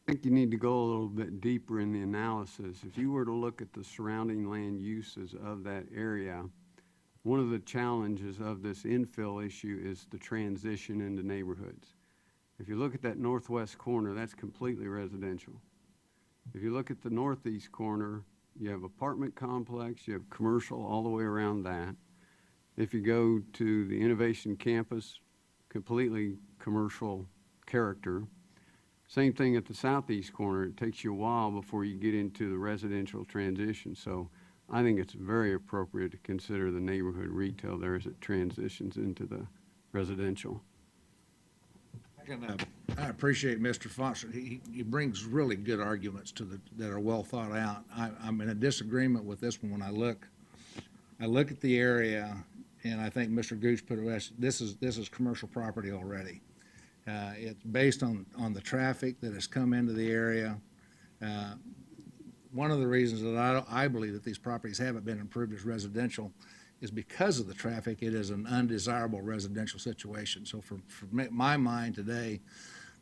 I think you need to go a little bit deeper in the analysis. If you were to look at the surrounding land uses of that area, one of the challenges of this infill issue is the transition into neighborhoods. If you look at that northwest corner, that's completely residential. If you look at the northeast corner, you have apartment complex, you have commercial all the way around that. If you go to the Innovation Campus, completely commercial character. Same thing at the southeast corner. It takes you a while before you get into the residential transition. So I think it's very appropriate to consider the neighborhood retail there as it transitions into the residential. I appreciate Mr. Foster. He brings really good arguments that are well thought out. I'm in a disagreement with this one when I look at the area, and I think Mr. Gooch put it, this is commercial property already. It's based on the traffic that has come into the area. One of the reasons that I believe that these properties haven't been improved as residential is because of the traffic. It is an undesirable residential situation. So for my mind today,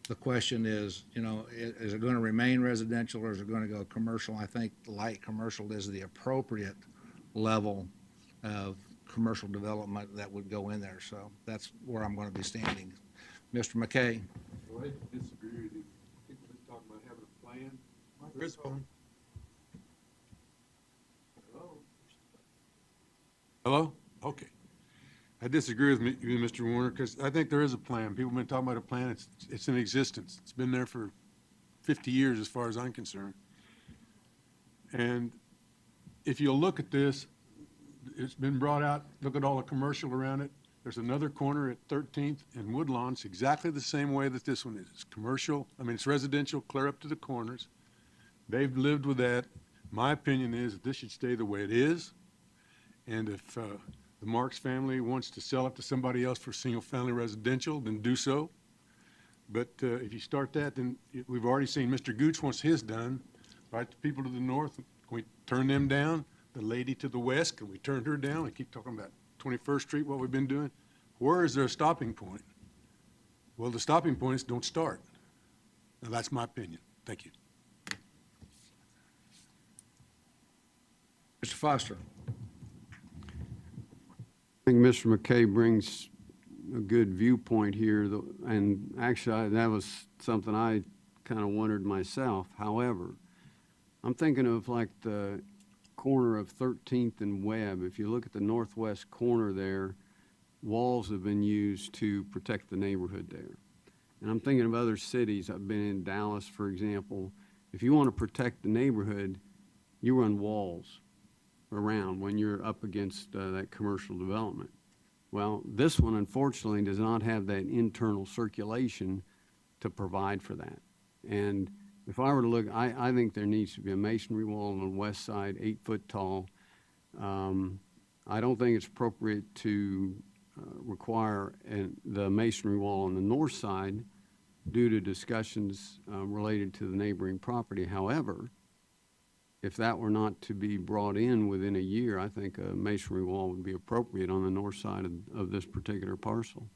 The question is, you know, is it going to remain residential or is it going to go commercial? I think light commercial is the appropriate level of commercial development that would go in there. So that's where I'm going to be standing. Mr. McKay? Well, I disagree with you. People been talking about having a plan. There is one. Hello? Hello? Okay. I disagree with you, Mr. Warner, because I think there is a plan. People have been talking about a plan. It's in existence. It's been there for 50 years as far as I'm concerned. And if you'll look at this, it's been brought out, look at all the commercial around it. There's another corner at 13th and Woodlawn. It's exactly the same way that this one is. It's commercial, I mean, it's residential, clear up to the corners. They've lived with that. My opinion is that this should stay the way it is. And if the Marks family wants to sell it to somebody else for single-family residential, then do so. But if you start that, then we've already seen Mr. Gooch wants his done. Right, the people to the north, can we turn them down? The lady to the west, can we turn her down? We keep talking about 21st Street, what we've been doing. Where is there a stopping point? Well, the stopping point is don't start. Now, that's my opinion. Thank you. Mr. Foster? I think Mr. McKay brings a good viewpoint here, and actually, that was something I kind of wondered myself. However, I'm thinking of like the corner of 13th and Webb. If you look at the northwest corner there, walls have been used to protect the neighborhood there. And I'm thinking of other cities. I've been in Dallas, for example. If you want to protect the neighborhood, you run walls around when you're up against that commercial development. Well, this one unfortunately does not have that internal circulation to provide for that. And if I were to look, I think there needs to be a masonry wall on the west side, 8 foot tall. I don't think it's appropriate to require the masonry wall on the north side due to discussions related to the neighboring property. However, if that were not to be brought in within a year, I think a masonry wall would be appropriate on the north side of this particular parcel.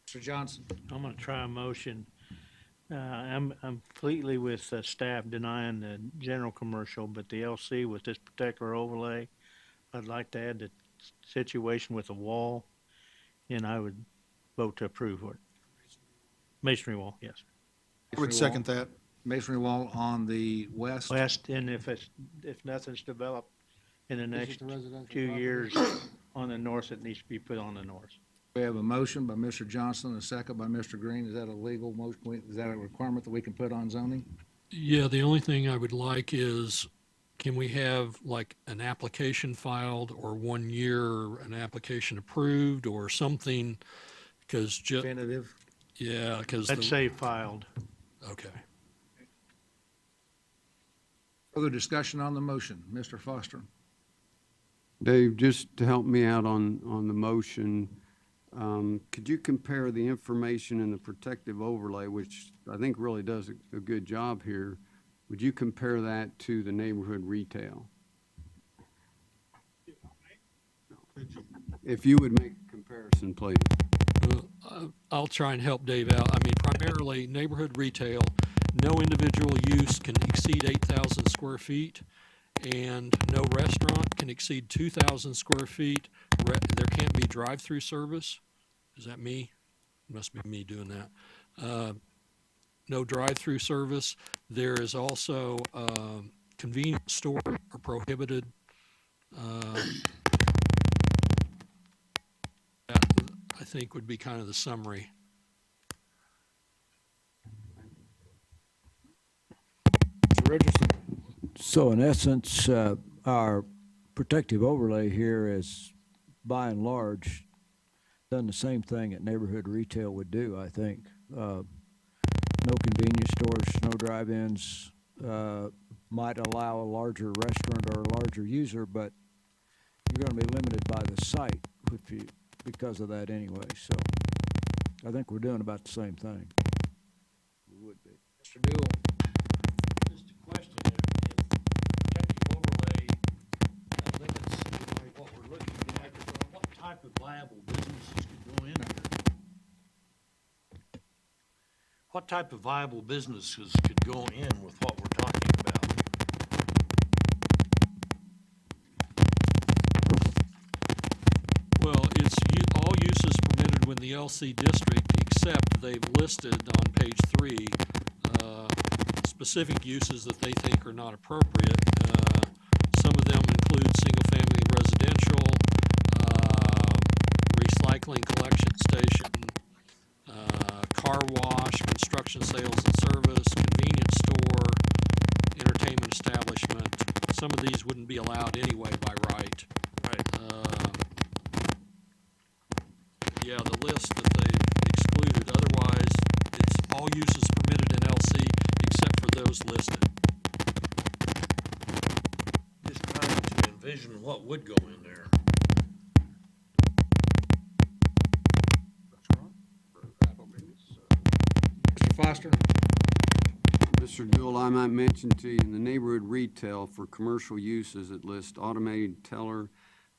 Mr. Johnson? I'm going to try a motion. I'm completely with staff denying the general commercial, but the LC with this particular overlay, I'd like to add the situation with the wall, and I would vote to approve it. Masonry wall, yes. I would second that. Masonry wall on the west? West, and if nothing's developed in the next 2 years on the north, it needs to be put on the north. We have a motion by Mr. Johnson, a second by Mr. Green. Is that a legal motion? Is that a requirement that we can put on zoning? Yeah, the only thing I would like is, can we have like an application filed or 1 year, an application approved or something? Because definitive? Yeah, because Let's say filed. Okay. Further discussion on the motion. Mr. Foster? Dave, just to help me out on the motion, could you compare the information in the protective overlay, which I think really does a good job here, would you compare that to the neighborhood retail? If you would make a comparison, please. I'll try and help Dave out. I mean, primarily neighborhood retail, no individual use can exceed 8,000 square feet, and no restaurant can exceed 2,000 square feet. There can't be drive-through service. Is that me? Must be me doing that. No drive-through service. There is also convenience store are prohibited. That, I think, would be kind of the summary. Richardson? So in essence, our protective overlay here is, by and large, done the same thing that neighborhood retail would do, I think. No convenience stores, no drive-ins, might allow a larger restaurant or a larger user, but you're going to be limited by the site because of that anyway. So I think we're doing about the same thing. We would be. Mr. Dewell? Just a question, if protective overlay limits what we're looking at, what type of viable businesses could go in there? what type of viable businesses could go in with what we're talking about? Well, it's all uses permitted within the LC district, except they've listed on page 3 specific uses that they think are not appropriate. Some of them include single-family residential, recycling collection station, car wash, construction sales and service, convenience store, entertainment establishment. Some of these wouldn't be allowed anyway by right. Yeah, the list that they excluded, otherwise, it's all uses permitted in LC except for those listed. Just trying to envision what would go in there. Mr. Foster? Mr. Jewell, I might mention to you, in the neighborhood retail for commercial uses, it lists automated teller,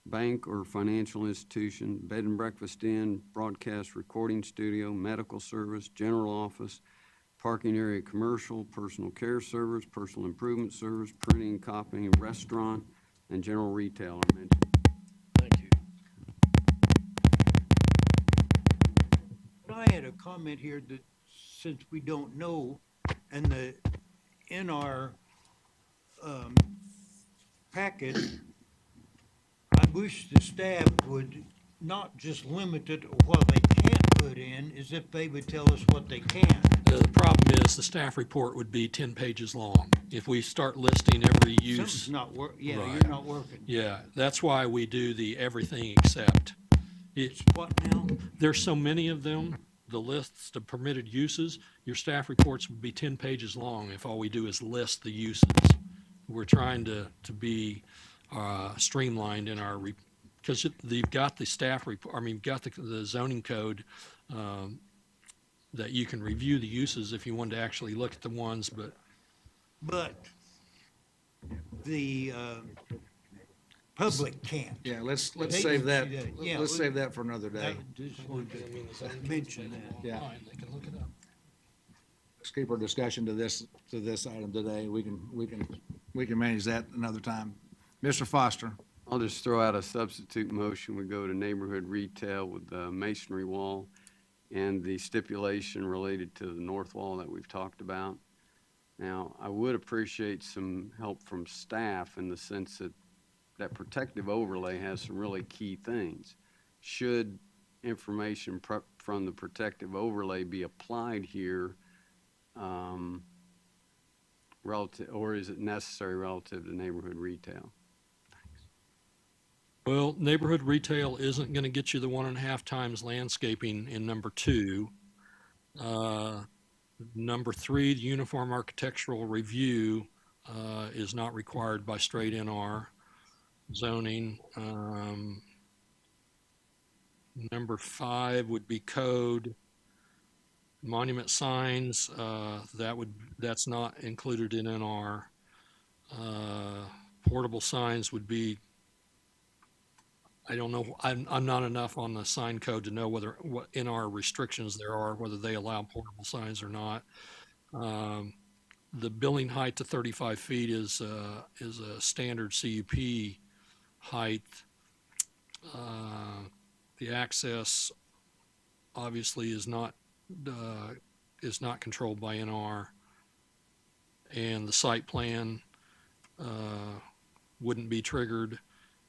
bank or financial institution, bed and breakfast inn, broadcast recording studio, medical service, general office, parking area commercial, personal care service, personal improvement service, printing and copying, restaurant, and general retail are mentioned. Thank you. But I had a comment here that since we don't know, and in our packet, I wish the staff would not just limit it or what they can't put in, as if they would tell us what they can. The problem is the staff report would be 10 pages long. If we start listing every use. Something's not yeah, Right. you're not working. Yeah, that's why we do the everything except. It's what now? There's so many of them, the lists of permitted uses, your staff reports would be 10 pages long if all we do is list the uses. We're trying to be streamlined in our, because you've got the staff report, you've got the zoning code that you can review the uses if you wanted to actually look at the ones, but the public can't. Yeah, let's They save don't that, see that. Yeah, let's save that for another day. Just wanted to mention that. Yeah. they can look it up. Let's keep our discussion to this item today. We can manage that another time. Mr. Foster? I'll just throw out a substitute motion. We go to neighborhood retail with the masonry wall and the stipulation related to the north wall that we've talked about. Now, I would appreciate some help from staff in the sense that that protective overlay has some really key things. Should information from the protective overlay be applied here relative, or is it necessary relative to neighborhood retail? Well, neighborhood retail isn't going to get you the 1.5 times landscaping in number 2. Number 3, the uniform architectural review is not required by straight NR zoning. Number 5 would be code. Monument signs, that's not included in NR. Portable signs would be, I don't know, I'm not enough on the sign code to know what NR restrictions there are, whether they allow portable signs or not. The building height to 35 feet is a standard CUP height. The access obviously is not controlled by NR, and the site plan wouldn't be triggered.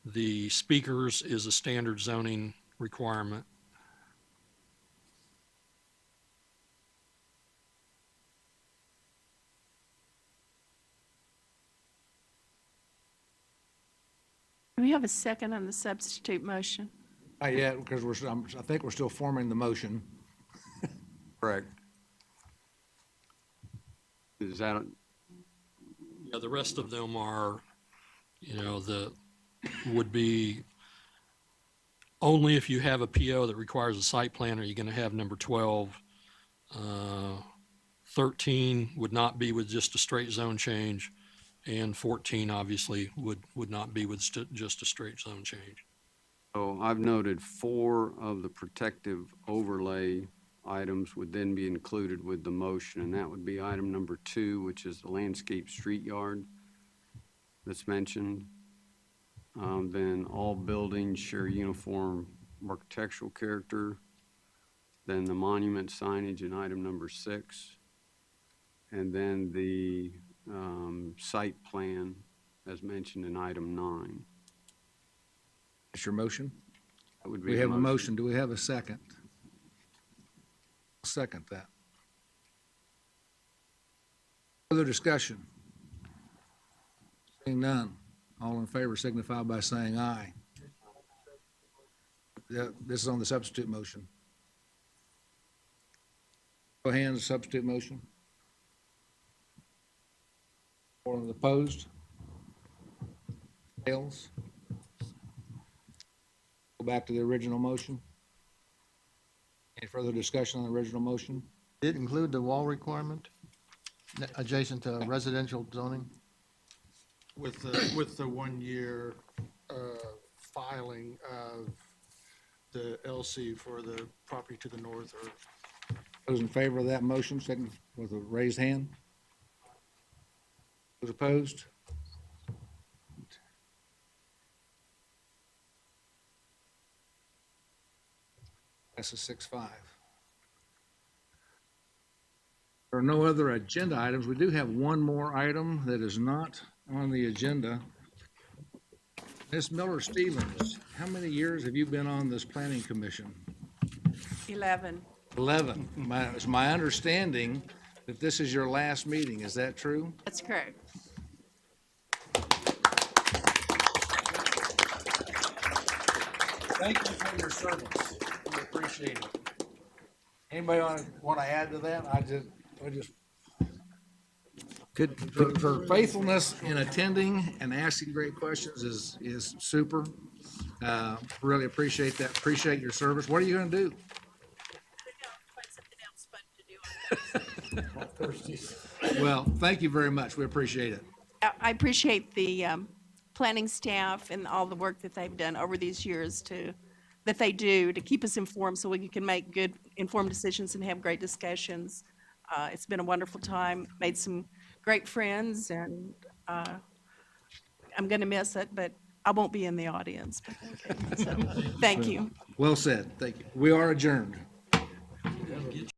The speakers is a standard zoning requirement. Do we have a second on the substitute motion? Not yet, because I think we're still forming the motion. Correct. Is that, Yeah, the rest of them are, would be only if you have a PO that requires a site plan are you going to have number 12. 13 would not be with just a straight zone change, and 14 obviously would not be with just a straight zone change. so I've noted 4 of the protective overlay items would then be included with the motion, and that would be item number 2, which is the landscape street yard that's mentioned. Then all buildings share uniform architectural character. Then the monument signage in item number 6. And then the site plan as mentioned in item 9. That's your motion? That would be We the have a motion. Do we have a second? Second that. Further discussion? Seeing none. All in favor signify by saying aye. This is on the substitute motion. Show of hands, substitute motion. All of the opposed? Fails. Go back to the original motion. Any further discussion on the original motion? Did it include the wall requirement adjacent to residential zoning? With the 1 year filing of the LC for the property to the north or. Those in favor of that motion, second with a raised hand. Those opposed? Passes 6-5. There are no other agenda items. We do have one more item that is not on the agenda. Ms. Miller Stevens, how many years have you been on this planning commission? 11. 11. It's my understanding that this is your last meeting. Is that true? That's correct. Thank you for your service. We appreciate it. Anybody want to add to that? I just. For faithfulness in attending and asking great questions is super. Really appreciate that. Appreciate your service. What are you going to do? Well, thank you very much. We appreciate it. I appreciate the planning staff and all the work that they've done over these years that they do to keep us informed so we can make good informed decisions and have great discussions. It's been a wonderful time, made some great friends, and I'm going to miss it, but I won't be in the audience. But okay. So, thank you. Well said. Thank you. We are adjourned.